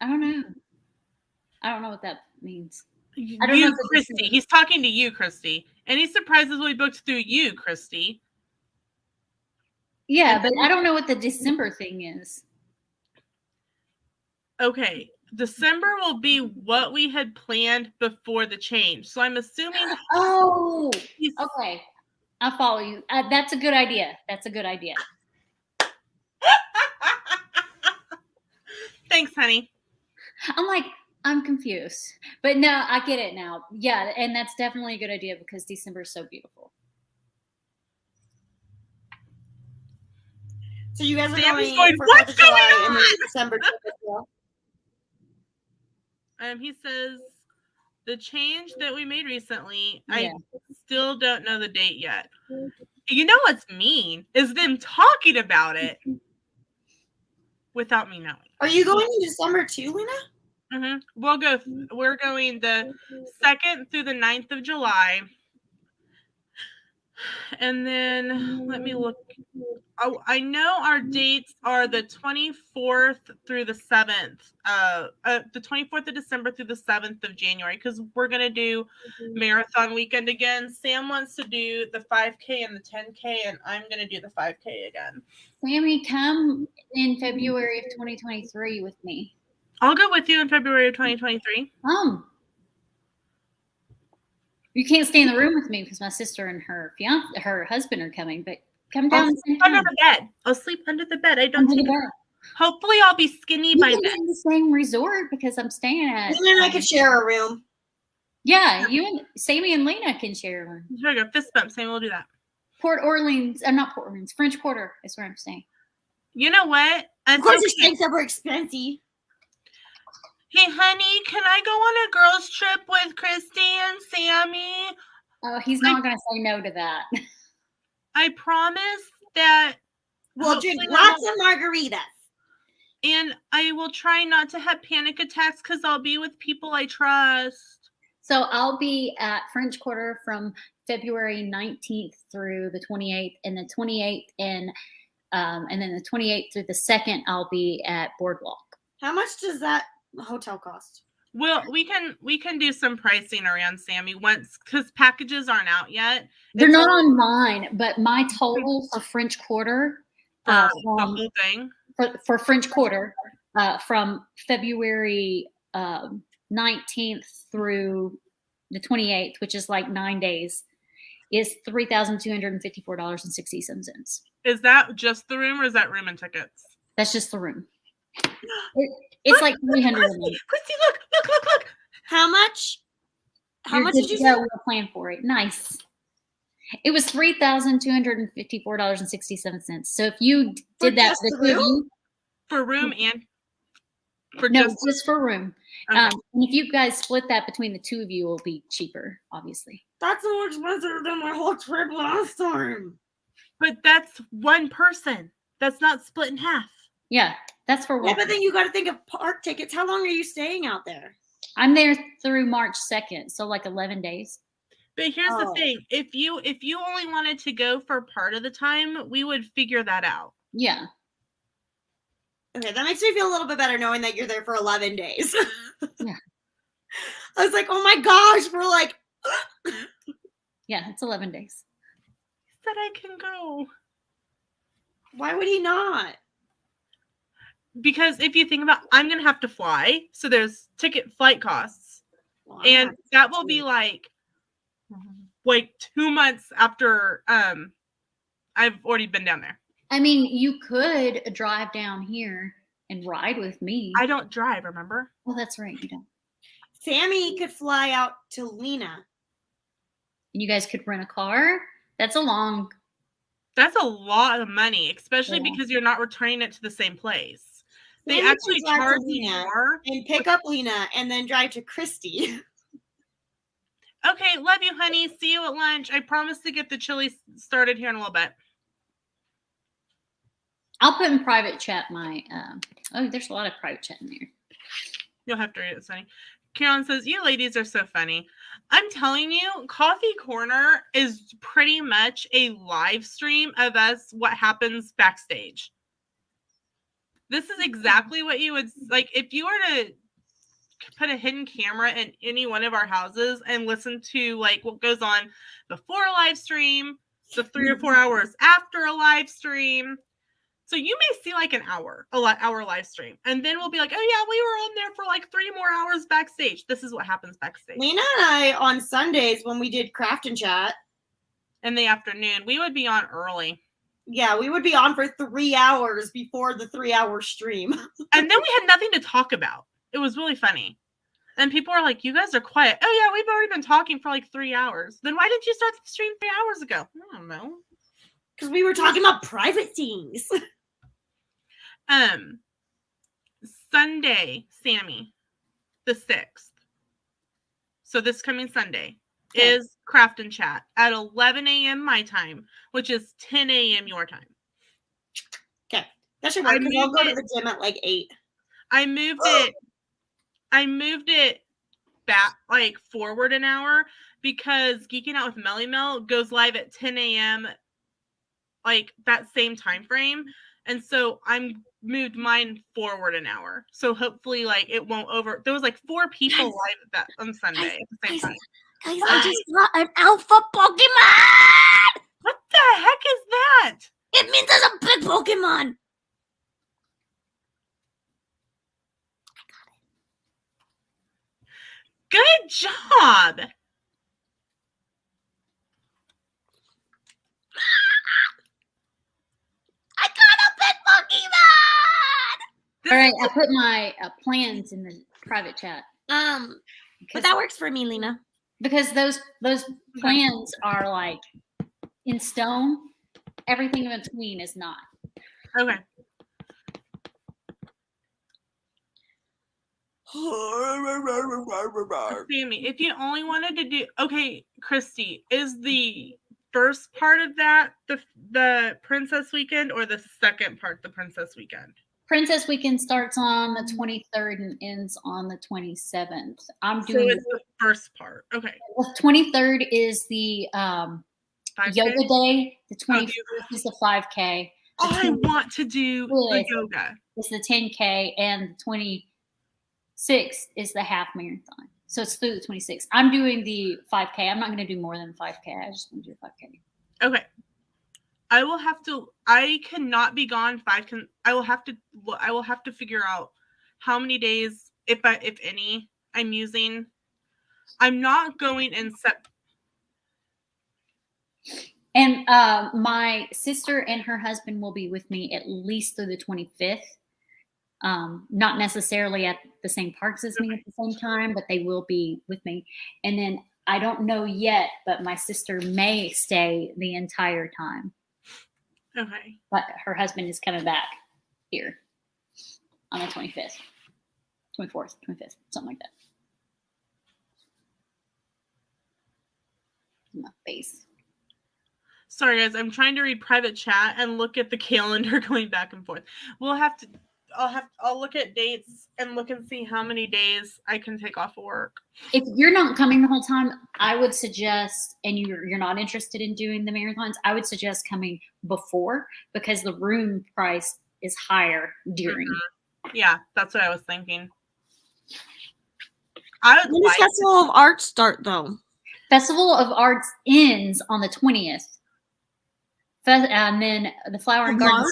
I don't know. I don't know what that means. I don't know, Christy. He's talking to you, Christy. Any surprises will be booked through you, Christy. Yeah, but I don't know what the December thing is. Okay. December will be what we had planned before the change. So I'm assuming. Oh, okay. I follow you. That's a good idea. That's a good idea. Thanks, honey. I'm like, I'm confused. But no, I get it now. Yeah, and that's definitely a good idea because December is so beautiful. So you guys are Sam going for what's 4th of going July on? and then December trip as well? He says the change that we made recently, Yeah. I still don't know the date yet. You know what's mean is them talking about it without me knowing. Are you going in December too, Lena? Mm-hmm. We're going the 2nd through the 9th of July. And then let me look. Oh, I know our dates are the 24th through the 7th. The 24th of December through the 7th of January, because we're gonna do marathon weekend again. Sam wants to do the 5K and the 10K, and I'm gonna do the 5K again. Sammy, come in February of 2023 with me. I'll go with you in February of 2023. You can't stay in the room with me because my sister and her husband are coming, but come down. I'll sleep under the bed. I'll sleep under the bed. I don't take it. Hopefully I'll be skinny by then. In the same resort because I'm staying at. And then I could share a room. Yeah, you and Sammy and Lena can share a room. Here we go. Fist bump. Sammy will do that. Not Port Orleans. French Quarter is where I'm staying. You know what? Of course, it's staying super expensive. Hey, honey, can I go on a girls' trip with Christy and Sammy? Oh, he's not going to say no to that. I promise that we'll drink lots of margaritas. And I will try not to have panic attacks because I'll be with people I trust. So I'll be at French Quarter from February 19th through the 28th, and the 28th and then the 28th through the 2nd, I'll be at Boardwalk. How much does that hotel cost? Well, we can do some pricing around Sammy once because packages aren't out yet. They're not on mine, but my total for French Quarter the whole thing for French Quarter from February 19th through the 28th, which is like 9 days, is $3,254.67. Is that just the room, or is that room and tickets? That's just the room. It's like $300. Christy, look! How much? How much did you say? We'll plan for it. Nice. It was $3,254.67. So if you did that for room and for just for room. Okay. And if you guys split that between the two of you, it'll be cheaper, obviously. That's more expensive than my whole trip last time. But that's one person. That's not split in half. Yeah, that's for one. Yeah, but then you got to think of park tickets. How long are you staying out there? I'm there through March 2nd, so like 11 days. But here's the thing: if you only wanted to go for part of the time, we would figure that out. Yeah. Okay, that makes me feel a little bit better knowing that you're there for 11 days. Yeah. I was like, oh my gosh, we're like. Yeah, it's 11 days. He said I can go. Why would he not? Because if you think about, I'm gonna have to fly, so there's flight costs, and that will be like 2 months after I've already been down there. I mean, you could drive down here and ride with me. I don't drive, remember? Oh, that's right, you don't. Sammy could fly out to Lena. And you guys could rent a car. That's a lot of money, especially because you're not returning it to the same place. They actually charge you more. And pick up Lena and then drive to Christy. Okay, love you, honey. See you at lunch. I promise to get the chili started here in a little bit. I'll put in private chat my there's a lot of private chat in there. You'll have to read it, Sonny. Karen says, you ladies are so funny. I'm telling you, Coffee Corner is pretty much a live stream of what happens backstage. This is exactly what you would like if you were to put a hidden camera in any one of our houses and listen to like what goes on before a live stream, the 3 or 4 hours after a live stream. So you may see like an hour live stream, and then we'll be like, oh yeah, we were on there for like 3 more hours backstage. This is what happens backstage. Lena and I on Sundays when we did Craft and Chat in the afternoon, we would be on early. Yeah, we would be on for 3 hours before the 3-hour stream. And then we had nothing to talk about. It was really funny. And people are like, you guys are quiet. Oh yeah, we've already been talking for like 3 hours. Then why didn't you start the stream 3 hours ago? I don't know. Because we were talking about private things. Sunday, Sammy, the 6th. So this coming Sunday is Craft and Chat at 11 a.m. my time, which is 10 a.m. your time. Okay. That should work because I'll go to the gym at like 8. I moved it back like forward an hour because Geeking Out with Melly Mel goes live at 10 a.m. like that same time frame. And so I'm moved mine forward an hour. So hopefully like it won't over. There was like 4 people live at that on Sunday at the same time. Guys, I just got an alpha Pokemon! What the heck is that? It means there's a big Pokemon! Good job. I got a big Pokemon! All right, I put my plans in the private chat. But that works for me, Lena. Because those plans are like in stone. Everything in between is not. Okay. Sammy, if you only wanted to do okay, Christy, is the first part of that the Princess Weekend or the second part the Princess Weekend? Princess Weekend starts on the 23rd and ends on the 27th. I'm So doing it's the first part. Okay. the 23rd is the 5K? yoga day. The Oh, 21st is the 5K. Oh, I want to do the yoga. It's the 10K, and the 26th is the half marathon. So it's through the 26th. I'm doing the 5K. I'm not going to do more than 5K. I just want to do 5K. Okay. I cannot be gone I will have to figure out how many days, if any, I'm using. I'm not going in And my sister and her husband will be with me at least through the 25th. Not necessarily at the same parks as me at the same time, but they will be with me. And then I don't know yet, but my sister may stay the entire time. Okay. But her husband is coming back here on the 25th, 24th, 25th, something like that. My face. Sorry, guys. I'm trying to read private chat and look at the calendar going back and forth. I'll look at dates and look and see how many days I can take off of work. If you're not coming the whole time, I would suggest, and you're not interested in doing the marathons, I would suggest coming before, because the room price is higher during. Mm-hmm. Yeah, that's what I was thinking. I would When does Festival of Arts start, though? Festival of Arts ends on the 20th. And then the Flower and Garden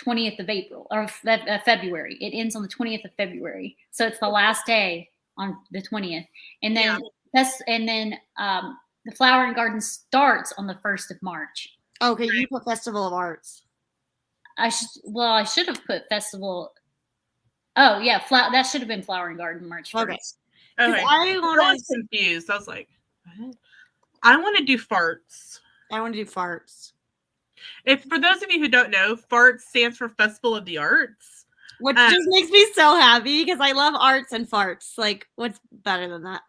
20th of April or February. It ends on the 20th of February. So it's the last day on the 20th. And then the Flower and Garden starts on the 1st of March. Okay, you put Festival of Arts. I should have put Festival. Oh yeah, that should have been Flower and Garden March 1st. Okay. I was confused. I was like, what? I want to do farts. I want to do farts. If for those of you who don't know, FARTS stands for Festival of the Arts. Which just makes me so happy because I love arts and farts. Like, what's better than that?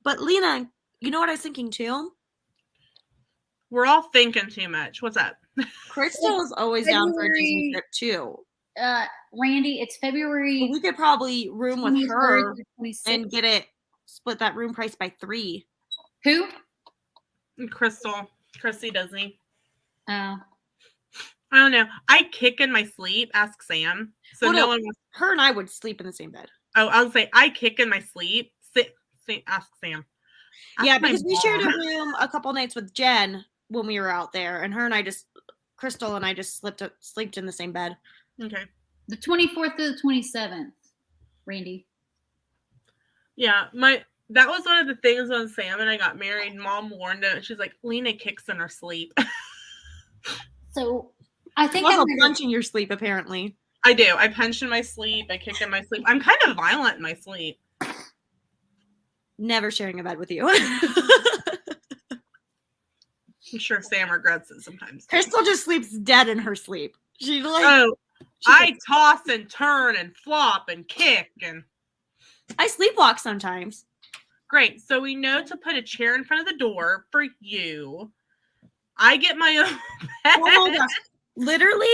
But Lena, you know what I was thinking too? We're all thinking too much. What's up? Crystal is always down for a Disney trip too. Randy, it's February. We could probably room with her and get it split that room price by 3. Who? Crystal. Chrissy Disney. Oh. I don't know. I kick in my sleep. Ask Sam. So no one. Her and I would sleep in the same bed. Oh, I would say I kick in my sleep. Ask Sam. Yeah, because we shared a room a couple nights with Jen when we were out there, and her and I Crystal and I just slept in the same bed. Okay. The 24th to the 27th, Randy. Yeah, that was one of the things when Sam and I got married. Mom warned us. She's like, Lena kicks in her sleep. So I think I'm a punch in your sleep, apparently. I do. I punch in my sleep. I kick in my sleep. I'm kind of violent in my sleep. Never sharing a bed with you. I'm sure Sam regrets it sometimes. Crystal just sleeps dead in her sleep. I toss and turn and flop and kick and I sleepwalk sometimes. Great. So we know to put a chair in front of the door for you. I get my own bed. Oh my gosh. Literally,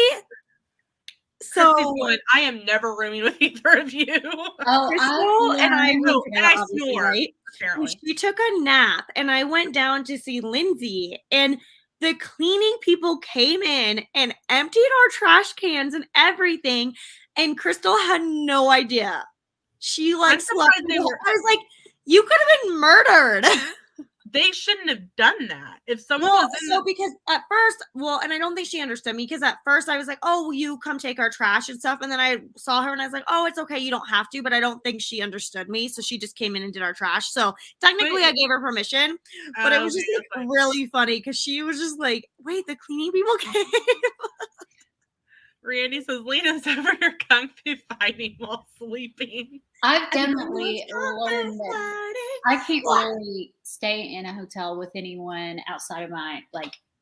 So Christy's going, I am never rooming with either of you. Oh, Crystal and I No, moved and out, I obviously, snore, right? apparently. She took a nap, and I went down to see Lindsay, and the cleaning people came in and emptied our trash cans and everything, and Crystal had no idea. She like I'm slept. surprised they I were. was like, you could have been murdered. They shouldn't have done that. If someone Well, was in so because at first, and I don't think she understood me because at first I was like, oh, will you come take our trash and stuff? And then I saw her and I was like, oh, it's okay. You don't have to. But I don't think she understood me. So she just came in and did our trash. So technically I gave her permission, but it was just like really funny because she was just like, wait, the cleaning people came. Randy says, Lena's over here kung fu fighting while sleeping. I've definitely learned that I can't really stay in a hotel with anyone outside of my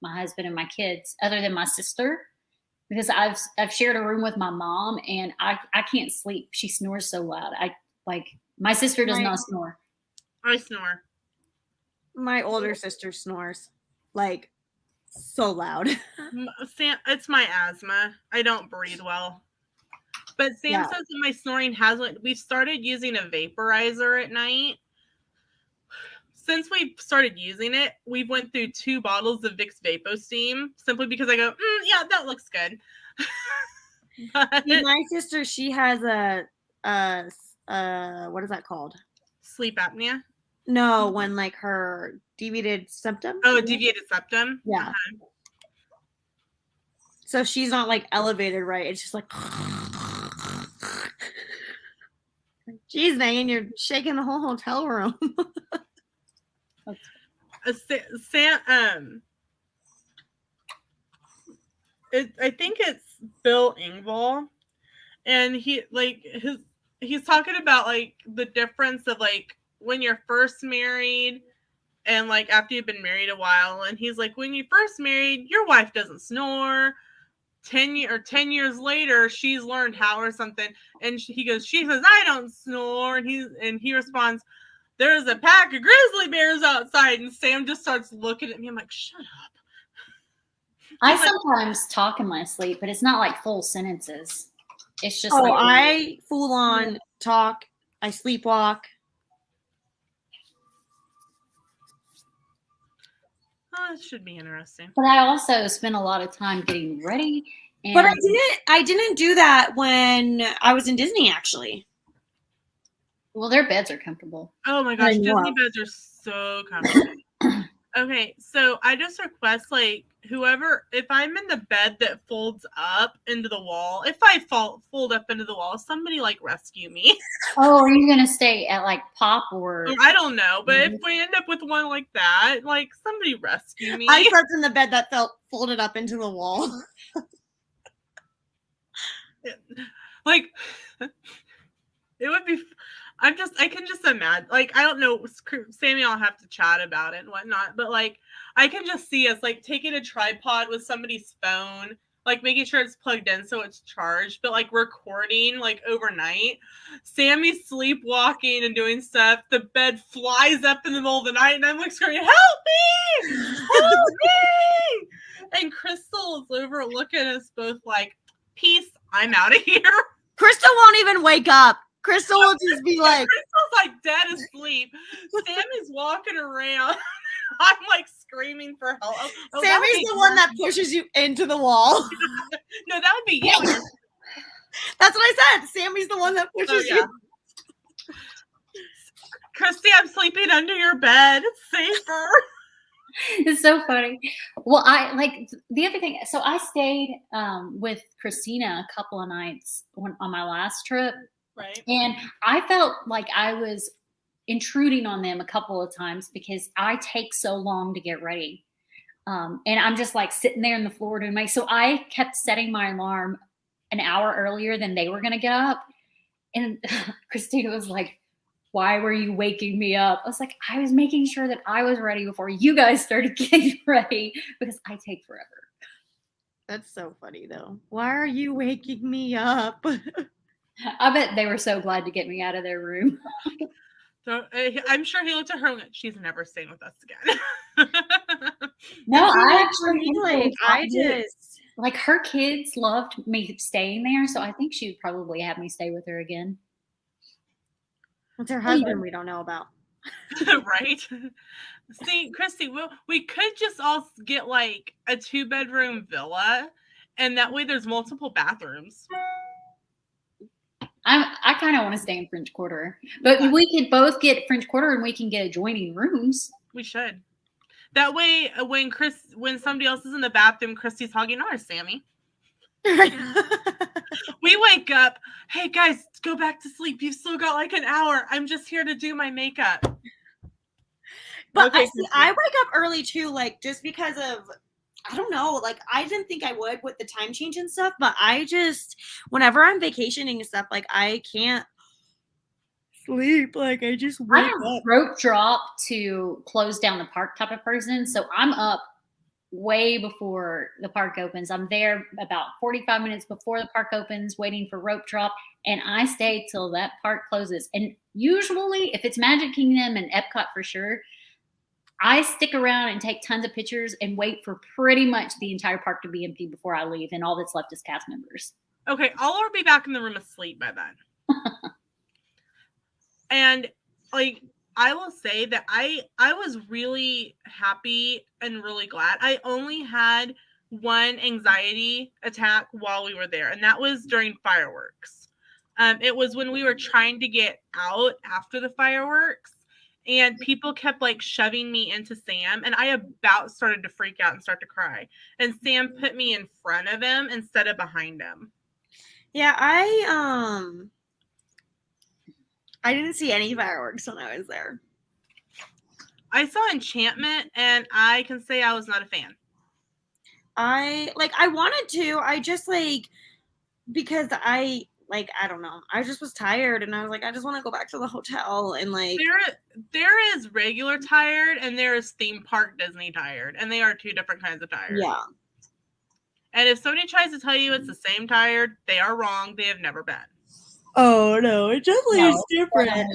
husband and my kids, other than my sister, because I've shared a room with my mom and I can't sleep. She snores so loud. My sister does not snore. I snore. My older sister snores like so loud. Sam, it's my asthma. I don't breathe well. But Sam says that my snoring we've started using a vaporizer at night. Since we started using it, we've went through 2 bottles of Vicks VapoSteam simply because I go, yeah, that looks good. But My sister, she has a what is that called? Sleep apnea. No, when like her deviated septum. Oh, a deviated septum. Yeah. Uh-huh. So she's not like elevated, right? It's just like, geez, Megan, you're shaking the whole hotel room. Sam, I think it's Bill Engvall, and he's talking about like the difference of like when you're first married and like after you've been married a while, and he's like, when you first married, your wife doesn't snore. 10 years later, she's learned how or something, and he goes, she says, I don't snore, and he responds, there's a pack of grizzly bears outside, and Sam just starts looking at me. I'm like, shut up. I sometimes talk in my sleep, but it's not like full sentences. It's just I full on talk. I sleepwalk. Oh, it should be interesting. But I also spend a lot of time getting ready. And But I didn't do that when I was in Disney, actually. Well, their beds are comfortable. Oh my gosh, Disney beds are so comfortable. Okay, so I just request like whoever, if I'm in the bed that folds up into the wall, if I fold up into the wall, somebody like rescue me. Oh, are you gonna stay at like Pop or? I don't know, but if we end up with one like that, like somebody rescue me. I slept in the bed that felt folded up into the wall. Like it would be. I can just imagine, like, I don't know, Sammy, I'll have to chat about it and whatnot, but like, I can just see us like taking a tripod with somebody's phone, like making sure it's plugged in so it's charged, but like recording like overnight. Sammy's sleepwalking and doing stuff. The bed flies up in the middle of the night and I'm like screaming, help me! Help me! And Crystal is over looking at us both like, peace, I'm out of here. Crystal won't even wake up. Crystal will just be like, Crystal's like dead asleep. Sammy's walking around. I'm like screaming for help. Oh, Sammy's the one that pushes you into the wall. No, that would be you. That's what I said. Sammy's the one that pushes you. Christy, I'm sleeping under your bed. It's safer. It's so funny. Well, I like the other thing. So I stayed with Christina a couple of nights on my last trip. Right. And I felt like I was intruding on them a couple of times because I take so long to get ready. And I'm just like sitting there on the floor doing so I kept setting my alarm an hour earlier than they were going to get up. And Christina was like, why were you waking me up? I was like, I was making sure that I was ready before you guys started getting ready because I take forever. That's so funny though. Why are you waking me up? I bet they were so glad to get me out of their room. So I'm sure he looked at her and went, she's never staying with us again. No, I actually like her kids loved me staying there, so I think she would probably have me stay with her again. It's her husband we don't know about. Right? See, Christy, we could just all get like a 2-bedroom villa, and that way there's multiple bathrooms. I kind of want to stay in French Quarter, but we could both get French Quarter and we can get adjoining rooms. We should. That way, when somebody else is in the bathroom, Christy's hogging ours, Sammy. We wake up, hey guys, go back to sleep. You've still got like an hour. I'm just here to do my makeup. But Okay, I wake up early too, like just because of, I don't know, like I didn't think I would with the time change and stuff, but I just, whenever I'm vacationing and stuff, like I can't sleep. Like I just wake I'm a up. rope drop to close down the park type of person, so I'm up way before the park opens. I'm there about 45 minutes before the park opens, waiting for rope drop, and I stay till that park closes. And usually, if it's Magic Kingdom and Epcot for sure, I stick around and take tons of pictures and wait for pretty much the entire park to be empty before I leave, and all that's left is cast members. Okay, I'll be back in the room asleep by then. And like, I will say that I was really happy and really glad. I only had one anxiety attack while we were there, and that was during fireworks. It was when we were trying to get out after the fireworks, and people kept like shoving me into Sam, and I about started to freak out and start to cry. And Sam put me in front of him instead of behind him. Yeah, I didn't see any fireworks when I was there. I saw Enchantment, and I can say I was not a fan. I wanted to. I just because I don't know. I just was tired, and I was like, I just want to go back to the hotel and like. There is regular tired, and there is theme park Disney tired, and they are two different kinds of tired. Yeah. And if somebody tries to tell you it's the same tired, they are wrong. They have never been. Oh no, it definitely is different.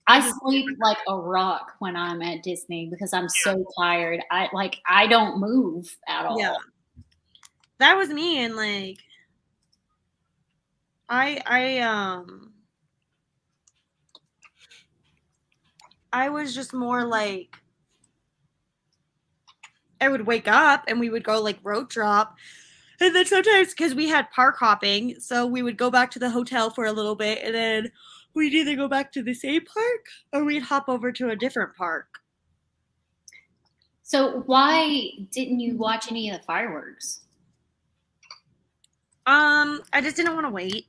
I sleep like a rock when I'm at Disney because I'm so tired. I don't move at all. Yeah. That was me, and like I was just more like I would wake up and we would go like road drop. And then sometimes, because we had park hopping, so we would go back to the hotel for a little bit, and then we'd either go back to the same park or we'd hop over to a different park. So why didn't you watch any of the fireworks? I just didn't want to wait.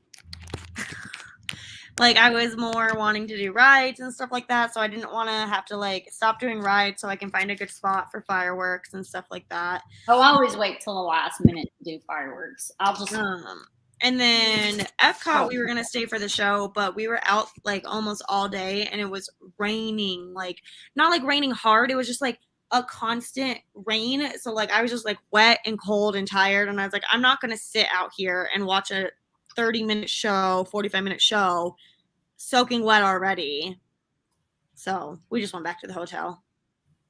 Like, I was more wanting to do rides and stuff like that, so I didn't want to have to, like, stop doing rides so I can find a good spot for fireworks and stuff like that. Oh, I always wait till the last minute to do fireworks. I'll just... And then Epcot, we were going to stay for the show, but we were out, like, almost all day, and it was raining. Like, not, like, raining hard. It was just, like, a constant rain. So, like, I was just, like, wet and cold and tired, and I was like, I'm not going to sit out here and watch a 30-minute show, 45-minute show, soaking wet already. So we just went back to the hotel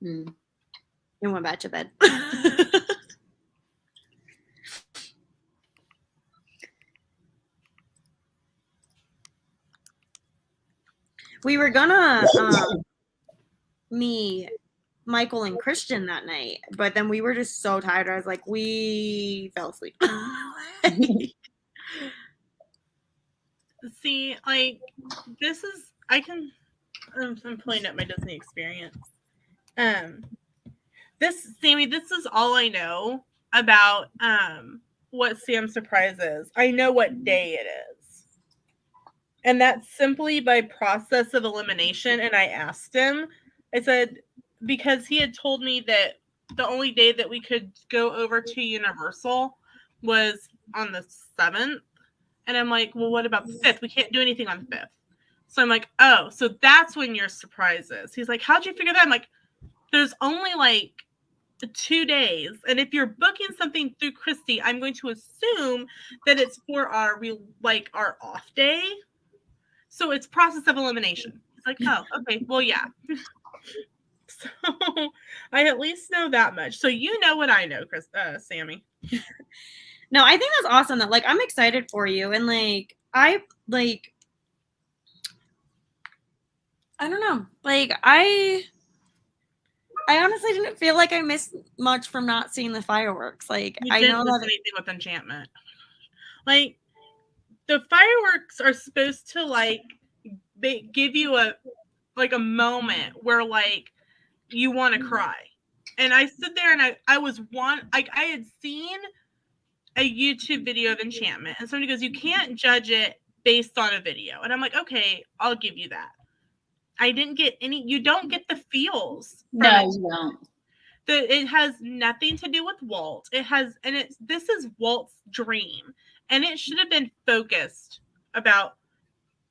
and went back to bed. We were gonna meet Michael and Christian that night, but then we were just so tired. I was like, we fell asleep. See, like, this is, I'm pulling up my Disney experience. Sammy, this is all I know about what Sam's surprise is. I know what day it is. And that's simply by process of elimination. And I asked him, I said, because he had told me that the only day that we could go over to Universal was on the 7th. And I'm like, well, what about the 5th? We can't do anything on the 5th. So I'm like, oh, so that's when your surprise is. He's like, how'd you figure that? I'm like, there's only like 2 days. And if you're booking something through Christy, I'm going to assume that it's for our off day. So it's process of elimination. It's like, oh, okay, well, yeah. So I at least know that much. So you know what I know, Sammy. No, I think that's awesome. That like I'm excited for you, and like I don't know, like I honestly didn't feel like I missed much from not seeing the fireworks. Like You I didn't know miss that anything with Enchantment. Like the fireworks are supposed to like give you a moment where like you want to cry. And I stood there and I had seen a YouTube video of Enchantment, and somebody goes, you can't judge it based on a video. And I'm like, okay, I'll give you that. I didn't get any, you don't get the feels. No, you don't. It has nothing to do with Walt. This is Walt's dream. And it should have been focused about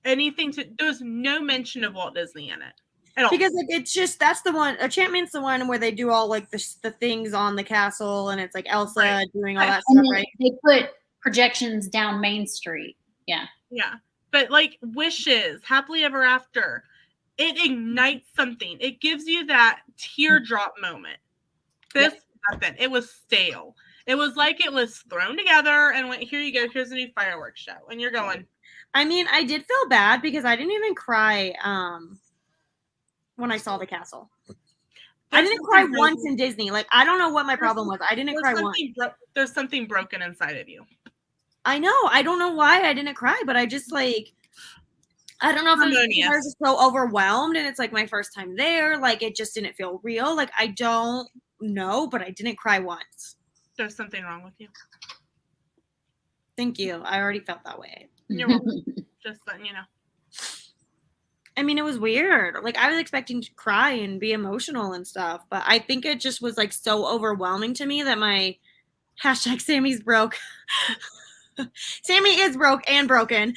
anything there's no mention of Walt Disney in it. Because like, it's just that's the one. Enchantment's the one where they do all like the things on the castle, and it's like Elsa doing all that stuff, right? They put projections down Main Street. Yeah. Yeah. But like Wishes, Happily Ever After, it ignites something. It gives you that teardrop moment. This nothing. It was stale. It was like it was thrown together and went, here you go, here's a new fireworks show. And you're going. I mean, I did feel bad because I didn't even cry when I saw the castle. I didn't cry once in Disney. Like, I don't know what my problem was. I didn't cry once. There's something broken inside of you. I know. I don't know why I didn't cry, but I just like, I don't know if I was just so overwhelmed and it's like my first time there. Like, it just didn't feel real. Like, I don't know, but I didn't cry once. There's something wrong with you. Thank you. I already felt that way. You're welcome. Just letting you know. I mean, it was weird. Like, I was expecting to cry and be emotional and stuff, but I think it just was like so overwhelming to me that my hashtag Sammy's broke. Sammy is broke and broken.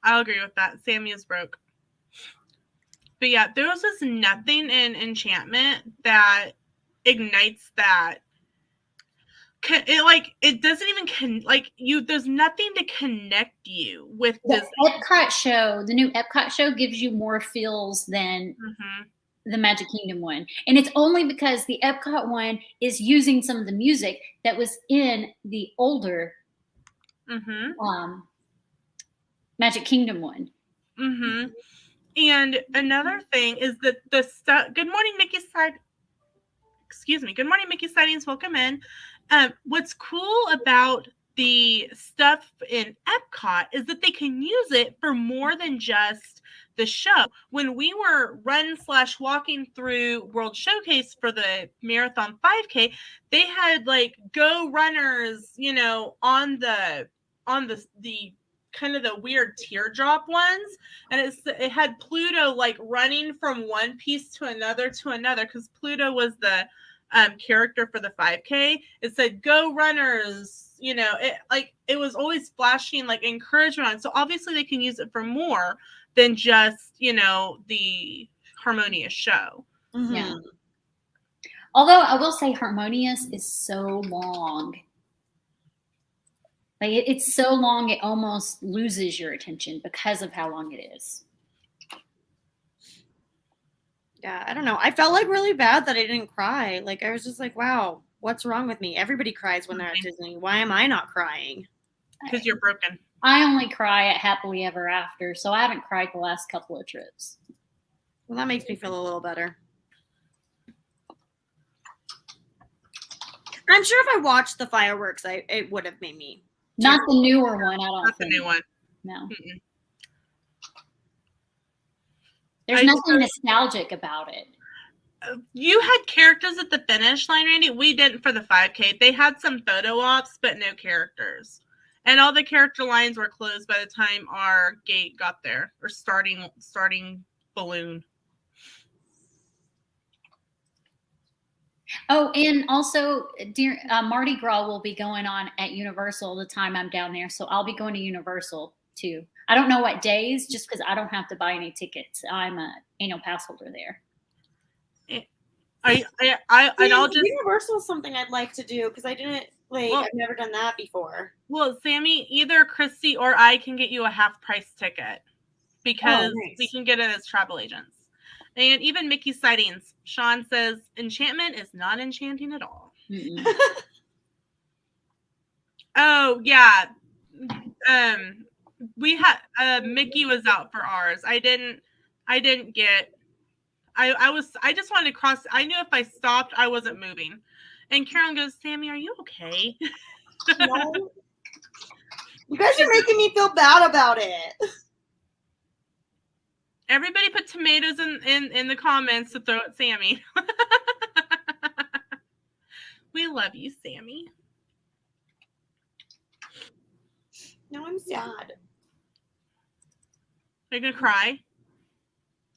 I'll agree with that. Sammy is broke. But yeah, there was just nothing in Enchantment that ignites that. It doesn't even there's nothing to connect you with the Disney. Epcot show. The new Epcot show gives you more feels than the Magic Kingdom one, and it's only because the Epcot one is using some of the music that was in the older Magic Kingdom one. And another thing is that the stuff. Good morning, Mickey Side. Excuse me. Good morning, Mickey Sightings. Welcome in. What's cool about the stuff in Epcot is that they can use it for more than just the show. When we were walking through World Showcase for the Marathon 5K, they had like Go Runners, on the kind of the weird teardrop ones, and it had Pluto like running from one piece to another because Pluto was the character for the 5K. It said Go Runners, it was always flashing like encouragement on. So obviously they can use it for more than just the Harmonious show. Yeah. Although I will say Harmonious is so long. Like it's so long, it almost loses your attention because of how long it is. Yeah, I don't know. I felt like really bad that I didn't cry. Like I was just like, wow, what's wrong with me? Everybody cries when they're at Disney. Why am I not crying? Because you're broken. I only cry at Happily Ever After, so I haven't cried the last couple of trips. Well, that makes me feel a little better. I'm sure if I watched the fireworks, it would have made me. Not the newer one, I don't Not think. the new one. No. There's nothing nostalgic about it. You had characters at the finish line, Randy. We didn't for the 5K. They had some photo ops, but no characters. And all the character lines were closed by the time our gate got there, or starting balloon. Oh, and also, Mardi Gras will be going on at Universal the time I'm down there, so I'll be going to Universal too. I don't know what days, just because I don't have to buy any tickets. I'm an annual pass holder there. Universal is something I'd like to do because I didn't I've never done that before. Well, Sammy, either Christy or I can get you a half price ticket because we can get it as travel agents. And even Mickey Sightings, Sean says Enchantment is not enchanting at all. Mm-mm. Oh yeah. We had Mickey was out for ours. I didn't get. I just wanted to cross. I knew if I stopped, I wasn't moving. And Carolyn goes, Sammy, are you okay? No. You guys are making me feel bad about it. Everybody put tomatoes in the comments to throw at Sammy. We love you, Sammy. No, I'm sad. Are you gonna cry?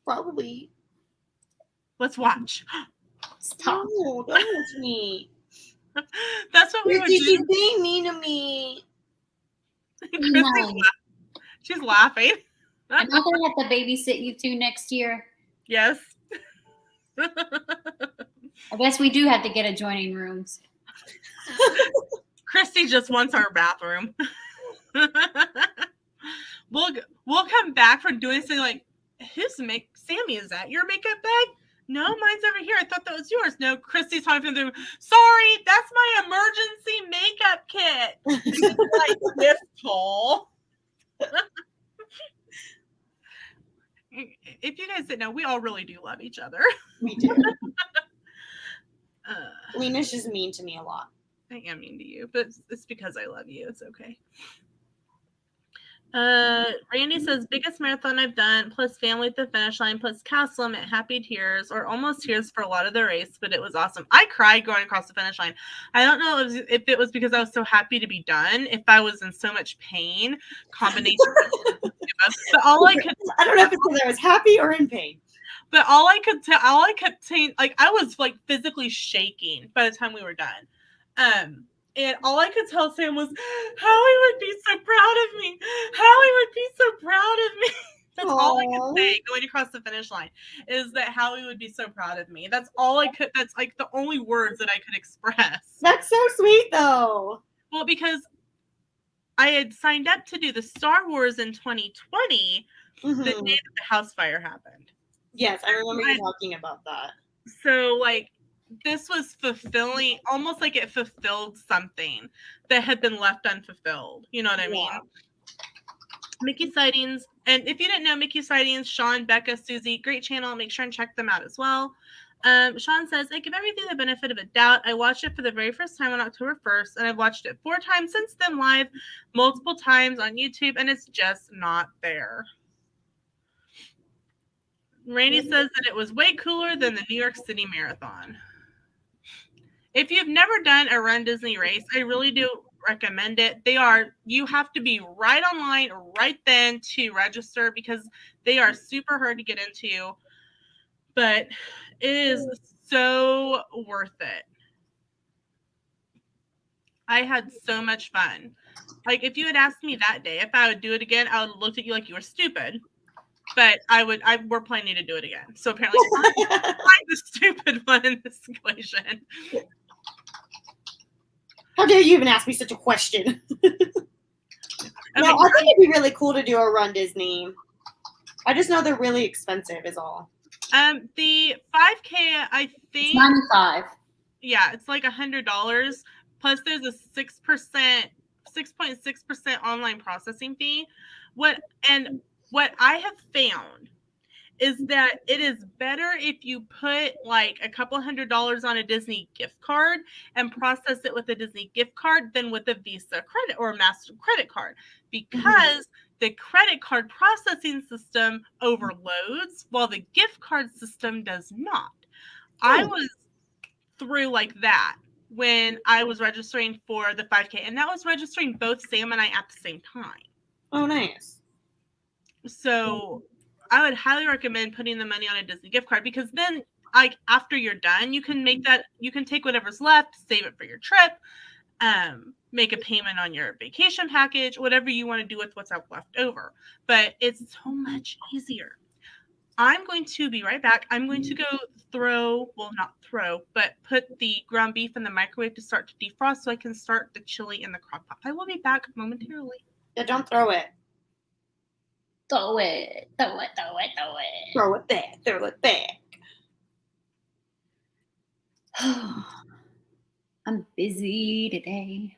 Probably. Let's watch. Stop. No, don't watch me. That's what we would Christy, she's do. being mean to me. No. She's laughing. Am I going to have to babysit you two next year? Yes. I guess we do have to get adjoining rooms. Christy just wants our bathroom. We'll come back from doing something like, Sammy, is that your makeup bag? No, mine's over here. I thought that was yours. No, Christy's talking through. Sorry, that's my emergency makeup kit. It's like this tall. If you guys didn't know, we all really do love each other. We do. Lena's just mean to me a lot. I am mean to you, but it's because I love you. It's okay. Randy says, biggest marathon I've done, plus family at the finish line, plus Castle at happy tears, or almost tears for a lot of the race, but it was awesome. I cried going across the finish line. I don't know if it was because I was so happy to be done, if I was in so much pain, combination. But I don't know if it's because I was happy or in pain. But all I could say, like, I was like physically shaking by the time we were done. And all I could tell Sam was, Howie would be so proud of me. Howie would be so proud of me. That's all I could say going across the finish line, is that Howie would be so proud of me. That's all I could, that's like the only words that I could express. That's so sweet though. Well, because I had signed up to do the Star Wars in 2020, the day that the house fire happened. Yes, I remember you talking about that. So, like, this was fulfilling, almost like it fulfilled something that had been left unfulfilled. You know what I mean? Mickey Sightings. And if you didn't know, Mickey Sightings, Sean, Becca, Susie, great channel. Make sure and check them out as well. Sean says, I give everything the benefit of a doubt. I watched it for the very first time on October 1st, and I've watched it 4 times since then live, multiple times on YouTube, and it's just not there. Randy says that it was way cooler than the New York City Marathon. If you've never done a Run Disney race, I really do recommend it. You have to be right online right then to register because they are super hard to get into, but it is so worth it. I had so much fun. Like, if you had asked me that day if I would do it again, I would have looked at you like you were stupid. But we're planning to do it again. So apparently I'm the stupid one in this equation. How dare you even ask me such a question? No, I think it'd be really cool to do a Run Disney. I just know they're really expensive is all. The 5K, I think, it's $95. Yeah, it's like $100. Plus there's a 6.6% online processing fee. What I have found is that it is better if you put like a couple $100 on a Disney gift card and process it with a Disney gift card than with a Visa credit or a Master credit card, because the credit card processing system overloads while the gift card system does not. I was through like that when I was registering for the 5K, and that was registering both Sam and I at the same time. Oh, nice. So I would highly recommend putting the money on a Disney gift card, because then, like, after you're done, you can take whatever's left, save it for your trip, make a payment on your vacation package, whatever you want to do with what's left over. But it's so much easier. I'm going to be right back. I'm going to go put the ground beef in the microwave to start to defrost so I can start the chili in the crock pot. I will be back momentarily. Yeah, don't throw it. Throw it. Throw it back. I'm busy today.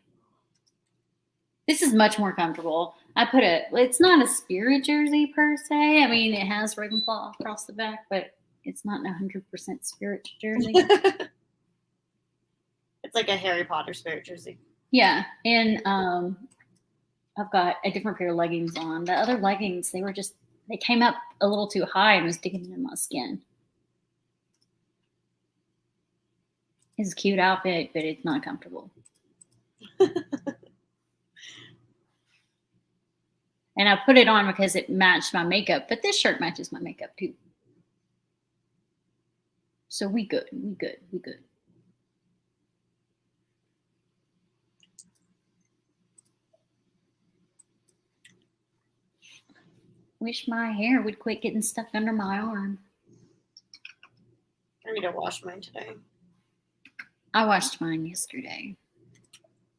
This is much more comfortable. It's not a Spirit jersey per se. I mean, it has Ravenclaw across the back, but it's not a 100% Spirit jersey. It's like a Harry Potter Spirit jersey. Yeah, and I've got a different pair of leggings on. The other leggings, they came up a little too high and was digging into my skin. It's a cute outfit, but it's not comfortable. And I put it on because it matched my makeup, but this shirt matches my makeup too. So we good. Wish my hair would quit getting stuck under my arm. I need to wash mine today. I washed mine yesterday.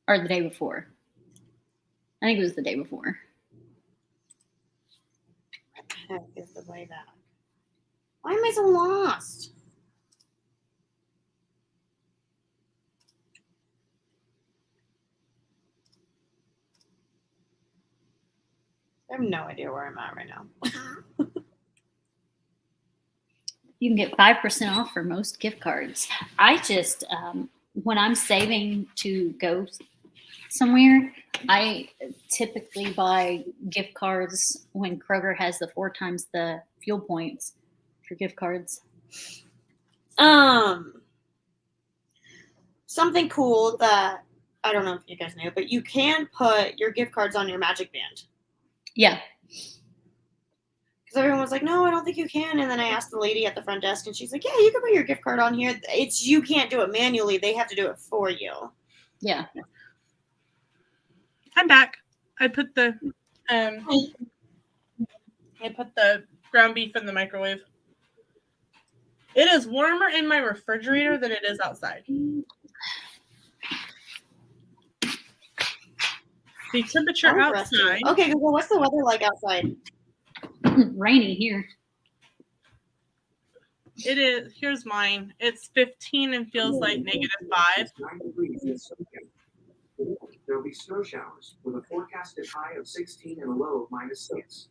Or the day before. I think it was the day before. What the heck is the way back? Why am I so lost? I have no idea where I'm at right now. You can get 5% off for most gift cards. I just, when I'm saving to go somewhere, I typically buy gift cards when Kroger has the 4 times the fuel points for gift cards. Something cool that I don't know if you guys knew, but you can put your gift cards on your Magic Band. Yeah. Because everyone was like, no, I don't think you can. And then I asked the lady at the front desk, and she's like, yeah, you can put your gift card on here. You can't do it manually. They have to do it for you. Yeah. I'm back. I put the ground beef in the microwave. It is warmer in my refrigerator than it is outside. The temperature outside. Okay, Google, what's the weather like outside? Rainy here. It is. Here's mine. It's 15 and feels like -5. There will be snow showers with a forecasted high of 16 and a low of -6.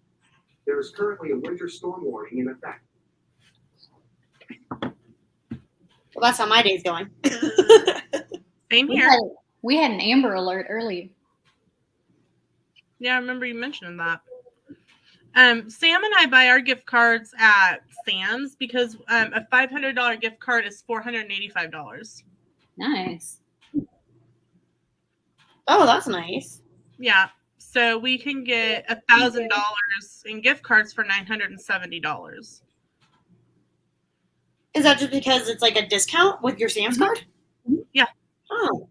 There is currently a winter storm warning in effect. Well, that's how my day's going. Same here. We had an Amber Alert earlier. Yeah, I remember you mentioning that. Sam and I buy our gift cards at Sam's because a $500 gift card is $485. Nice. Oh, that's nice. Yeah, so we can get $1,000 in gift cards for $970. Is that just because it's like a discount with your Sam's card? Yeah. Oh.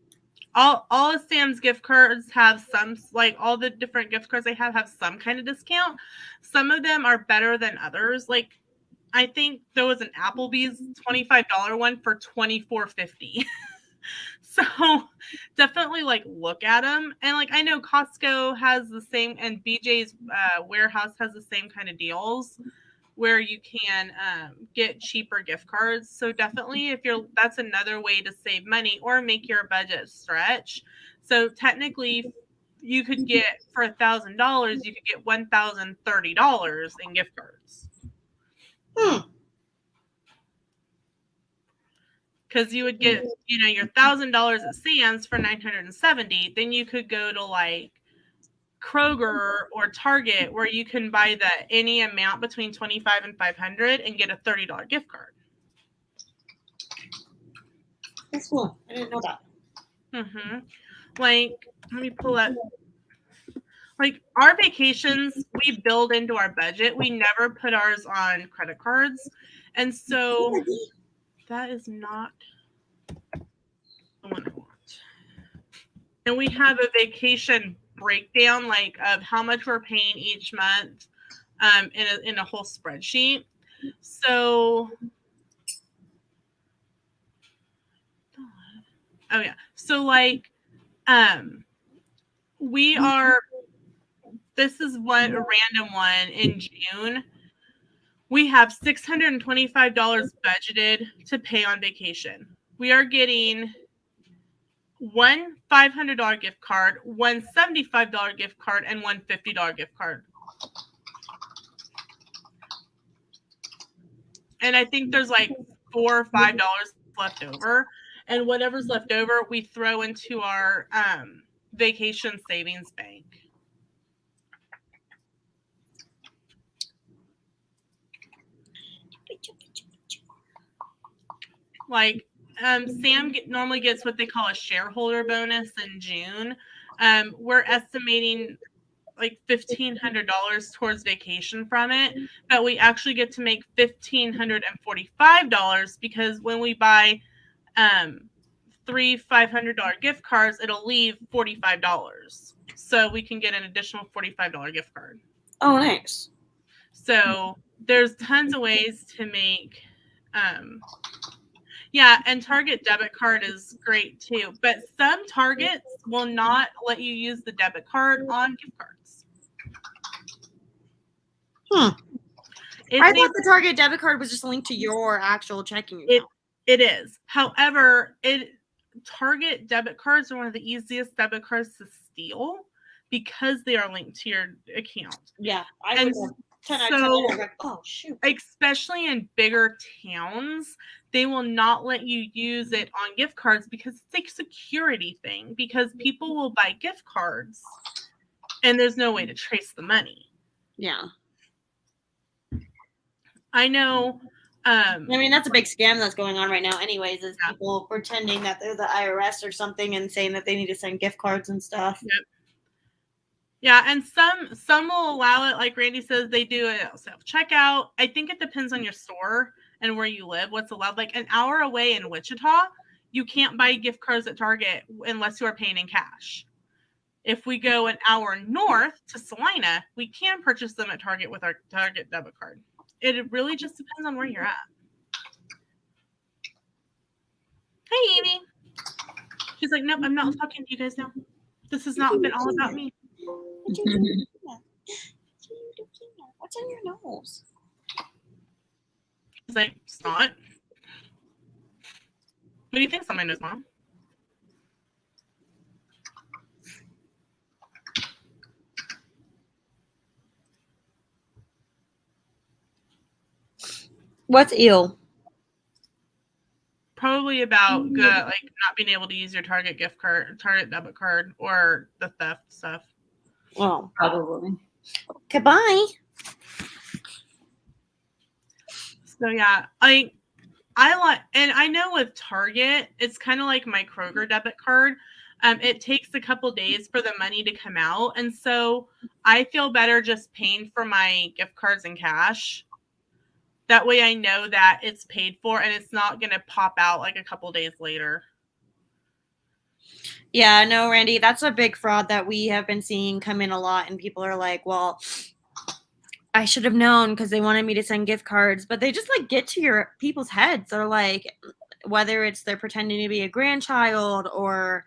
All of Sam's gift cards have some, like all the different gift cards they have some kind of discount. Some of them are better than others. Like I think there was an Applebee's $25 one for $24.50. So definitely like look at them. And like I know Costco has the same, and BJ's Warehouse has the same kind of deals where you can get cheaper gift cards. So definitely that's another way to save money or make your budget stretch. So technically you could get for $1,000, you could get $1,030 in gift cards. Because you would get, your $1,000 at Sam's for $970. Then you could go to like Kroger or Target where you can buy any amount between $25 and $500 and get a $30 gift card. That's cool. I didn't know that. Mm-hmm. Like, let me pull up. Like our vacations, we build into our budget. We never put ours on credit cards. And so that is not the one I want. And we have a vacation breakdown like of how much we're paying each month in a whole spreadsheet. So so like this is a random one in June. We have $625 budgeted to pay on vacation. We are getting one $500 gift card, one $75 gift card, and one $50 gift card. And I think there's like $4 or $5 left over. And whatever's left over, we throw into our vacation savings bank. Like Sam normally gets what they call a shareholder bonus in June. We're estimating like $1,500 towards vacation from it, but we actually get to make $1,545 because when we buy 3 $500 gift cards, it'll leave $45. So we can get an additional $45 gift card. Oh, nice. So there's tons of ways to make yeah, and Target debit card is great too. But some Targets will not let you use the debit card on gift cards. I thought the Target debit card was just linked to your actual checking account. It is. However, Target debit cards are one of the easiest debit cards to steal because they are linked to your account. Yeah, oh shoot! Especially in bigger towns, they will not let you use it on gift cards because it's like a security thing. Because people will buy gift cards, and there's no way to trace the money. Yeah, I know. I mean, that's a big scam that's going on right now. Anyways, is people pretending that they're the IRS or something and saying that they need to send gift cards and stuff. Yep. Yeah, and some will allow it, like Randy says, they do it self-checkout. I think it depends on your store and where you live, what's allowed. Like an hour away in Wichita, you can't buy gift cards at Target unless you are paying in cash. If we go an hour north to Salina, we can purchase them at Target with our Target debit card. It really just depends on where you're at. Hey, Amy. She's like, nope, I'm not talking to you guys now. This has not been all about me. What's on your nose? He's like, it's not. What do you think's on my nose, Mom? What's ill? Probably about like not being able to use your Target gift card, Target debit card, or the theft stuff. Well, Probably. Goodbye. So yeah, I like, and I know with Target, it's kind of like my Kroger debit card. It takes a couple days for the money to come out, and so I feel better just paying for my gift cards in cash. That way I know that it's paid for and it's not going to pop out like a couple days later. Yeah, no, Randy, that's a big fraud that we have been seeing come in a lot. And people are like, well, I should have known because they wanted me to send gift cards. But they just like get to your people's heads. They're like, whether it's they're pretending to be a grandchild or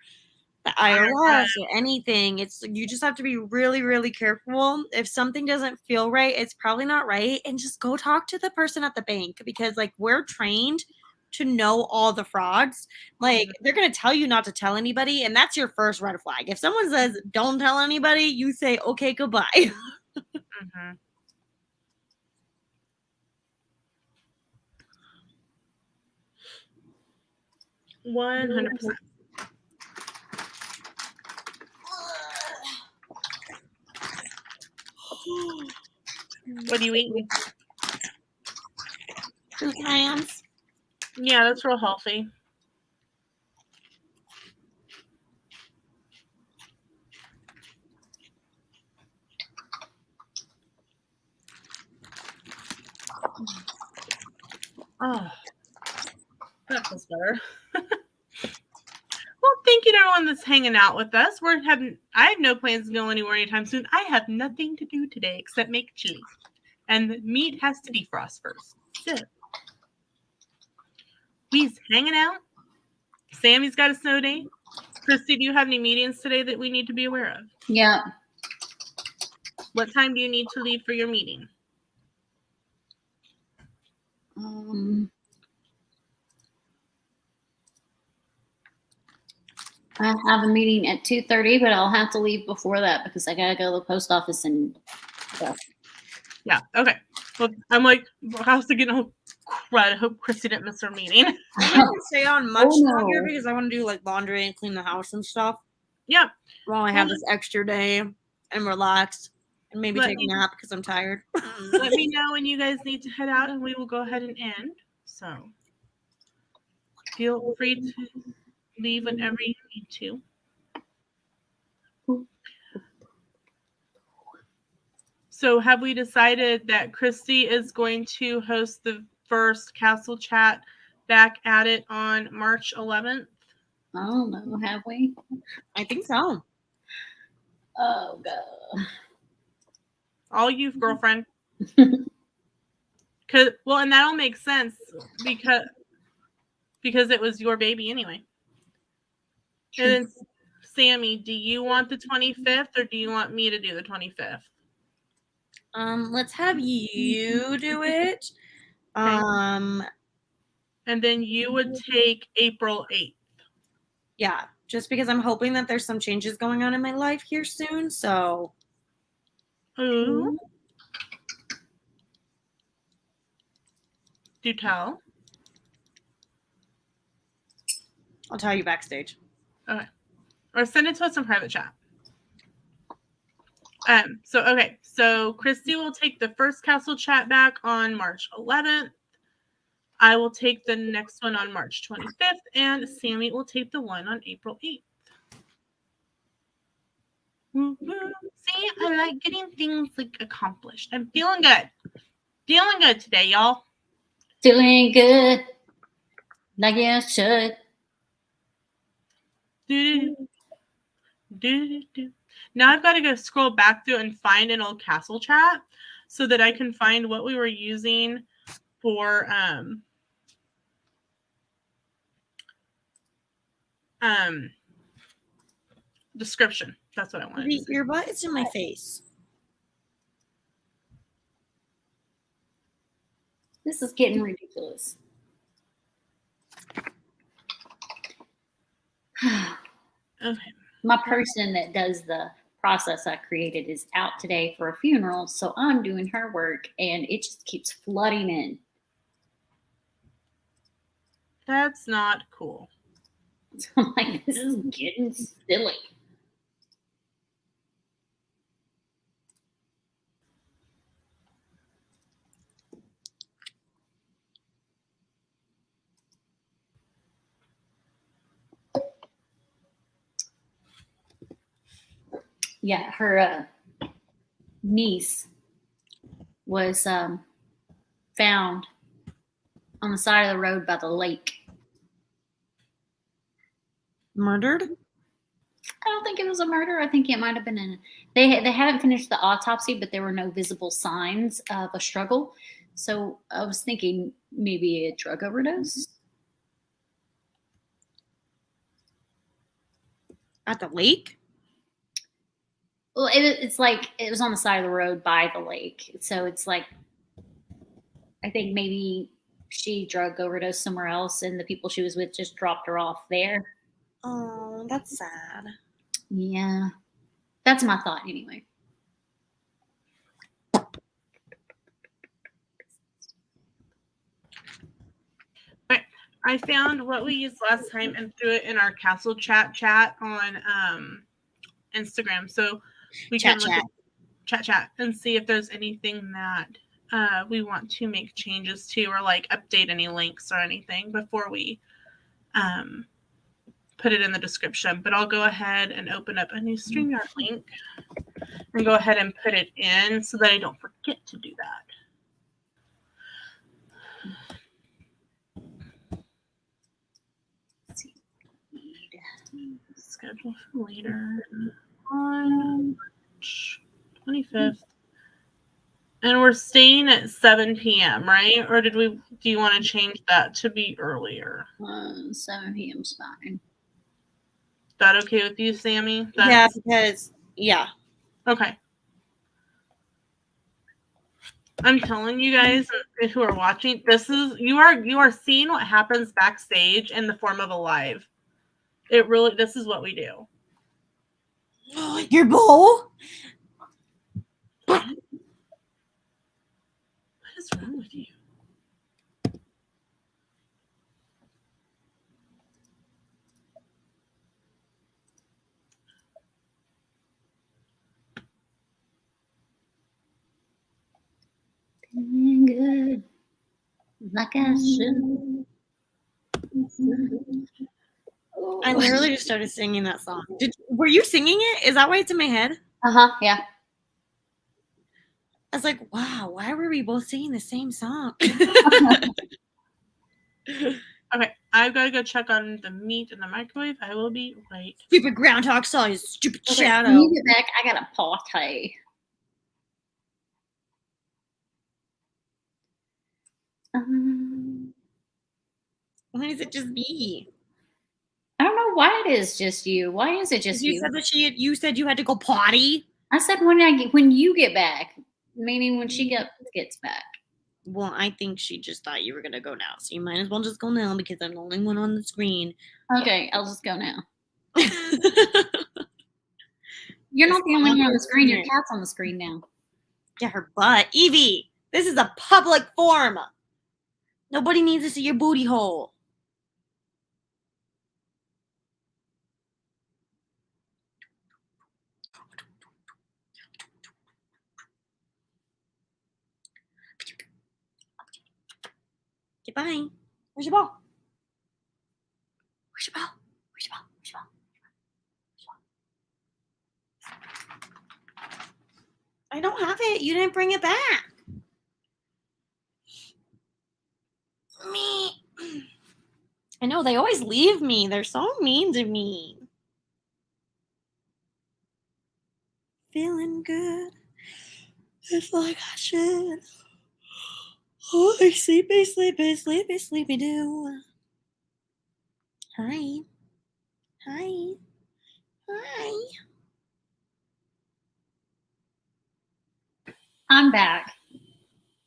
the IRS or anything, you just have to be really, really careful. If something doesn't feel right, it's probably not right, and just go talk to the person at the bank because like we're trained to know all the frauds. Like they're gonna tell you not to tell anybody, and that's your first red flag. If someone says don't tell anybody, you say okay, goodbye. Mm-hmm. 100%. What are you eating? Clams. Yeah, that's real healthy. Oh, that feels better. Well, thank you to everyone that's hanging out with us. I have no plans to go anywhere anytime soon. I have nothing to do today except make chili. And the meat has to defrost first. So, we's hanging out. Sammy's got a snow day. Christy, do you have any meetings today that we need to be aware of? Yeah. What time do you need to leave for your meeting? I have a meeting at 2:30, but I'll have to leave before that because I gotta go to the post office and stuff. Yeah. Okay. Well, I'm like, how's it gonna crud? I hope Christy didn't miss her meeting. I can't stay on much Oh, no. longer because I want to do like laundry and clean the house and stuff Yeah. while I have this extra day and relax and maybe Let take me- a nap because I'm tired. Let me know when you guys need to head out, and we will go ahead and end. So feel free to leave whenever you need to. So have we decided that Christy is going to host the first Castle Chat back at it on March 11th? I don't know, have we? I think so. Oh god. All you, girlfriend. Well, and that'll make sense because it was your baby anyway. And then, Sammy, do you want the 25th or do you want me to do the 25th? Let's have you do it. And then you would take April 8th. Yeah, just because I'm hoping that there's some changes going on in my life here soon. So, Ooh. Do tell. I'll tell you backstage. Okay. Or send it to us in private chat. So Christy will take the first Castle Chat back on March 11th. I will take the next one on March 25th, and Sammy will take the one on April 8th. See, I like getting things like accomplished. I'm feeling good. Feeling good today, y'all. Feeling good. Like you should. Now I've got to go scroll back through and find an old Castle Chat so that I can find what we were using for description. That's what I wanted to say. Your butt is in my face. This is getting ridiculous. Okay. My person that does the process I created is out today for a funeral, so I'm doing her work and it just keeps flooding in. That's not cool. So I'm like, this is getting silly. Yeah, her niece was found on the side of the road by the lake. Murdered? I don't think it was a murder. I think it might have been they haven't finished the autopsy, but there were no visible signs of a struggle. So I was thinking maybe a drug overdose. At the lake? Well, it's like it was on the side of the road by the lake. So it's like, I think maybe she drug overdosed somewhere else and the people she was with just dropped her off there. Oh, that's sad. Yeah. That's my thought anyway. I found what we used last time and threw it in our Castle chat on Instagram. So we can look at chat and see if there's anything that we want to make changes to or like update any links or anything before we put it in the description. But I'll go ahead and open up a new StreamYard link and go ahead and put it in so that I don't forget to do that. Schedule for later on March 25th. And we're staying at 7 p.m., right? Or do you want to change that to be earlier? 7 p.m.'s fine. Is that okay with you, Sammy? Yeah, because, yeah. Okay. I'm telling you guys who are watching, you are seeing what happens backstage in the form of a live. It really, this is what we do. Your bowl? What is wrong with you? Feeling good, like I should. I literally just started singing that song. Were you singing it? Is that why it's in my head? Yeah. I was like, wow, why were we both singing the same song? Okay, I've got to go check on the meat in the microwave. I will be right. Stupid groundhog saw his stupid Okay, shadow. when you get back, I got a party. Why is it just me? I don't know why it is just you. Why is it just You you? said that you said you had to go potty. I said when you get back, meaning when she gets back. Well, I think she just thought you were gonna go now, so you might as well just go now because I'm the only one on the screen. Okay, I'll just go now. You're not the only one on the screen. Your cat's on the screen now. Get her butt, Evie. This is a public forum. Nobody needs to see your booty hole. Goodbye. Where's your ball? Where's your ball? Where's your ball? Where's your ball? I don't have it. You didn't bring it back. Me. I know they always leave me. They're so mean to me. Feeling good. It's like I should. Oh, sleepy, sleepy, sleepy, sleepy do. Hi. Hi. Hi. I'm back.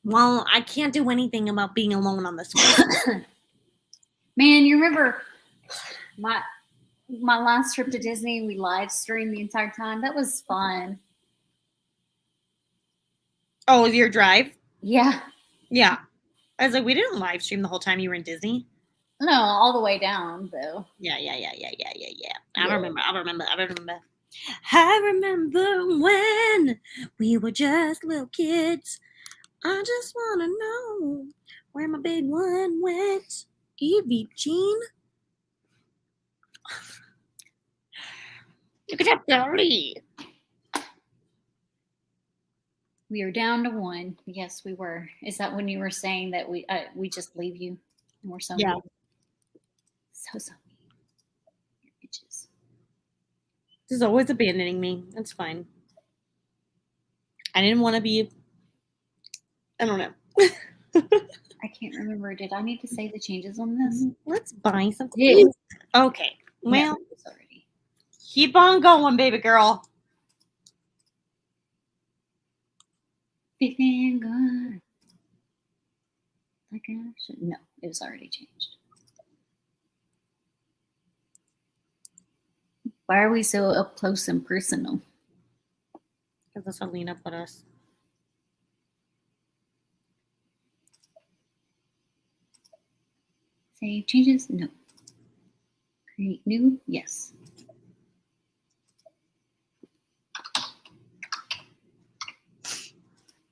Well, I can't do anything about being alone on the screen. Man, you remember my last trip to Disney? We live streamed the entire time. That was fun. Oh, your drive? Yeah. Yeah. I was like, we didn't live stream the whole time you were in Disney. No, all the way down though. Yeah. I remember. I remember when we were just little kids. I just want to know where my big one went. Evie Jean. Look at that belly. We are down to one. Yes, we were. Is that when you were saying that we just leave you? And we're so Yeah. mean. So mean. You're bitches. This is always abandoning me. That's fine. I didn't want to be. I don't know. I can't remember. Did I need to say the changes on this? Let's buy some Yeah. clothes. Okay. Well, No, it's already. keep on going, baby girl. Feeling good. Like I should. No, it was already changed. Why are we so up close and personal? Because that's what Lena put us. Save changes? No. Create new? Yes.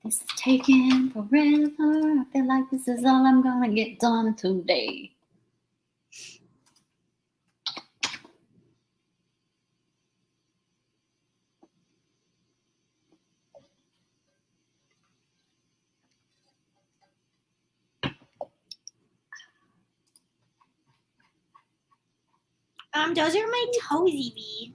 This is taking forever. I feel like this is all I'm gonna get done today. Those are my toes, Evie.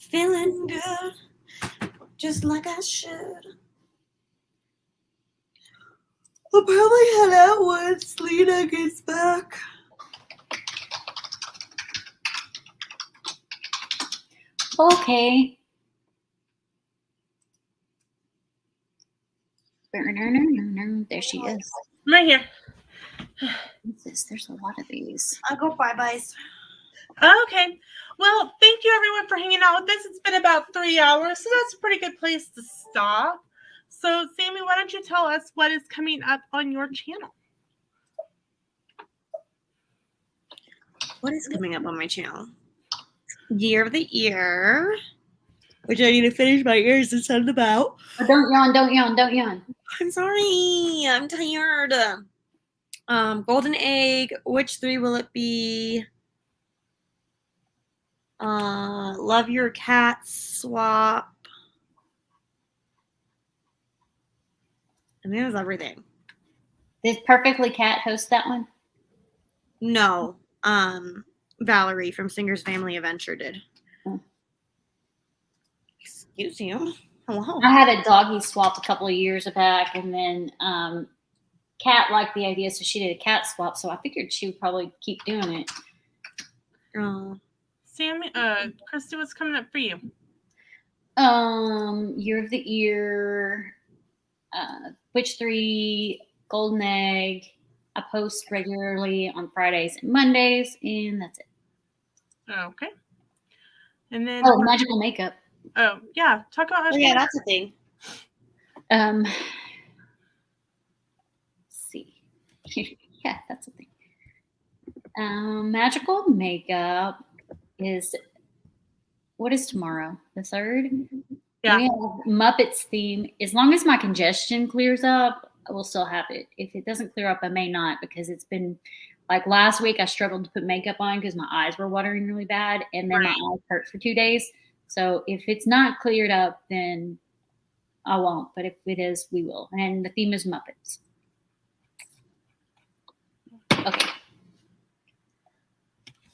Feeling good, just like I should. I'll probably head out once Lena gets back. Okay. There she is. I'm right here. What's this? There's a lot of these. I'll go bye-byes. Okay. Well, thank you everyone for hanging out with us. It's been about 3 hours, so that's a pretty good place to stop. So, Sammy, why don't you tell us what is coming up on your channel? What is coming up on my channel? Year of the Ear, which I need to finish my ears and send them out. Oh, don't yawn, don't yawn, don't yawn. I'm sorry. I'm tired. Golden Egg. Which 3 will it be? Love Your Cat Swap. And that was everything. Did Perfectly Cat host that one? No. Valerie from Singer's Family Adventure did. Hmm. Excuse you. Hello. I had a doggy swap a couple of years back, and then Kat liked the idea, so she did a cat swap. So I figured she would probably keep doing it. Oh. Sammy, Christy, what's coming up for you? Year of the Ear, Witch 3, Golden Egg. I post regularly on Fridays and Mondays, and that's it. Okay. And then Magical Makeup. Oh, yeah. Talk about Oh, yeah, that's a thing. Let's see. Yeah, that's a thing. Magical Makeup is, what is tomorrow? The 3rd? Yeah. We have Muppets theme. As long as my congestion clears up, I will still have it. If it doesn't clear up, I may not, because it's been like last week I struggled to put makeup on because my eyes were watering really bad, and then my eyes hurt for 2 days. So if it's not cleared up, then I won't. But if it is, we will. And the theme is Muppets. Okay.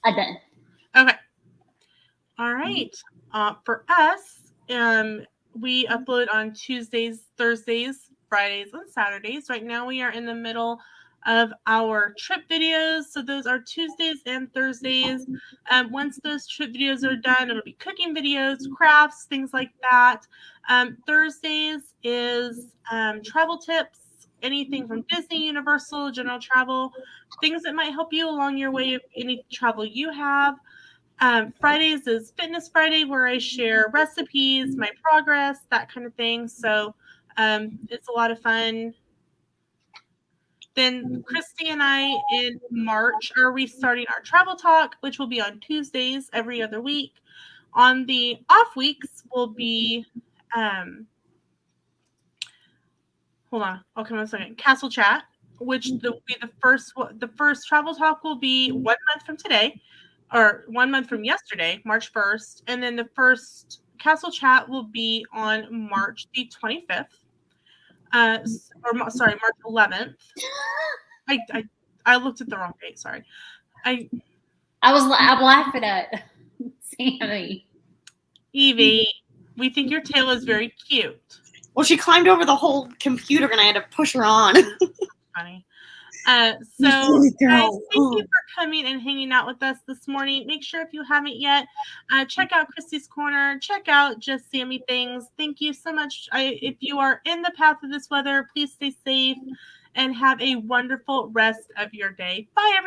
I'm done. Okay. All right. For us, we upload on Tuesdays, Thursdays, Fridays, and Saturdays. Right now we are in the middle of our trip videos. So those are Tuesdays and Thursdays. Once those trip videos are done, it'll be cooking videos, crafts, things like that. Thursdays is travel tips, anything from Disney, Universal, general travel, things that might help you along your way of any travel you have. Fridays is Fitness Friday, where I share recipes, my progress, that kind of thing. So it's a lot of fun. Then Christy and I in March are restarting our travel talk, which will be on Tuesdays every other week. On the off weeks will be, hold on, I'll come in a second. Castle Chat, which will be the first travel talk will be 1 month from today, or 1 month from yesterday, March 1st, and then the first Castle Chat will be on March the 25th. March 11th. I looked at the wrong date. Sorry. I'm laughing at Sammy. Evie, we think your tail is very cute. Well, she climbed over the whole computer and I had to push her on. Funny. So guys, thank you for coming and hanging out with us this morning. Make sure if you haven't yet, check out Christy's Corner. Check out Just Sammy Things. Thank you so much. If you are in the path of this weather, please stay safe and have a wonderful rest of your day. Bye, everyone.